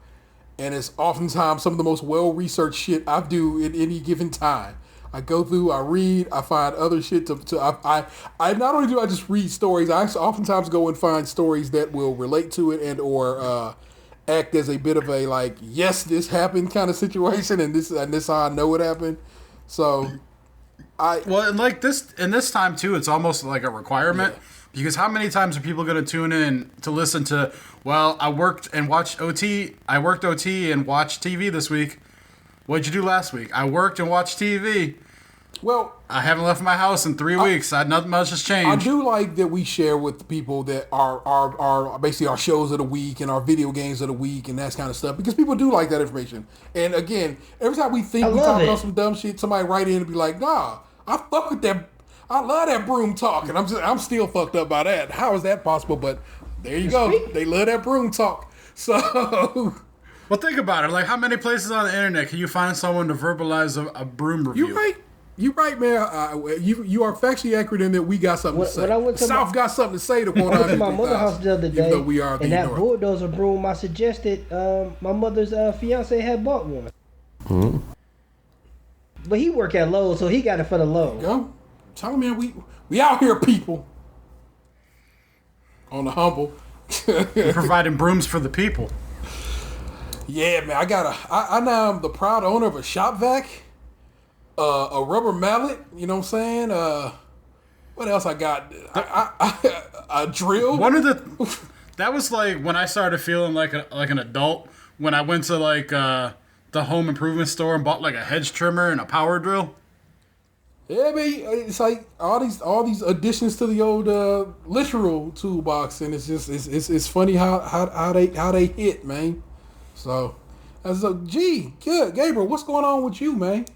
And it's oftentimes some of the most well-researched shit I do at any given time. I go through, I read, I find other shit I not only do I just read stories, I actually oftentimes go and find stories that will relate to it and or act as a bit of a like, yes, this happened kind of situation and this how I know it happened. So and like this time too, it's almost like a requirement. Yeah. Because how many times are people going to tune in to listen to, well, I worked and watched OT. I worked OT and watched TV this week. What'd you do last week? I worked and watched TV. Well, I haven't left my house in 3 weeks. Nothing much has changed. I do like that we share with the people that are basically our shows of the week and our video games of the week and that kind of stuff, because people do like that information. And again, every time we think we talk about some dumb shit, somebody write in and be like, nah, I fuck with that. I love that broom talk, and I'm still fucked up by that. How is that possible? But there you go. They love that broom talk. So, well, think about it. Like, how many places on the internet can you find someone to verbalize a broom review? You're right, man. You are factually accurate in that we got something to say. South got something to say to I went to my mother's house the other day, and that bulldozer broom I suggested, my mother's fiance had bought one. Mm-hmm. But he work at Lowe's, so he got it for the Lowe's. Go. Tell me, man, we out here, people. On the humble. We're providing brooms for the people. Yeah, man, I now am the proud owner of a shop vac, a rubber mallet. You know what I'm saying? What else I got? A drill. That was like when I started feeling like an adult. When I went to like the home improvement store and bought like a hedge trimmer and a power drill. Yeah, man, it's like all these additions to the old literal toolbox, and it's funny how they hit, man. So, gee, good, Gabriel, what's going on with you, man?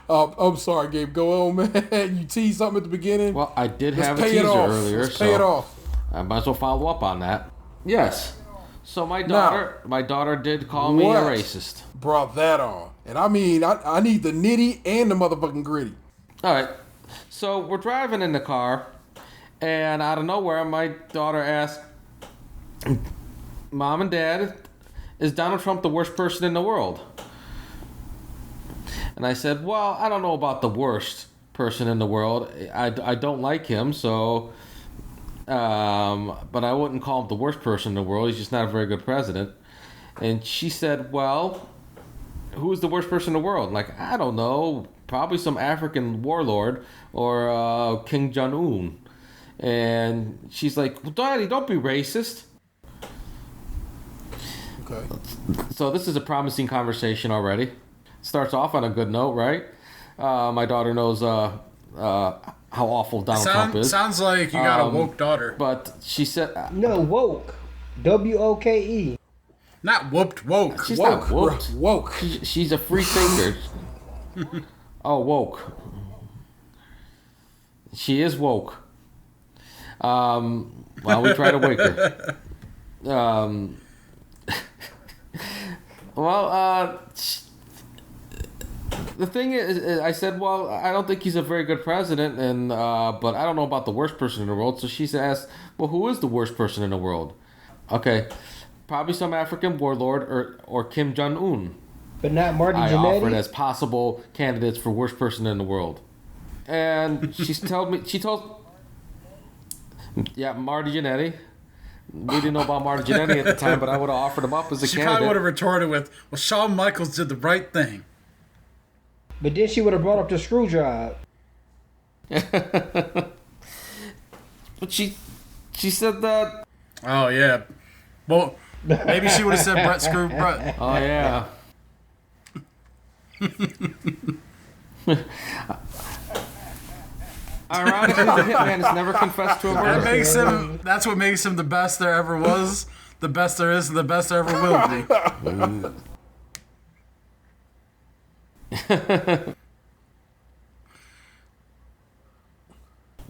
I'm sorry, Gabe. Go on, man. You teased something at the beginning. Well, I did have a teaser earlier, Let's pay it off. I might as well follow up on that. Yes. So my daughter did call me a racist. Brought that on, and I mean, I need the nitty and the motherfucking gritty. All right. So we're driving in the car, and out of nowhere, my daughter asked, "Mom and Dad, is Donald Trump the worst person in the world?" And I said, "Well, I don't know about the worst person in the world. I don't like him, so, but I wouldn't call him the worst person in the world. He's just not a very good president." And she said, "Well, who's the worst person in the world?" I'm like, I don't know. Probably some African warlord or King Jong-un. And she's like, "Well, Daddy, don't be racist." Okay. So this is a promising conversation already. Starts off on a good note, right? My daughter knows how awful Donald Trump is. Sounds like you got a woke daughter. But she said... No, woke. W-O-K-E. Not whooped, woke. She's Woke. not whooped. Woke. She's a free thinker. Oh, woke. She is woke. Well, we try to wake her. The thing is, I said, well, I don't think he's a very good president, and but I don't know about the worst person in the world. So she asked, well, who is the worst person in the world? Okay, probably some African warlord or Kim Jong-un. But not Marty I Jannetty? offered as possible candidates for worst person in the world. And she told, Marty Jannetty. We didn't know about Marty Jannetty at the time, but I would have offered him up as a She candidate. probably would have retorted with, well, Shawn Michaels did the right thing. But then she would have brought up the screw job. But she said that. Oh, yeah. Well, maybe she would have said Brett screwed Brett. Oh, yeah. Ironically, the hitman has never confessed to a murder. That's what makes him the best there ever was, the best there is, and the best there ever will be.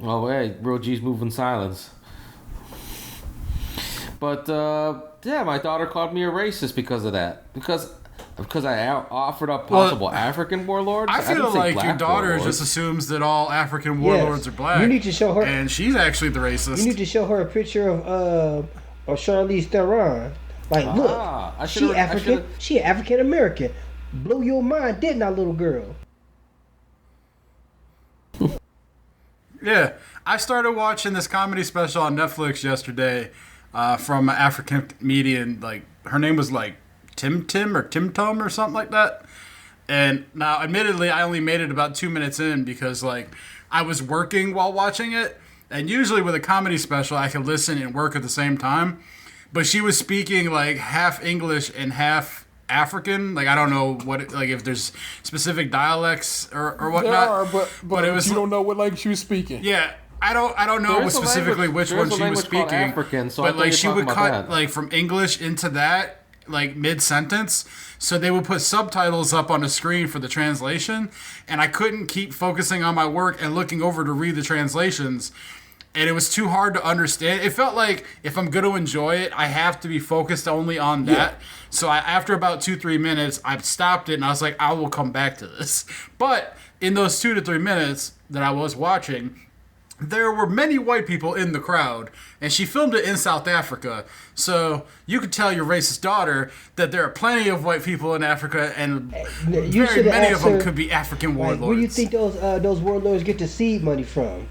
Oh, hey, Real G's moving silence. But, my daughter called me a racist because of that. Because I offered up possible African warlords. I feel like your daughter warlords. just assumes that all African warlords are black. You need to show her, and she's actually the racist. You need to show her a picture of Charlize Theron. Like, look, she African. She African American. Blew your mind, didn't I, little girl? Yeah, I started watching this comedy special on Netflix yesterday from an African comedian. Like, her name was like Tim or something like that. And now, admittedly, I only made it about 2 minutes in because like I was working while watching it. And usually with a comedy special, I can listen and work at the same time. But she was speaking like half English and half African. Like, I don't know if there's specific dialects or whatnot. There are, but it was, you don't know what language she was speaking. Yeah. I don't know specifically which one she was speaking, African, so but like she would cut like from English into that like mid-sentence, so they would put subtitles up on the screen for the translation, and I couldn't keep focusing on my work and looking over to read the translations, and it was too hard to understand. It felt like if I'm going to enjoy it, I have to be focused only on that. Yeah. So after about 2-3 minutes, I stopped it and I was like, I will come back to this. But in those 2 to 3 minutes that I was watching, there were many white people in the crowd, and she filmed it in South Africa. So you could tell your racist daughter that there are plenty of white people in Africa, and very many of them could be African warlords. Where do you think those warlords get the seed money from?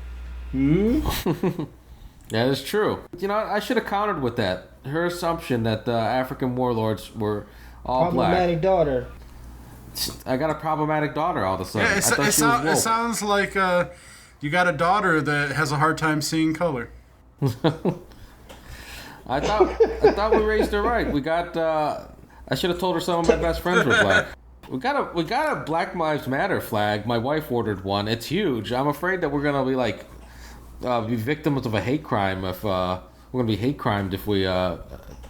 That is true. You know, I should have countered with that. Her assumption that the African warlords were all Problematic black. daughter. I got a problematic daughter all of a sudden. Yeah, I thought she was woke. it sounds like you got a daughter that has a hard time seeing color. I thought we raised her right. We got. I should have told her some of my best friends were black. We got a Black Lives Matter flag. My wife ordered one. It's huge. I'm afraid that we're gonna be like be victims of a hate crime if we're gonna be hate crimed if we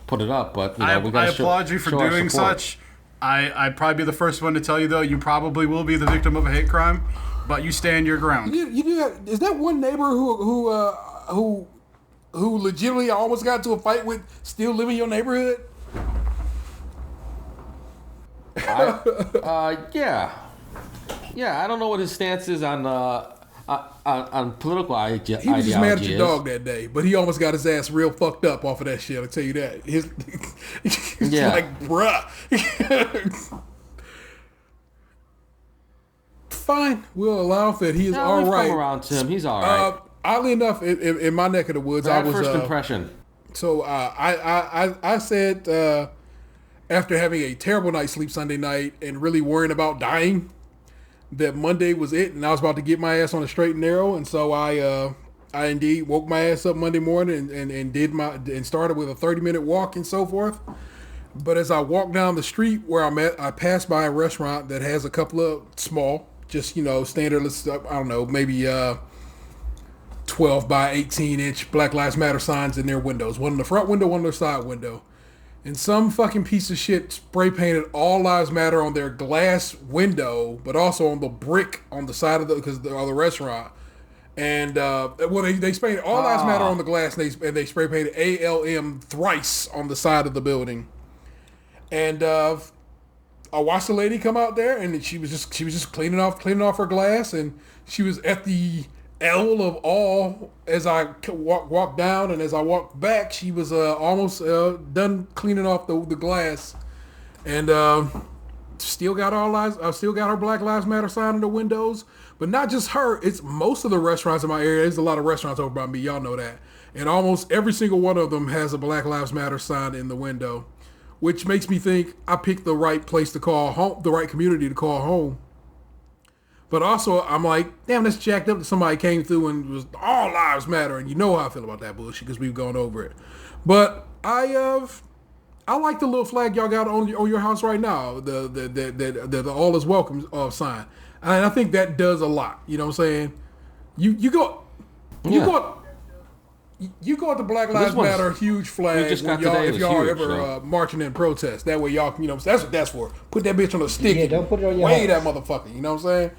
put it up. But you know, we I got. applaud you for doing such. I'd probably be the first one to tell you though. You probably will be the victim of a hate crime, but you stand your ground. You do have, is that one neighbor who legitimately almost got into a fight with still living in your neighborhood? Yeah. I don't know what his stance is on political ideology. He was just mad at your dog that day, but he almost got his ass real fucked up off of that shit. I'll tell you that. He's like, bruh. Fine, we'll allow that he is all right. Come around to him. He's all right. Oddly enough, in my neck of the woods, Bad I was first impression. So I said after having a terrible night's sleep Sunday night and really worrying about dying, that Monday was it, and I was about to get my ass on a straight and narrow, and so I indeed woke my ass up Monday morning and started with a 30-minute walk and so forth. But as I walked down the street where I'm at, I passed by a restaurant that has a couple of small, just standard, I don't know, maybe 12 by 18 inch Black Lives Matter signs in their windows. One in the front window, one in the side window. And some fucking piece of shit spray painted All Lives Matter on their glass window, but also on the brick on the side of the restaurant. And they sprayed All Lives Matter on the glass, and they spray painted ALM thrice on the side of the building. And I watched the lady come out there, and she was just cleaning off her glass, and she was at the L of all as I walked down, and as I walked back, she was almost done cleaning off the glass, and still got her Black Lives Matter sign in the windows. But not just her; it's most of the restaurants in my area. There's a lot of restaurants over by me, y'all know that, and almost every single one of them has a Black Lives Matter sign in the window, which makes me think I picked the right place to call home, the right community to call home. But also, I'm like, damn, that's jacked up that somebody came through and was All Lives Matter, and you know how I feel about that bullshit because we've gone over it. But I like the little flag y'all got on your house right now, the All Is Welcome sign, and I think that does a lot. You know what I'm saying? You go at the Black Lives Matter huge flag when if y'all are ever marching in protest. That way y'all, that's what that's for. Put that bitch on a stick. Yeah, don't put it on your wave house. that motherfucker. You know what I'm saying?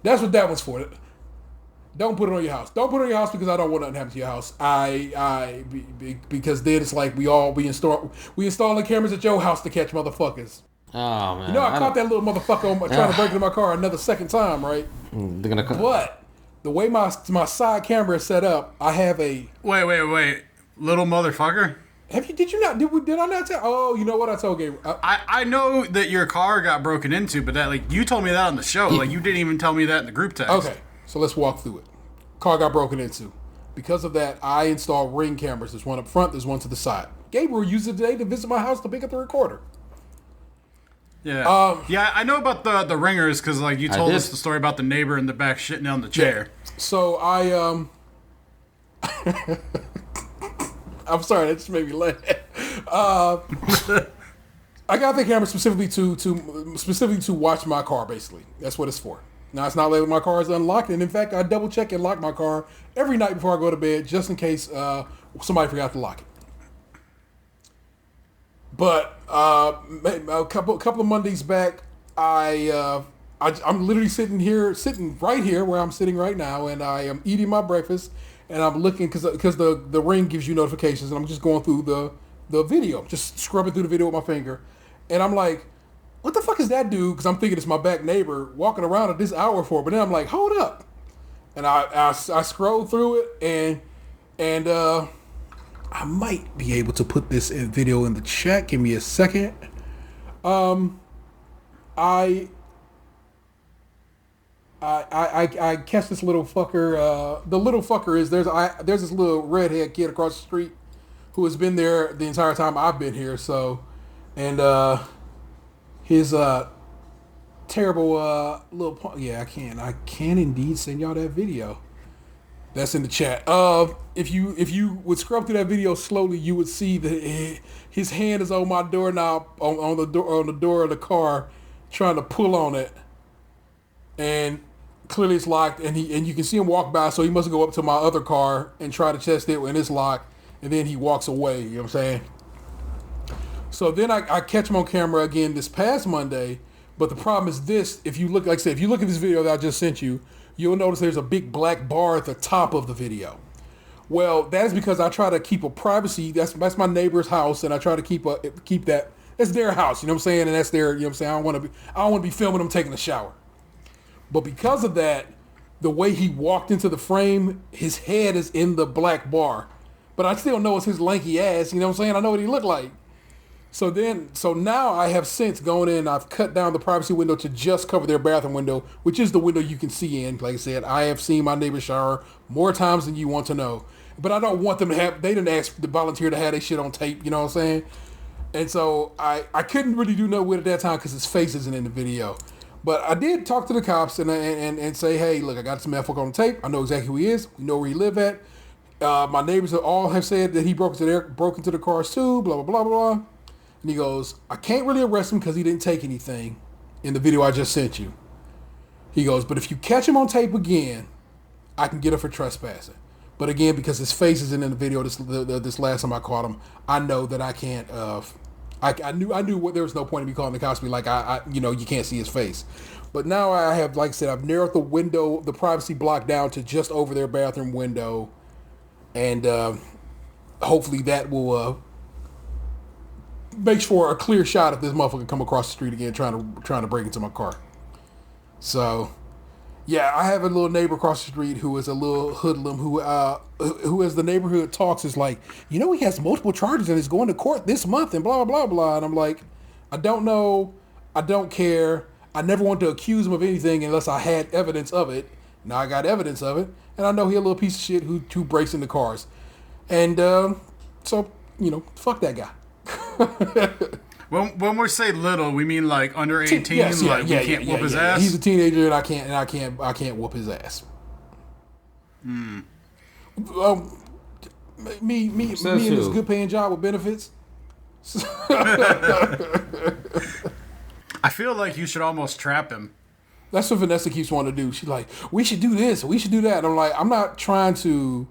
That's what that one's for. Don't put it on your house. Don't put it on your house because I don't want nothing to happen to your house. Because then it's like we installing cameras at your house to catch motherfuckers. Oh man! I caught that little motherfucker trying to break into my car another second time, right? They're gonna come. But the way my side camera is set up, I have a Wait, little motherfucker. Did I not tell? Oh, you know what I told Gabe? I know that your car got broken into, but that you told me that on the show. You didn't even tell me that in the group text. Okay, so let's walk through it. Car got broken into. Because of that, I installed Ring cameras. There's one up front, there's one to the side. Gabriel used it today to visit my house to pick up the recorder. Yeah. I know about the ringers because you told us the story about the neighbor in the back shitting on the chair. Yeah. So I I'm sorry, that just made me laugh. I got the camera specifically to watch my car. Basically, that's what it's for. Now it's not letting my car is unlocked, and in fact, I double check and lock my car every night before I go to bed, just in case somebody forgot to lock it. But a couple of Mondays back, I'm literally sitting right here where I'm sitting right now, and I am eating my breakfast. And I'm looking because the Ring gives you notifications, and I'm just going through the video, just scrubbing through the video with my finger, and I'm like, what the fuck is that dude? Because I'm thinking it's my back neighbor walking around at this hour for. But then I'm like, hold up, and I scroll through it, and I might be able to put this video in the chat. Give me a second. I catch this little fucker. The little fucker is there's this little redhead kid across the street who has been there the entire time I've been here. So, and his terrible little point. Yeah, I can indeed send y'all that video. That's in the chat. If you would scrub through that video slowly, you would see that his hand is on my doorknob on the door of the car, trying to pull on it, and clearly it's locked. And you can see him walk by, so he must go up to my other car and try to test it when it's locked, and then he walks away. You know what I'm saying? So then I catch him on camera again this past Monday. But the problem is this: if you look, like I said, if you look at this video that I just sent you, you'll notice there's a big black bar at the top of the video. Well, that is because I try to keep a privacy. That's my neighbor's house, and I try to keep that. That's their house, you know what I'm saying, and that's their. You know what I'm saying. I don't want to be filming them taking a shower. But because of that, the way he walked into the frame, his head is in the black bar. But I still know it's his lanky ass. You know what I'm saying. I know what he looked like. So now I have since gone in, I've cut down the privacy window to just cover their bathroom window, which is the window you can see in. Like I said, I have seen my neighbor shower more times than you want to know. But I don't want them to have, they didn't ask the volunteer to have their shit on tape, you know what I'm saying? And so I couldn't really do nothing with it at that time because his face isn't in the video. But I did talk to the cops and say, hey, look, I got some motherfucker on tape. I know exactly who he is. We know where he live at. My neighbors all have said that he broke into the cars too, blah, blah, blah, blah. And he goes, I can't really arrest him because he didn't take anything in the video I just sent you. He goes, but if you catch him on tape again, I can get him for trespassing. But again, because his face isn't in the video this last time I caught him, I know that I can't. I knew there was no point in me calling the cops. Be like, you can't see his face. But now I have, like I said, I've narrowed the privacy block down to just over their bathroom window, and hopefully that will. Makes for a clear shot if this motherfucker come across the street again trying to break into my car. So, yeah, I have a little neighbor across the street who is a little hoodlum who as the neighborhood talks is like, he has multiple charges and is going to court this month and blah, blah, blah. And I'm like, I don't know. I don't care. I never want to accuse him of anything unless I had evidence of it. Now I got evidence of it. And I know he a little piece of shit who breaks into cars. And so, fuck that guy. When we say little, we mean like under 18. Yes, we can't whoop his ass. He's a teenager, and I can't whoop his ass. Me in this good paying job with benefits. I feel like you should almost trap him. That's what Vanessa keeps wanting to do. She's like, we should do this, we should do that. And I'm like, I'm not trying to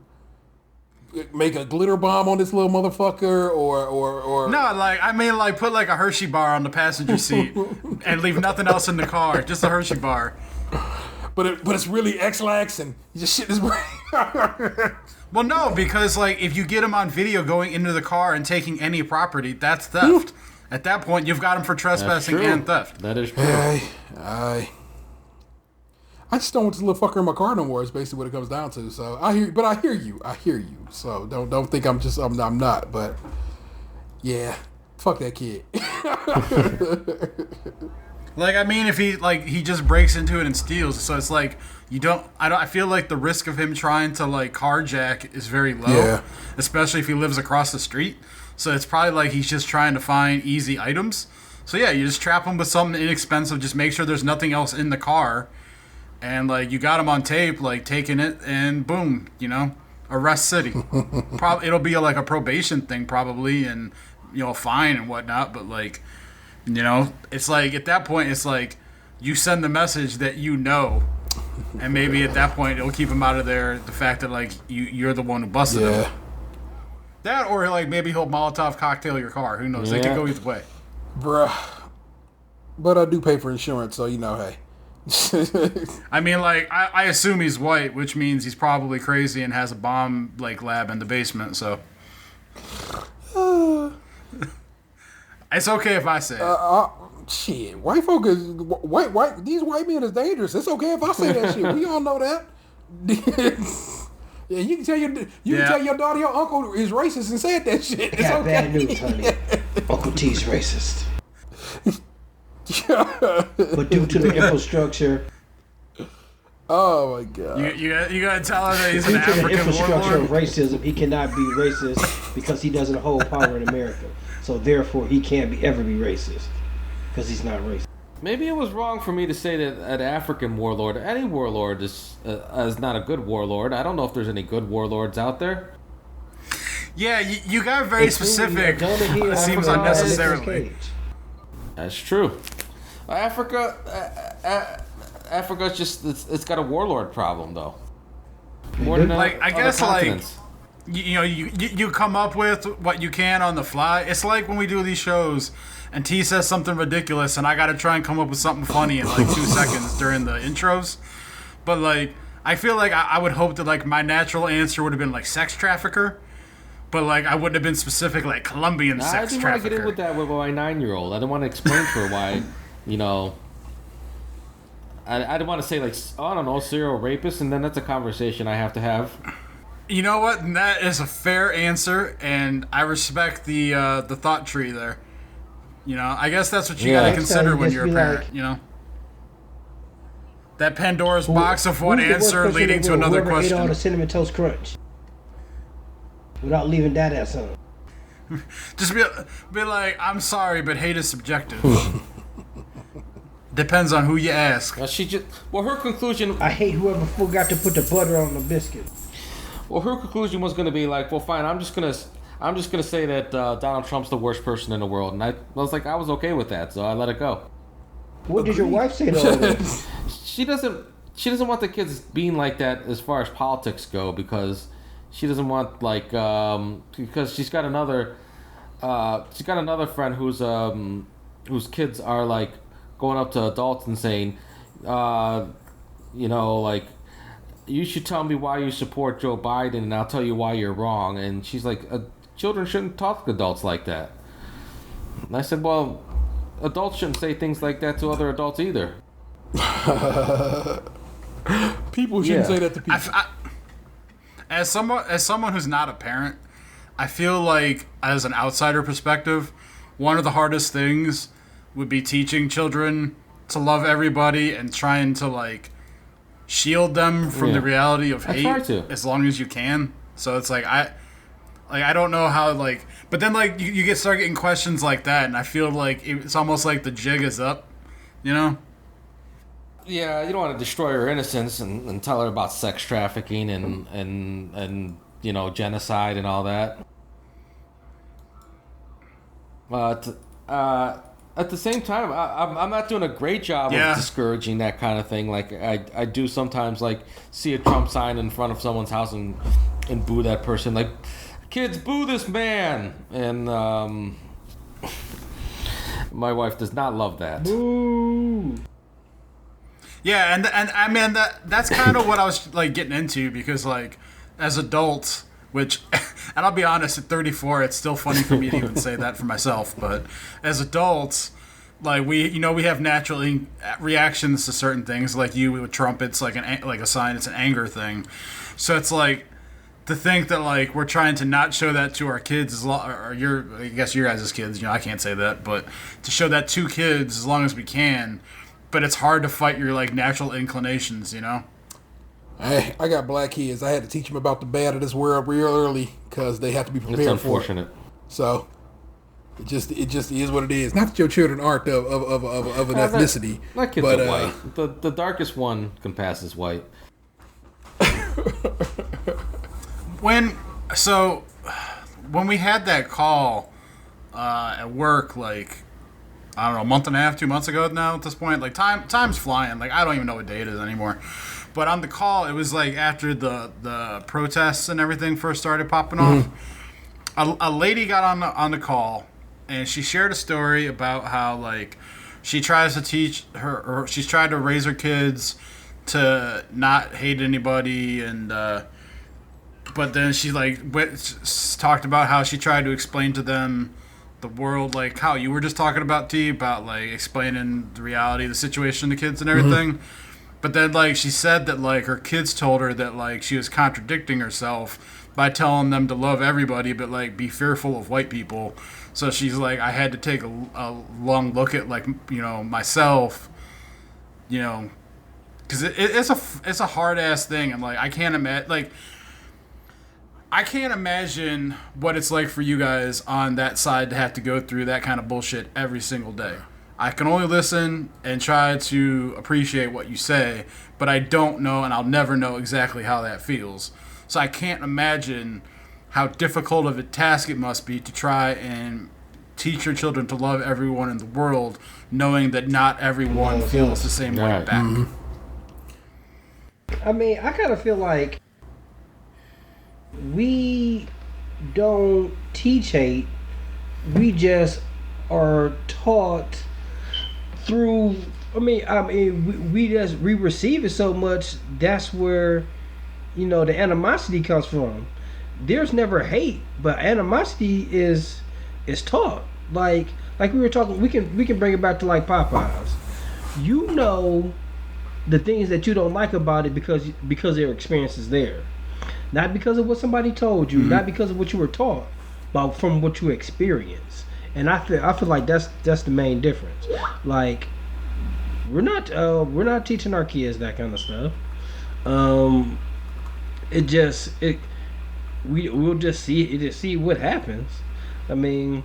make a glitter bomb on this little motherfucker or no, put like a Hershey bar on the passenger seat and leave nothing else in the car, just a Hershey bar. But it's really X-Lax and you just shit this brain. Well, no, because like if you get him on video going into the car and taking any property, that's theft. At that point, you've got him for trespassing and theft. That is true. I just don't want this little fucker in my car no more. Is basically what it comes down to. So I hear you. So don't think I'm not. But yeah, fuck that kid. Like, I mean, if he just breaks into it and steals, so it's like I feel like the risk of him trying to like carjack is very low, especially if he lives across the street. So it's probably like he's just trying to find easy items. So yeah, you just trap him with something inexpensive. Just make sure there's nothing else in the car. And, like, you got him on tape, like, taking it, and boom, arrest city. It'll be, like, a probation thing, probably, and, a fine and whatnot. But, like, it's like, at that point, it's like, you send the message that and maybe at that point, it'll keep him out of there, the fact that, like, you're the one who busted him. That, or, like, maybe he'll Molotov cocktail your car. Who knows? They could go either way. Bruh. But I do pay for insurance, so, hey. I mean, like, I assume he's white, which means he's probably crazy and has a bomb like lab in the basement. So it's okay if I say it. Shit, white folk is white. These white men is dangerous. It's okay if I say that shit. We all know that. Yeah, you can tell your daughter your uncle is racist and said that shit. It's okay. Bad news, honey. Uncle T's racist. But due to the infrastructure, oh my god! You gotta tell her that he's an African warlord. Due to the infrastructure of racism, he cannot be racist because he doesn't hold power in America. So therefore, he can't ever be racist. because he's not racist. Maybe it was wrong for me to say that an African warlord, any warlord, is not a good warlord. I don't know if there's any good warlords out there. Yeah, you got very specific. It seems unnecessarily. That's true. Africa's just it's got a warlord problem though. More than I guess continents. You come up with what you can on the fly. It's like when we do these shows and T says something ridiculous and I got to try and come up with something funny in like 2 seconds during the intros. But like I feel like I would hope that like my natural answer would have been like sex trafficker. But like I wouldn't have been specific like Colombian sex trafficker. I didn't want to get in with that with my 9-year-old. I didn't want to explain to her why, I didn't want to say like, I don't know, serial rapist, and then that's a conversation I have to have. You know what? And that is a fair answer, and I respect the thought tree there. I guess that's what you got to consider when you're a parent. That Pandora's box of one answer leading to another question. Ate all the Cinnamon Toast Crunch without leaving that ass on. Just be like, I'm sorry, but hate is subjective. Depends on who you ask. Her conclusion. I hate whoever forgot to put the butter on the biscuit. Well, her conclusion was going to be like, well, fine, I'm just gonna say that Donald Trump's the worst person in the world, and I was like, I was okay with that, so I let it go. What did your wife say to all this? She doesn't want the kids being like that as far as politics go, because she doesn't want because she's got another friend whose kids are like going up to adults and saying, you should tell me why you support Joe Biden and I'll tell you why you're wrong. And she's like, children shouldn't talk to adults like that. And I said, well, adults shouldn't say things like that to other adults either. People shouldn't say that to people. As someone who's not a parent, I feel like as an outsider perspective, one of the hardest things would be teaching children to love everybody and trying to like shield them from the reality of hate as long as you can. So it's like I don't know how but then you start getting questions like that, and I feel like it's almost like the jig is up, Yeah, you don't want to destroy her innocence and tell her about sex trafficking and genocide and all that. But at the same time, I'm not doing a great job of discouraging that kind of thing. Like I do sometimes see a Trump sign in front of someone's house and boo that person. Like, kids, boo this man. And my wife does not love that. Boo. Yeah, and I mean that's kind of what I was getting into, because as adults, which, and I'll be honest, at 34, it's still funny for me to even say that for myself. But as adults, we have natural reactions to certain things. Like you with Trump, it's like a sign, it's an anger thing. So it's to think that we're trying to not show that to our kids I guess your guys' kids. I can't say that, but to show that to kids as long as we can. But it's hard to fight your natural inclinations. Hey, I got black kids. I had to teach them about the bad of this world real early because they have to be prepared for it. It's unfortunate. So it just is what it is. Not that your children aren't of an ethnicity. My kids are white. The darkest one can pass as white. When we had that call at work, I don't know, a month and a half, 2 months ago now at this point. Time's flying. I don't even know what day it is anymore. But on the call, it was after the protests and everything first started popping off. A lady got on the call, and she shared a story about how she tries to teach her, or she's tried to raise her kids to not hate anybody, and but then she talked about how she tried to explain to them the world, how you were just talking about, T, about explaining the reality of the situation to kids and everything. But then she said that her kids told her that she was contradicting herself by telling them to love everybody but be fearful of white people. So she's I had to take a long look at myself, because it's a hard ass thing, and I can't imagine I can't imagine what it's like for you guys on that side to have to go through that kind of bullshit every single day. I can only listen and try to appreciate what you say, but I don't know and I'll never know exactly how that feels. So I can't imagine how difficult of a task it must be to try and teach your children to love everyone in the world, knowing that not everyone feels the same way back. Mm-hmm. I mean, I kind of feel like we don't teach hate. We just are taught through. We receive it so much. That's where, the animosity comes from. There's never hate, but animosity is taught. Like we were talking. We can bring it back to like Popeyes. The things that you don't like about it because their experience is there, not because of what somebody told you, not because of what you were taught, but from what you experience. And I feel like that's the main difference. Like we're not teaching our kids that kind of stuff. We'll just see what happens. I mean,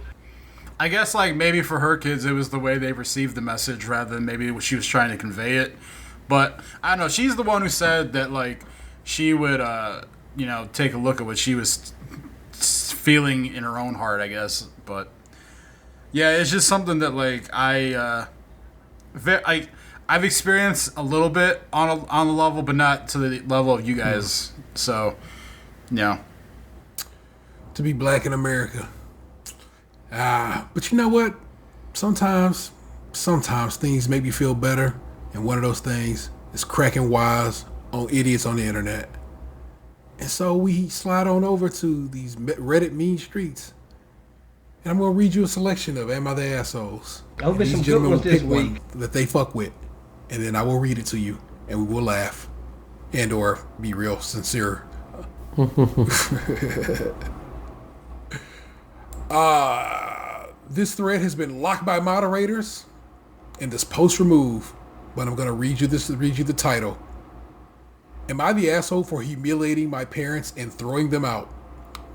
I guess like maybe for her kids it was the way they received the message rather than maybe what she was trying to convey it. But I don't know. She's the one who said that like she would, take a look at what she was feeling in her own heart, I guess. But yeah, it's just something that like I've experienced a little bit on the level, but not to the level of you guys. So, yeah. To be black in America, but you know what? Sometimes things make me feel better. And one of those things is cracking wise on idiots on the internet. And so we slide on over to these Reddit mean streets. And I'm going to read you a selection of Am I the Assholes? I've been some good ones this week that they fuck with. And then I will read it to you. And we will laugh. And or be real sincere. This thread has been locked by moderators. And this post removed. But I'm going to read you the title. Am I the asshole for humiliating my parents and throwing them out?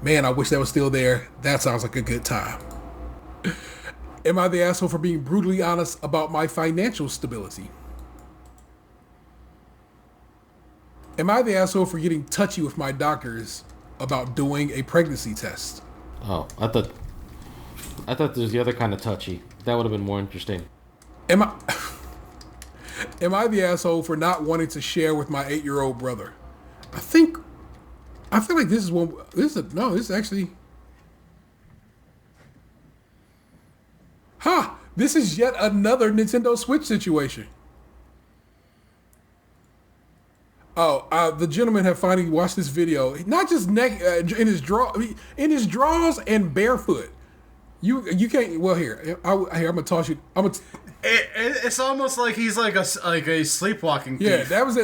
Man, I wish that was still there. That sounds like a good time. Am I the asshole for being brutally honest about my financial stability? Am I the asshole for getting touchy with my doctors about doing a pregnancy test? Oh, I thought there's the other kind of touchy. That would have been more interesting. Am I the asshole for not wanting to share with my 8-year-old brother? I feel like this is one. This is actually. This is yet another Nintendo Switch situation. The gentleman have finally watched this video. Not just in his drawers and barefoot. You can't. Well, here I'm gonna toss you. It's almost like he's like a sleepwalking thief. Yeah, that was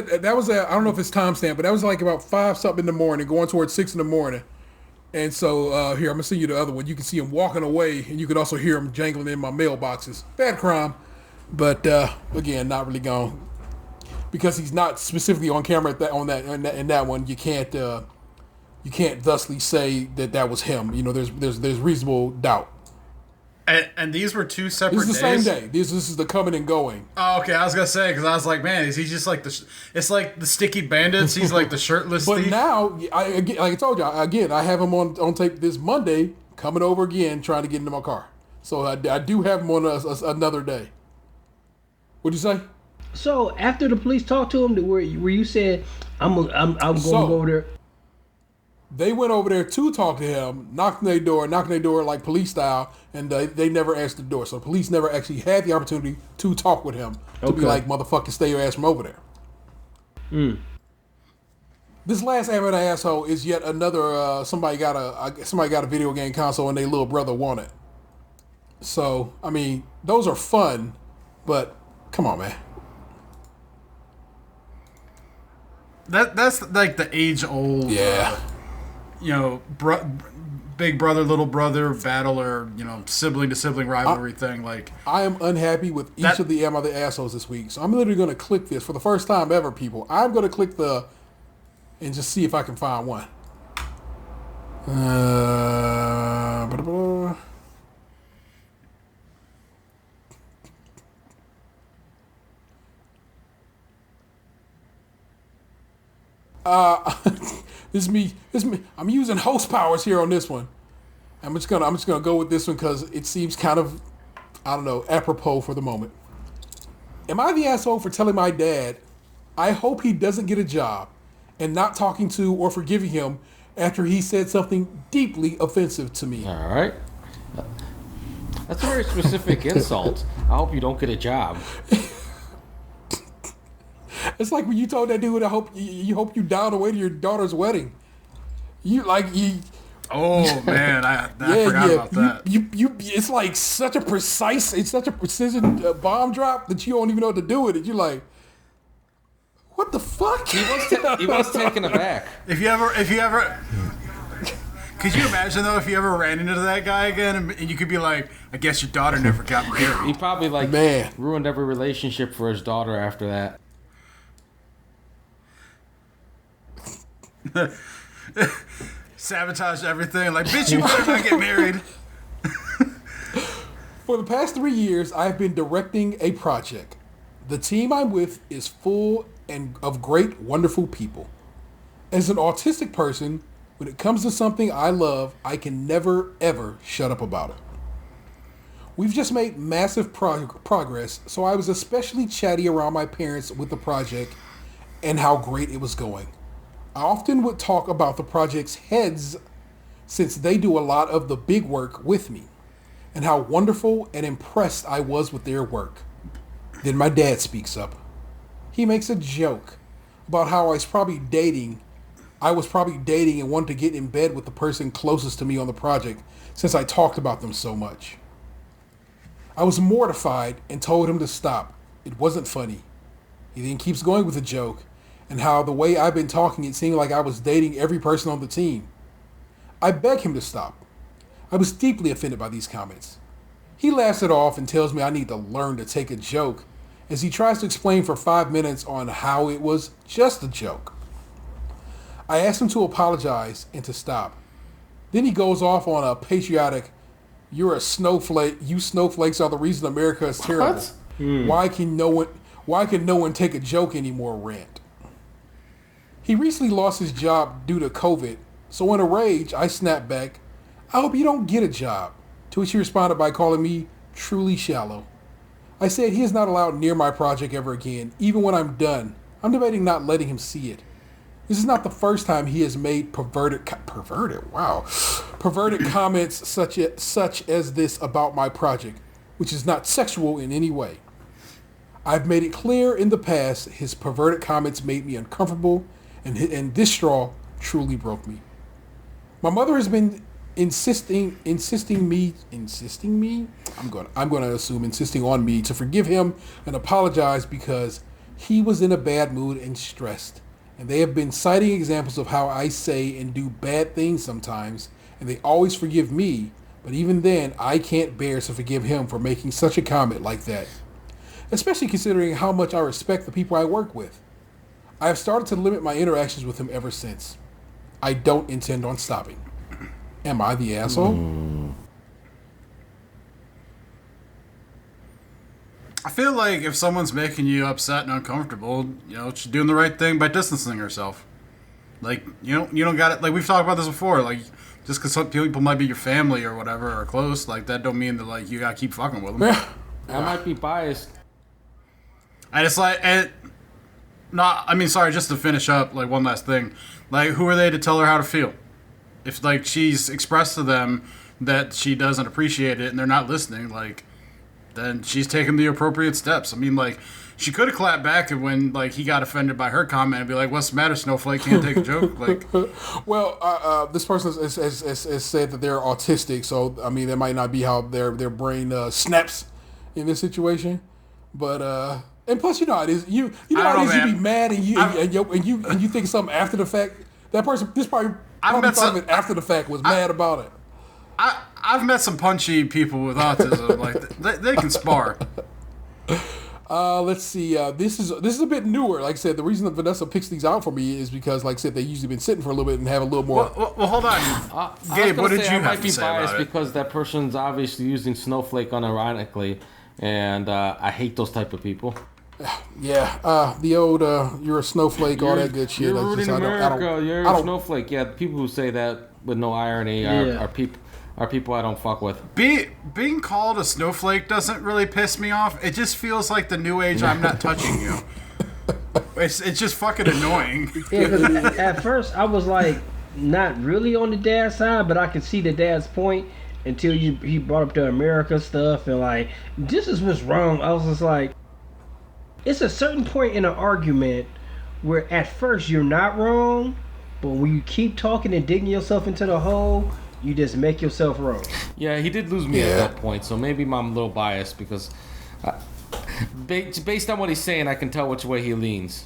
I don't know if it's timestamp, but that was like about 5 something in the morning, going towards 6 in the morning. And so here I'm gonna send you the other one. You can see him walking away, and you can also hear him jangling in my mailboxes. Bad crime, but again, not really gone because he's not specifically on camera in that one. You can't thusly say that was him. There's reasonable doubt. And these were 2 separate days? This is the same day. This is the coming and going. Oh, okay. I was going to say, because I was like, man, is he just like it's like the Sticky Bandits. He's like the shirtless But thief. now, like I told you, I have him on tape this Monday, coming over again, trying to get into my car. So I do have him on another day. What'd you say? So after the police talked to him, where you said, I'm going to go over there. They went over there to talk to him, knocking their door like police style, and they never answered the door. So the police never actually had the opportunity to talk with him, to be like, motherfucker, stay your ass from over there. This last amateur asshole is yet another, somebody got a video game console and their little brother won it. So, I mean, those are fun, but come on, man. That's like the age-old... Yeah. Big brother, little brother battle, or sibling to sibling rivalry thing. Like, I am unhappy with each of the Am I the Assholes this week, so I'm literally going to click this for the first time ever, people. I'm going to click and just see if I can find one. This is me. I'm using host powers here on this one. I'm just gonna go with this one because it seems kind of, I don't know, apropos for the moment. Am I the asshole for telling my dad I hope he doesn't get a job and not talking to or forgiving him after he said something deeply offensive to me? All right. That's a very specific insult. I hope you don't get a job. It's like when you told that dude, I hope you hope you die on the way to your daughter's wedding. Oh man, I forgot about that. It's like such a precision bomb drop that you don't even know what to do with it. You're like, what the fuck? He was taken aback. If you ever, could you imagine though if you ever ran into that guy again and you could be like, I guess your daughter never got married. He probably ruined every relationship for his daughter after that. Sabotage everything. Like, bitch, you better not get married. For the past 3 years, I've been directing a project. The team I'm with is full and of great, wonderful people. As an autistic person, when it comes to something I love, I can never, ever shut up about it. We've just made massive progress, so I was especially chatty around my parents with the project and how great it was going. I often would talk about the project's heads since they do a lot of the big work with me and how wonderful and impressed I was with their work. Then my dad speaks up. He makes a joke about how I was probably dating and wanted to get in bed with the person closest to me on the project since I talked about them so much. I was mortified and told him to stop. It wasn't funny. He then keeps going with the joke and how the way I've been talking, it seemed like I was dating every person on the team. I beg him to stop. I was deeply offended by these comments. He laughs it off and tells me I need to learn to take a joke as he tries to explain for 5 minutes on how it was just a joke. I asked him to apologize and to stop. Then he goes off on a patriotic, "You're a snowflake. You snowflakes are the reason America is terrible. Why can no one take a joke anymore?" rant. He recently lost his job due to COVID, so in a rage, I snapped back, "I hope you don't get a job," to which he responded by calling me truly shallow. I said he is not allowed near my project ever again, even when I'm done. I'm debating not letting him see it. This is not the first time he has made perverted comments such as this about my project, which is not sexual in any way. I've made it clear in the past his perverted comments made me uncomfortable, and this straw truly broke me. My mother has been insisting on me to forgive him and apologize because he was in a bad mood and stressed. And they have been citing examples of how I say and do bad things sometimes, and they always forgive me, but even then, I can't bear to forgive him for making such a comment like that, especially considering how much I respect the people I work with. I have started to limit my interactions with him ever since. I don't intend on stopping. Am I the asshole? I feel like if someone's making you upset and uncomfortable, she's doing the right thing by distancing herself. Like, you don't got it. Like, we've talked about this before. Like, just because some people might be your family or whatever or close, like, that don't mean that, like, you got to keep fucking with them. I might be biased. And it's like, just to finish up, like, one last thing. Like, who are they to tell her how to feel? If, like, she's expressed to them that she doesn't appreciate it and they're not listening, like, then she's taking the appropriate steps. I mean, like, she could have clapped back and when, like, he got offended by her comment and be like, "What's the matter, Snowflake? Can't take a joke?" Like, well, this person has said that they're autistic, so I mean, that might not be how their brain snaps in this situation. But and plus, you know how it is. You know how it is. You be mad and you think something after the fact. This probably thought of it after the fact, was mad about it. I've met some punchy people with autism. Like they can spar. Let's see. This is a bit newer. Like I said, the reason that Vanessa picks these out for me is because, like I said, they usually been sitting for a little bit and have a little more. Well, hold on. Gabe, what did you have to say about it? I might be biased because that person's obviously using Snowflake unironically, and I hate those type of people. Yeah, the old you're a snowflake, all that good shit. You're That's rooting just, America. You're I a don't- snowflake. Yeah, people who say that with no irony Yeah. are people I don't fuck with. Being called a snowflake doesn't really piss me off. It just feels like the new age I'm not touching you. It's just fucking annoying. Yeah, 'cause at first I was like not really on the dad's side, but I could see the dad's point until he brought up the America stuff and like this is what's wrong. I was just like, it's a certain point in an argument where at first you're not wrong, but when you keep talking and digging yourself into the hole, you just make yourself wrong. Yeah, he did lose me Yeah. at that point, so maybe I'm a little biased because based on what he's saying, I can tell which way he leans.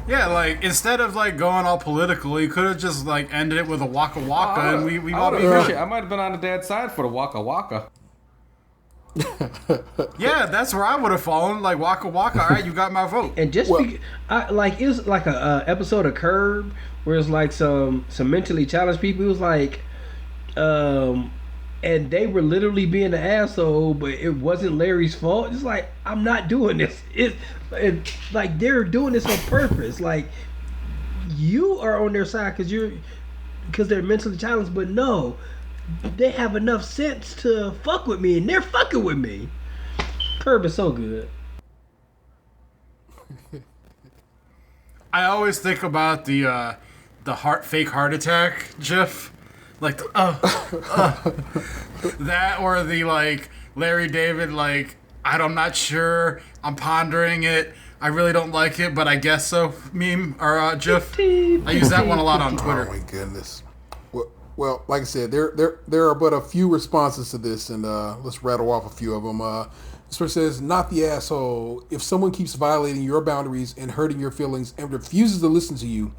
Yeah, like instead of like going all political, you could have just like ended it with a waka waka, and we all I might have been on the dad's side for the waka waka. Yeah, that's where I would have fallen. Like waka waka. All right, you got my vote. And just like it was like a episode of Curb where it's like some mentally challenged people. It was like, and they were literally being an asshole, but it wasn't Larry's fault. It's like I'm not doing this. It's like they're doing this on purpose. Like you are on their side because they're mentally challenged, but no, they have enough sense to fuck with me, and they're fucking with me. Curb is so good. I always think about the fake heart attack gif, like that, or the like Larry David like I'm not sure, I'm pondering it, I really don't like it, but I guess so meme or gif. I use that one a lot on Twitter. Oh my goodness. Well, like I said, there are but a few responses to this, and let's rattle off a few of them. This person says, "Not the asshole. If someone keeps violating your boundaries and hurting your feelings and refuses to listen to you,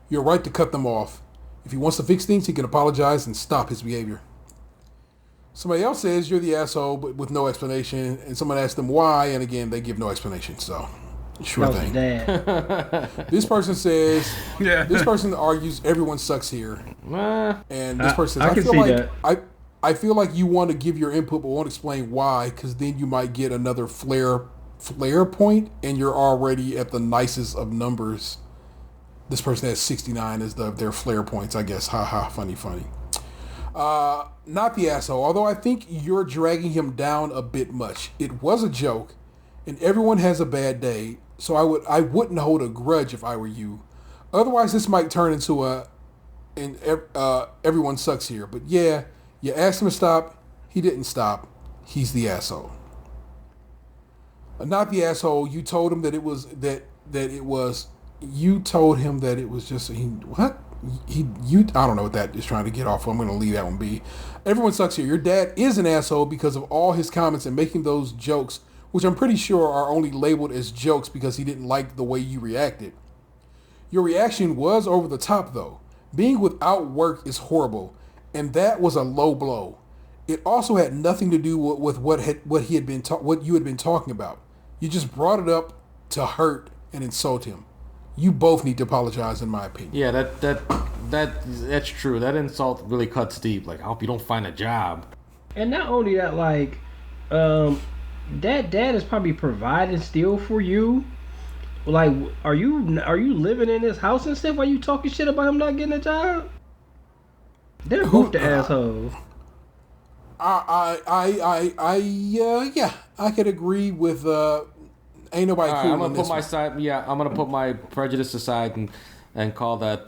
you're right to cut them off. If he wants to fix things, he can apologize and stop his behavior." Somebody else says, "You're the asshole," but with no explanation. And someone asks them why, and again, they give no explanation. So, sure That was thing. dad. This person says, Yeah. this person argues everyone sucks here. And this person I says, can feel see like that. I feel like you want to give your input but won't explain why, because then you might get another flare point, and you're already at the nicest of numbers. This person has 69 as their flare points, I guess. Ha ha, funny. Not the asshole. Although I think you're dragging him down a bit much. It was a joke, and everyone has a bad day. So I wouldn't hold a grudge if I were you. Otherwise, this might turn into everyone sucks here. But yeah, you asked him to stop. He didn't stop. He's the asshole. Not the asshole. You told him that it was You told him that it was just I don't know what that is trying to get off. I'm going to leave that one be. Everyone sucks here. Your dad is an asshole because of all his comments and making those jokes, which I'm pretty sure are only labeled as jokes because he didn't like the way you reacted. Your reaction was over the top, though. Being without work is horrible, and that was a low blow. It also had nothing to do with what you had been talking about. You just brought it up to hurt and insult him. You both need to apologize, in my opinion. Yeah, that's true. That insult really cuts deep. Like, I hope you don't find a job. And not only that, like, dad is probably providing still for you. Like, are you living in this house and stuff? Are you talking shit about him not getting a job? They're both the assholes. Yeah, I could agree with. Ain't nobody cool I'm on gonna this put my one. side. Yeah, I'm gonna put my prejudice aside and call that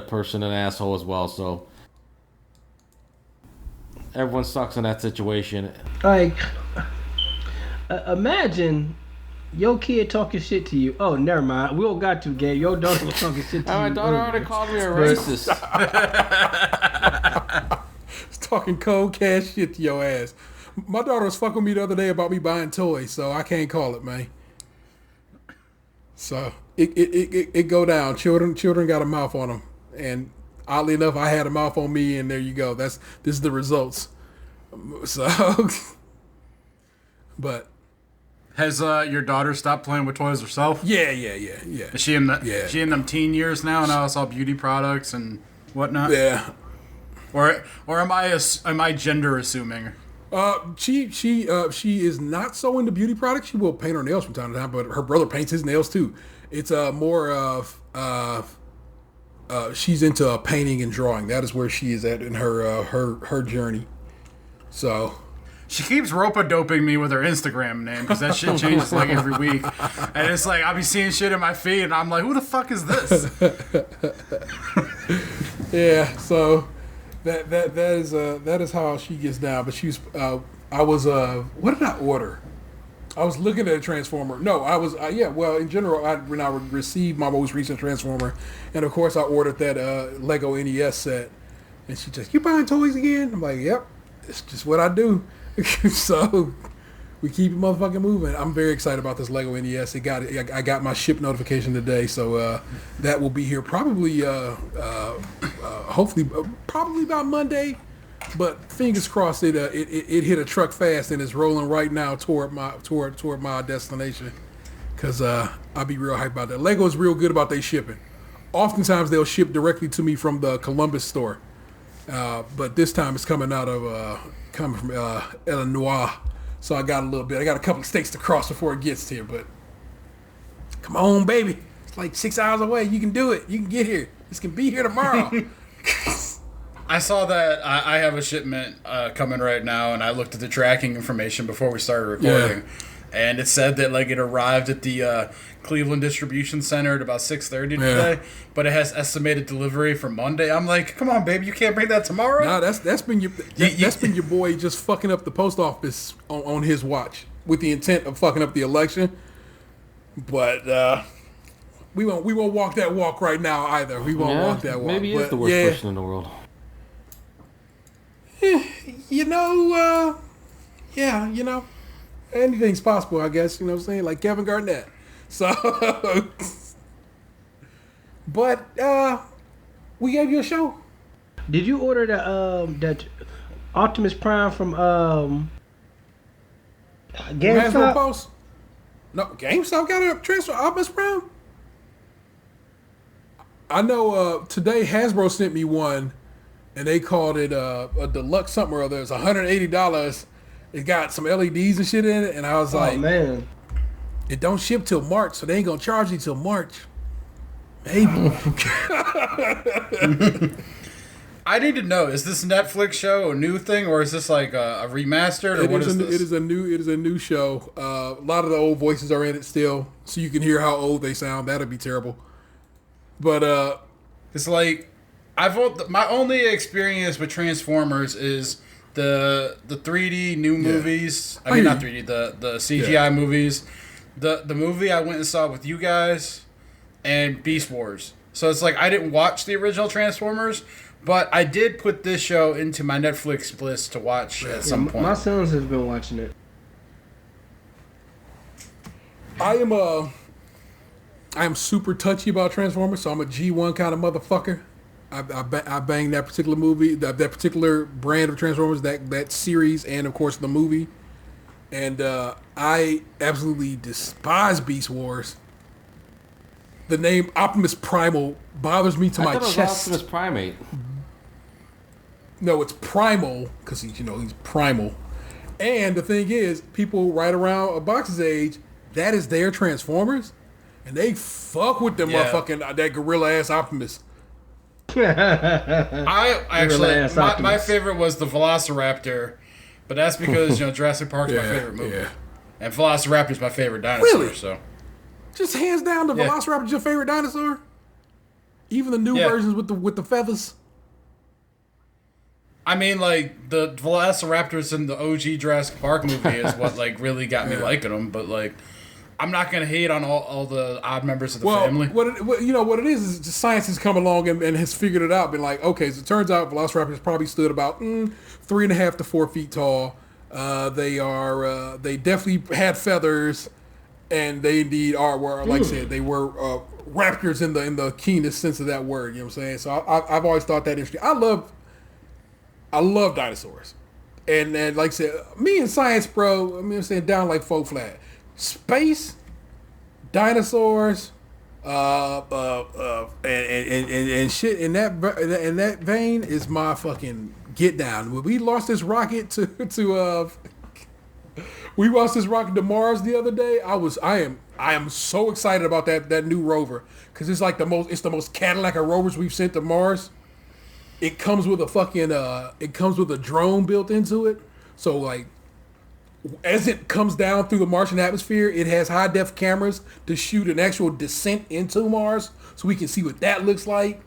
person an asshole as well. So everyone sucks in that situation. Like, imagine your kid talking shit to you. Oh, never mind. We don't got to, Gabe. Your daughter was talking shit to you. My daughter already earlier. called me a racist. It's talking cold cash shit to your ass. My daughter was fucking me the other day about me buying toys, so I can't call it, man. So it go down. Children got a mouth on them, and oddly enough, I had a mouth on me, and there you go. This is the results. So, but Has your daughter stopped playing with toys herself? yeah. Is she in them teen years now it's all beauty products and whatnot? Yeah. Or am I gender assuming? She is not so into beauty products. She will paint her nails from time to time, but her brother paints his nails too. It's more of she's into painting and drawing. That is where she is at in her journey. So she keeps rope-a-doping me with her Instagram name because that shit changes like every week, and it's like I'll be seeing shit in my feed, and I'm like, who the fuck is this? Yeah. So. That is how she gets down. But she's what did I order? I was looking at a Transformer. No, I was well, in general, when I received my most recent Transformer, and of course I ordered that Lego NES set, and she just, you buying toys again? I'm like, yep, it's just what I do. So we keep it motherfucking moving. I'm very excited about this Lego NES. I got my ship notification today, so that will be here probably, hopefully, probably about Monday. But fingers crossed, it hit a truck fast and it's rolling right now toward my destination. Cause I'll be real hyped about that. Lego is real good about their shipping. Oftentimes they'll ship directly to me from the Columbus store, but this time it's coming from Illinois. So I got a couple of states to cross before it gets here, but come on, baby. It's like 6 hours away. You can do it. You can get here. This can be here tomorrow. I saw that I have a shipment coming right now, and I looked at the tracking information before we started recording, and it said that like it arrived at the Cleveland Distribution Center at about 6:30 today, but it has estimated delivery for Monday. I'm like, come on, baby, you can't bring that tomorrow? No, that's been your boy just fucking up the post office on his watch with the intent of fucking up the election. But we won't walk that walk right now either. We won't walk that walk. Maybe he is the worst person in the world. Anything's possible, I guess. You know what I'm saying? Like Kevin Garnett. So, but we gave you a show. Did you order the Optimus Prime from GameStop? Post? No, GameStop got a transfer Optimus Prime. I know today Hasbro sent me one, and they called it a deluxe something or other. It's $180. It got some LEDs and shit in it, and I was like, man, it don't ship till March, so they ain't gonna charge you till March. Maybe. I need to know: is this Netflix show a new thing, or is this like a remastered, or what is this? It is a new show. A lot of the old voices are in it still, so you can hear how old they sound. That'd be terrible. But it's like my only experience with Transformers is the 3D new movies. I mean, not 3D, the CGI movies. The movie I went and saw with you guys, and Beast Wars. So it's like I didn't watch the original Transformers, but I did put this show into my Netflix list to watch at some point. My sons have been watching it. I am super touchy about Transformers, so I'm a G1 kind of motherfucker. I bang that particular movie, that particular brand of Transformers, that series, and of course the movie. And I absolutely despise Beast Wars. The name Optimus Primal bothers me to my chest. Optimus Primate. No, it's Primal because he's primal. And the thing is, people right around a box's age, that is their Transformers, and they fuck with them motherfucking that gorilla ass Optimus. I actually my favorite was the Velociraptor, but that's because Jurassic Park is my favorite movie, and Velociraptor is my favorite dinosaur. Really? So, just hands down, the Velociraptor is your favorite dinosaur. Even the new versions with the feathers. I mean, like the Velociraptors in the OG Jurassic Park movie is what like really got me liking them, but like. I'm not gonna hate on all the odd members of the family. What it is just science has come along and has figured it out. Been like, okay, so it turns out Velociraptors probably stood about 3.5 to 4 feet tall. They definitely had feathers, and they indeed were like I said, they were raptors in the keenest sense of that word. You know what I'm saying? So I've always thought that interesting. I love dinosaurs, and like I said, me and science, bro. I mean, I'm saying down like faux flat. Space, dinosaurs, and shit in that vein is my fucking Get Down. When we lost this rocket we lost this rocket to Mars the other day. I am so excited about that new rover because it's like the most Cadillac of rovers we've sent to Mars. It comes with a drone built into it. So like as it comes down through the Martian atmosphere, it has high def cameras to shoot an actual descent into Mars, so we can see what that looks like.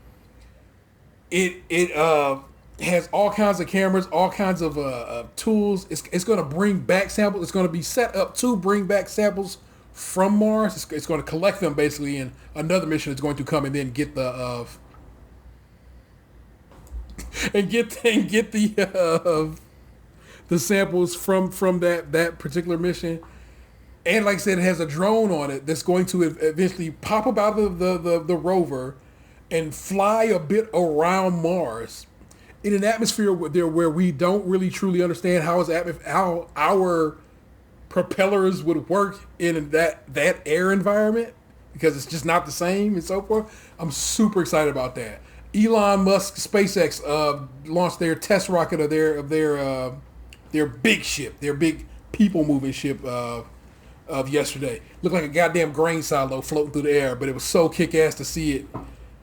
It has all kinds of cameras, all kinds of tools. It's going to bring back samples. It's going to be set up to bring back samples from Mars. It's going to collect them basically, and another mission is going to come and then get the the samples from that particular mission. And like I said, it has a drone on it that's going to eventually pop up out of the rover and fly a bit around Mars in an atmosphere where we don't really truly understand how our propellers would work in that air environment, because it's just not the same and so forth. I'm super excited about that. Elon Musk, SpaceX launched their test rocket of their big ship, their big people moving ship of yesterday. Looked like a goddamn grain silo floating through the air, but it was so kick ass to see it.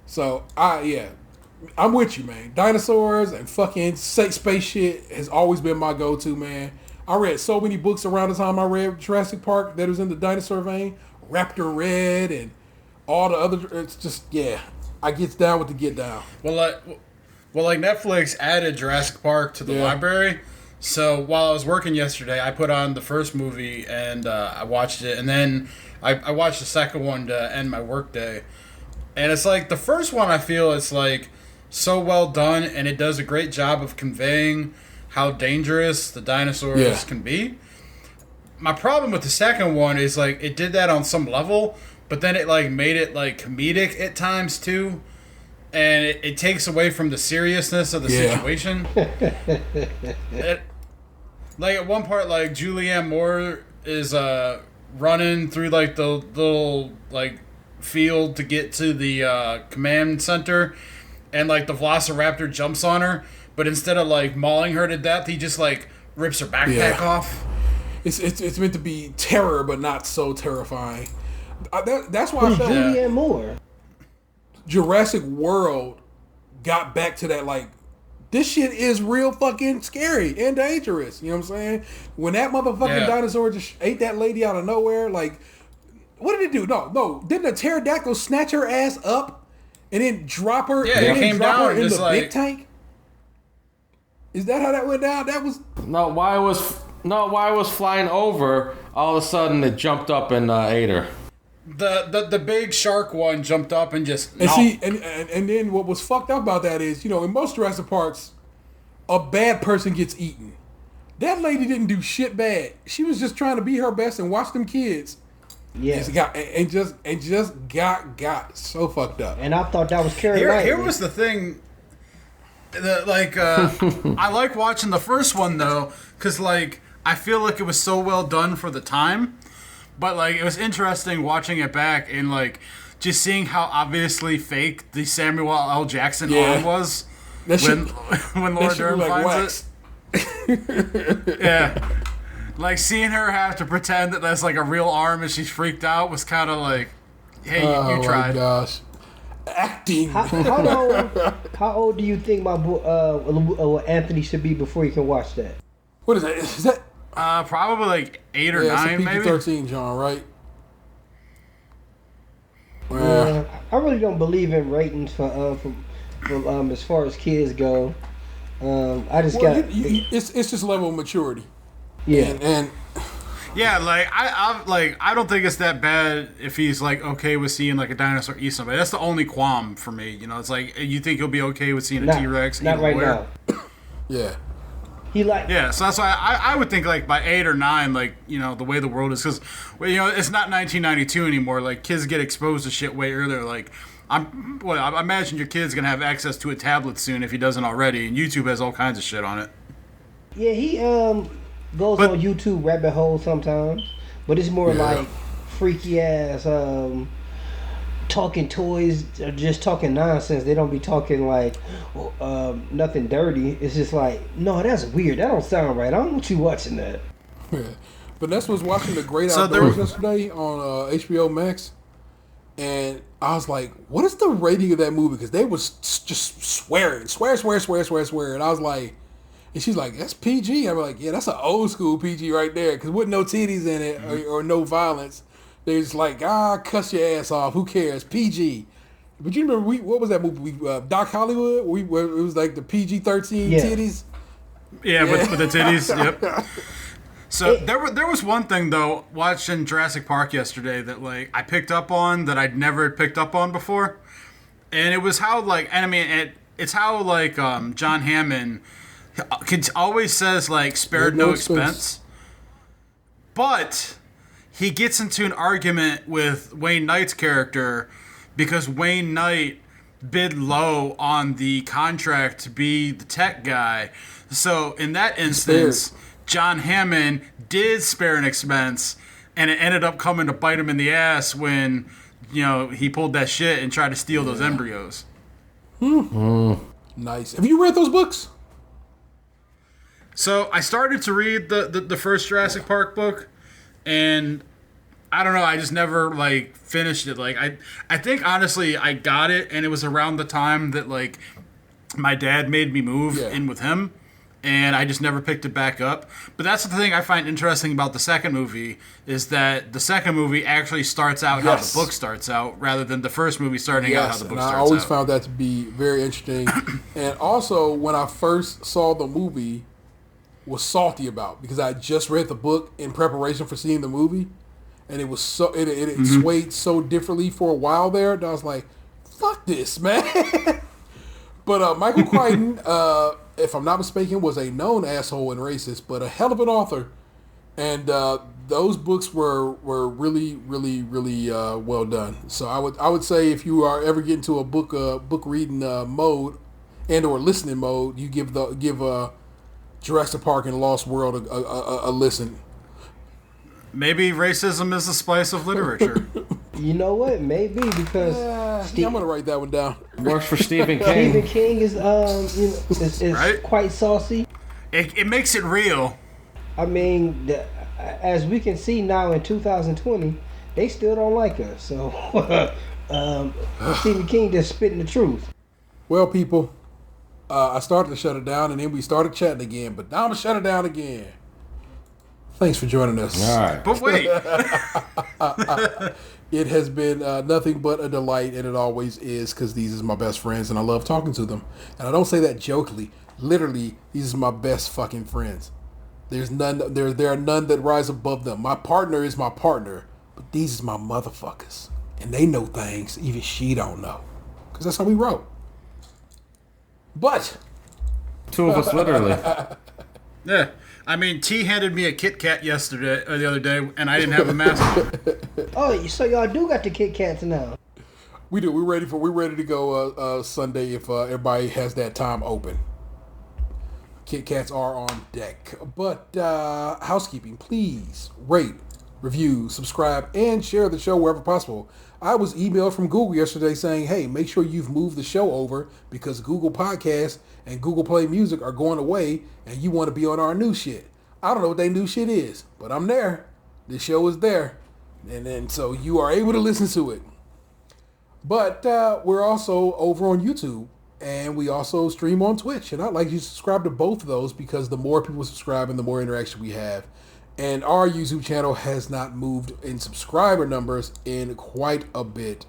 So I'm with you, man. Dinosaurs and fucking space shit has always been my go-to, man. I read so many books around the time I read Jurassic Park that was in the dinosaur vein. Raptor Red and all the other. It's just, yeah. I gets down with the get down. Well, like Netflix added Jurassic Park to the library. So while I was working yesterday, I put on the first movie and I watched it, and then I watched the second one to end my workday. And it's like the first one, I feel it's like so well done, and it does a great job of conveying how dangerous the dinosaurs can be. My problem with the second one is like it did that on some level, but then it like made it like comedic at times too, and it takes away from the seriousness of the situation. Like at one part, like Julianne Moore is running through like the little like field to get to the command center, and like the Velociraptor jumps on her, but instead of like mauling her to death, he just like rips her backpack off. It's meant to be terror, but not so terrifying. That's why I felt Julianne Moore. Jurassic World got back to that, like, this shit is real fucking scary and dangerous. You know what I'm saying? When that motherfucking dinosaur just ate that lady out of nowhere, like, what did it do? No. Didn't a pterodactyl snatch her ass up and then drop her? Yeah, it came down in the like... big tank. Is that how that went down? That was while it was flying over, all of a sudden it jumped up and ate her. The big shark one jumped up and just and then what was fucked up about that is, you know, in most Jurassic Parks, a bad person gets eaten. That lady didn't do shit bad. She was just trying to be her best and watch them kids. Yeah, and just got so fucked up. And I thought that was Carrie White. Here was the thing. I like watching the first one though, because like I feel like it was so well done for the time. But, like, it was interesting watching it back and, like, just seeing how obviously fake the Samuel L. Jackson arm was when Laura Dern finds it. Yeah. Like, seeing her have to pretend that that's, like, a real arm and she's freaked out was kind of like, hey, you tried. Oh, my gosh. Acting. How old do you think my boy, Anthony should be before he can watch that? What is that? Is that... probably like 8 or 9, maybe. PG-13, John, right? I really don't believe in ratings for as far as kids go. It's just level of maturity. Yeah, and yeah, like I don't think it's that bad if he's like okay with seeing like a dinosaur eat somebody. That's the only qualm for me. You know, it's like you think he'll be okay with seeing a T-Rex eat a bear? Yeah. So that's why I would think like by 8 or 9, like, you know, the way the world is, because, well, you know, it's not 1992 anymore. Like, kids get exposed to shit way earlier. Like, I imagine your kid's gonna have access to a tablet soon if he doesn't already, and YouTube has all kinds of shit on it. Yeah, he goes on YouTube rabbit hole sometimes, but it's more like freaky ass talking toys are just talking nonsense. They don't be talking like nothing dirty. It's just like, no, that's weird. That don't sound right. I don't want you watching that. Yeah. Vanessa was watching The Great Outdoors yesterday on HBO Max, and I was like, what is the rating of that movie? Because they was just swear. And I was like, and she's like, that's PG. I'm like, yeah, that's an old school PG right there. Because with no titties in it or no violence, they're just like, cuss your ass off. Who cares? PG. But you remember, what was that movie? Doc Hollywood? Where it was like the PG-13 titties? Yeah, with the titties, yep. So there was one thing, though, watching Jurassic Park yesterday that, like, I picked up on that I'd never picked up on before. And it was how, like, and I mean, it's how, like, John Hammond always says, like, spared no expense. But he gets into an argument with Wayne Knight's character because Wayne Knight bid low on the contract to be the tech guy. So in that instance, John Hammond did spare an expense, and it ended up coming to bite him in the ass when, you know, he pulled that shit and tried to steal those embryos. Nice. Have you read those books? So I started to read the first Jurassic Park book, and I don't know, I just never, like, finished it. Like, I think, honestly, I got it, and it was around the time that, like, my dad made me move in with him, and I just never picked it back up. But that's the thing I find interesting about the second movie, is that the second movie actually starts out how the book starts out, rather than the first movie starting out how the book starts out. I always found that to be very interesting. And also, when I first saw the movie, was salty about, because I just read the book in preparation for seeing the movie, and it was so it swayed so differently for a while there that I was like, fuck this, man. But Michael Crichton, if I'm not mistaken, was a known asshole and racist, but a hell of an author. And those books were really, really, really well done. So I would say, if you are ever getting to a book reading mode and or listening mode, you give Jurassic Park and Lost World a listen. Maybe racism is the spice of literature. You know what? Maybe, because I'm gonna write that one down. Works for Stephen King. Stephen King is is right? quite saucy. It makes it real. I mean, as we can see now in 2020, they still don't like us. So Stephen King just spitting the truth. Well, people, I started to shut it down, and then we started chatting again. But now I'm gonna shut it down again. Thanks for joining us. All right. But wait. It has been nothing but a delight, and it always is, because these are my best friends, and I love talking to them. And I don't say that jokingly. Literally, these are my best fucking friends. There are none that rise above them. My partner is my partner, but these is my motherfuckers. And they know things even she don't know. Because that's how we roll. But two of us, literally. Yeah. I mean, T handed me a Kit Kat the other day, and I didn't have a mask on. Oh, so y'all do got the Kit Kats now? We do. We're ready to go Sunday if everybody has that time open. Kit Kats are on deck. But housekeeping, please rate, review, subscribe, and share the show wherever possible. I was emailed from Google yesterday saying, hey, make sure you've moved the show over, because Google Podcasts and Google Play Music are going away, and you want to be on our new shit. I don't know what their new shit is, but I'm there. The show is there. And then so you are able to listen to it. But we're also over on YouTube, and we also stream on Twitch. And I'd like you to subscribe to both of those, because the more people subscribe and the more interaction we have. And our YouTube channel has not moved in subscriber numbers in quite a bit.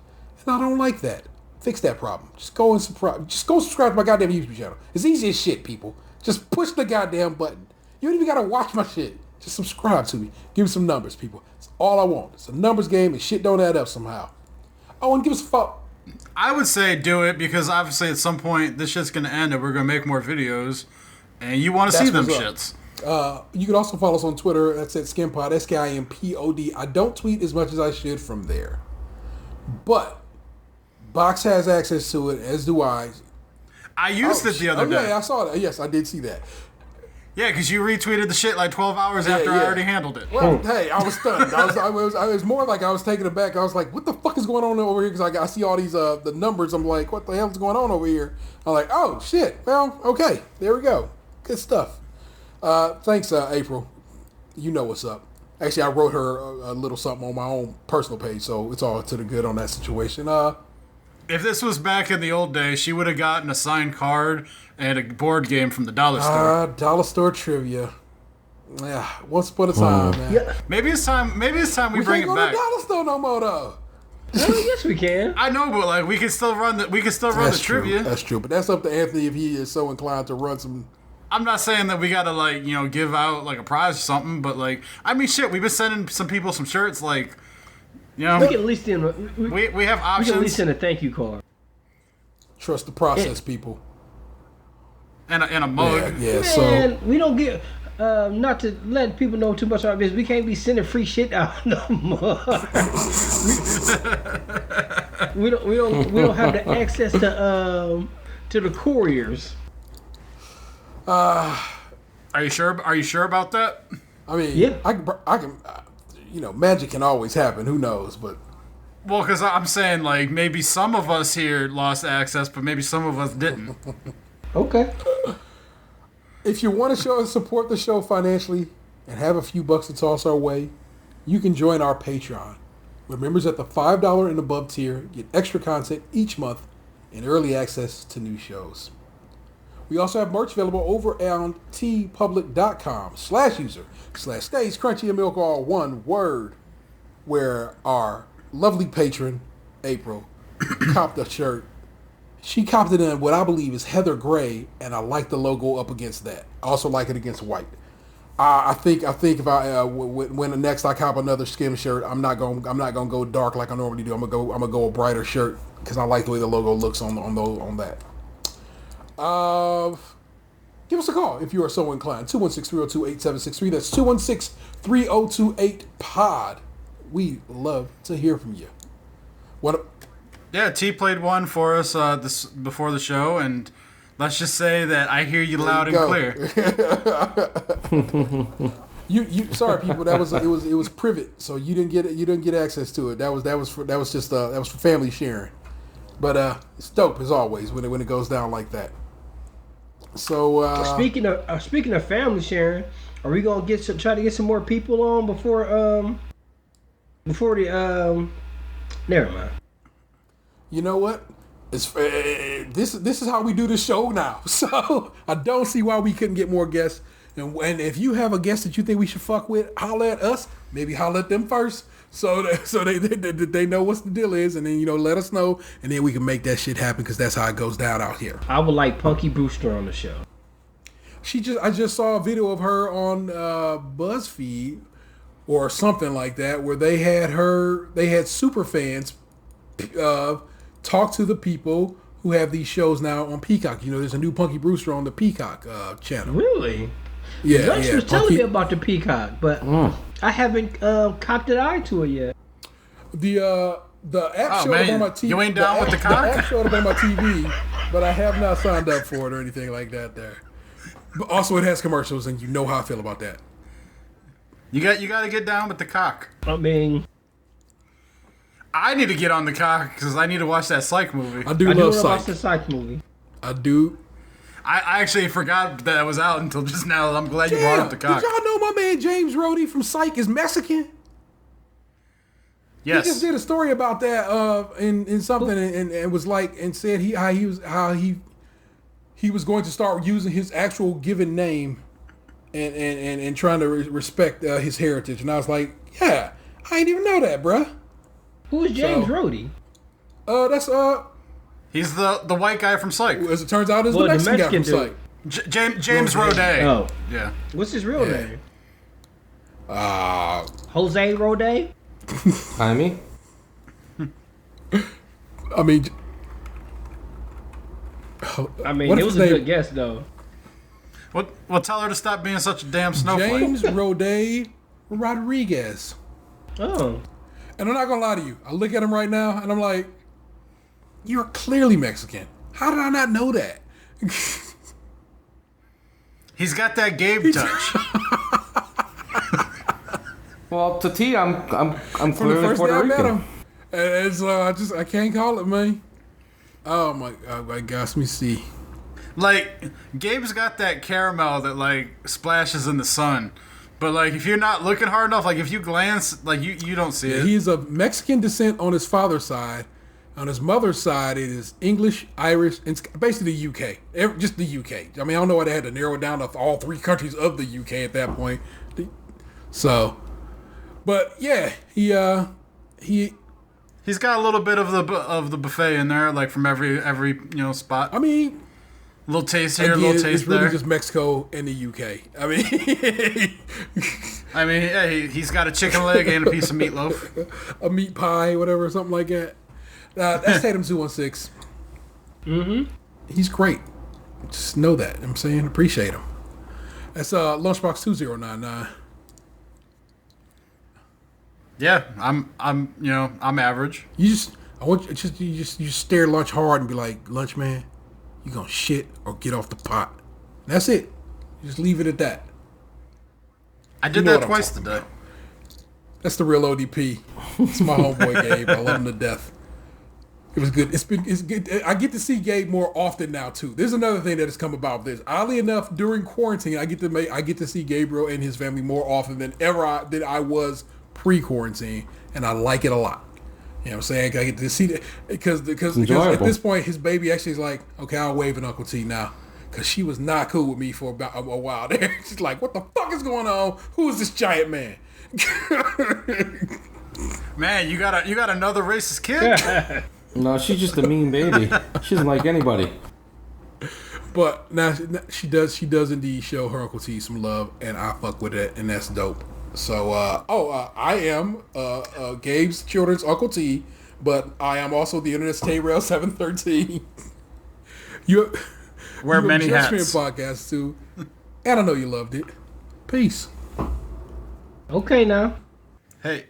And I don't like that. Fix that problem. Just go subscribe to my goddamn YouTube channel. It's easy as shit, people. Just push the goddamn button. You don't even gotta watch my shit. Just subscribe to me. Give me some numbers, people. It's all I want. It's a numbers game, and shit don't add up somehow. Oh, and give us a follow. I would say do it, because obviously at some point this shit's gonna end and we're gonna make more videos, and you want to see them shits. You can also follow us on Twitter. That's at Skimpod, SKIMPOD. I don't tweet as much as I should from there. But Box has access to it, as do I. I used it the other day. Yeah, I saw that. Yes, I did see that. Yeah, because you retweeted the shit like 12 hours after I already handled it. Well, hey, I was stunned. I was more like I was taken aback. I was like, what the fuck is going on over here? Because I see all these the numbers. I'm like, what the hell is going on over here? I'm like, oh, shit. Well, okay. There we go. Good stuff. Thanks, April. You know what's up. Actually, I wrote her a little something on my own personal page, so it's all to the good on that situation. If this was back in the old days, she would have gotten a signed card and a board game from the dollar store. Dollar store trivia. Yeah, once upon a time, man. Yeah. Maybe it's time we bring it can't go back. to dollar store no more though. Well, yes, we can. I know, but like we can still run the That's true. trivia. That's true, but that's up to Anthony if he is so inclined to run some. I'm not saying that we gotta like give out like a prize or something, but like I mean shit, we've been sending some people some shirts like We can at least send. we have We options. can at least send a thank you card. Trust the process, people. and a mug. Yeah. Man, we don't get. Not to let people know too much about this, we can't be sending free shit out no more. we don't have the access to the couriers. Are you sure? Are you sure about that? I mean, Yeah. I can. Magic can always happen. Who knows? But Well, because I'm saying like maybe some of us here lost access, but maybe some of us didn't. Okay. if you want to support the show financially and have a few bucks to toss our way, you can join our Patreon, where members at the $5 and above tier get extra content each month and early access to new shows. We also have merch available over on tpublic.com/user/stays crunchy and milk, all one word, where our lovely patron, April, copped a shirt. She copped it in what I believe is heather gray, and I like the logo up against that. I also like it against white. I think if I when next I cop another skim shirt, I'm not gonna go dark like I normally do. I'm gonna go a brighter shirt because I like the way the logo looks on that. Give us a call if you are so inclined. 216-302-8763. That's 216-3028-POD. We love to hear from you. Yeah, T played one for us this before the show, and let's just say that I hear you loud and clear. You sorry people, it was privet, so you didn't get access to it. That was for family sharing. But it's dope as always when it goes down like that. So speaking of family sharing, are we gonna try to get some more people on before the never mind. You know what? This is how we do the show now. So I don't see why we couldn't get more guests. And if you have a guest that you think we should fuck with, holler at us. Maybe holler at them first, so they know what the deal is, and then let us know, and then we can make that shit happen because that's how it goes down out here. I would like Punky Brewster on the show. I just saw a video of her on BuzzFeed or something like that, where they had super fans talk to the people who have these shows now on Peacock. There's a new Punky Brewster on the Peacock channel. Really? Yeah. Dutch was telling me about the Peacock, but I haven't copped an eye to it yet. The app showed up on my TV. You ain't down with the cock? The app showed up on my TV, but I have not signed up for it or anything like that there. But also it has commercials, and you know how I feel about that. You got to get down with the cock. I mean, I need to get on the cock because I need to watch that Psych movie. I do love watch Psych. the Psych movie. I do. I actually forgot that it was out until just now. I'm glad you brought up the cock. Did y'all know my man James Rhodey from Psych is Mexican? Yes. He just did a story about that in something and was like, and said he was going to start using his actual given name and trying to respect his heritage. And I was like, yeah, I ain't even know that, bruh. Who is James Rhodey? That's He's the white guy from Psych. as it turns out, is the Mexican guy from Psych. James Roday. Oh, Yeah. what's his real name? I Jose Roday. Jaime? mean, It was a good guess though. Well, tell her to stop being such a damn snowflake. James Roday Rodriguez. Oh, And I'm not gonna lie to you. I look at him right now, and I'm like, you're clearly Mexican. How did I not know that? He's got that Gabe touch. Well, to T, I'm From the clearly first day Puerto I met Rican. him. And so I can't call it, man. Oh my gosh, let me see. Like, Gabe's got that caramel that, like, splashes in the sun. But, like, if you're not looking hard enough, like, if you glance, like, you don't see it. He's of Mexican descent on his father's side. On his mother's side, it is English, Irish, and basically the UK. Just the UK. I mean, I don't know why they had to narrow it down to all three countries of the UK at that point. So, but yeah, He's got a little bit of the buffet in there, like, from every spot. I mean, A little taste here, a again, little taste it's really there. just Mexico and the UK. I mean, yeah, he's got a chicken leg and a piece of meatloaf. A meat pie, whatever, something like that. That's Tatum 216. Mm-hmm. He's great. Just know that. I'm saying, appreciate him. That's Lunchbox 2099. Yeah, I'm average. You just stare lunch hard and be like, lunch man, you gonna shit or get off the pot. That's it. You just leave it at that. I did know that what I'm twice talking today. about. That's the real ODP. It's my homeboy Gabe. I love him to death. It was good. It's good. I get to see Gabe more often now too. There's another thing that has come about this. Oddly enough, during quarantine, I get to see Gabriel and his family more often than I was pre-quarantine, and I like it a lot. You know what I'm saying? I get to see that because at this point, his baby actually is like, okay, I'll wave at Uncle T now. Because she was not cool with me for about a while there. She's like, what the fuck is going on? Who is this giant man? Man, you got another racist kid? No, she's just a mean baby. She doesn't like anybody. But now she does indeed show her Uncle T some love, and I fuck with it, and that's dope. So, I am Gabe's children's Uncle T, but I am also the Internet's Tay-Rail 713. Wear many hats. Podcast too, and I know you loved it. Peace. Okay, now. Hey.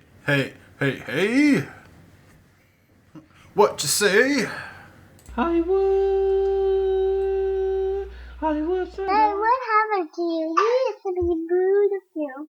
What you say? Hollywood. Hey, what happened to you? You used to be beautiful.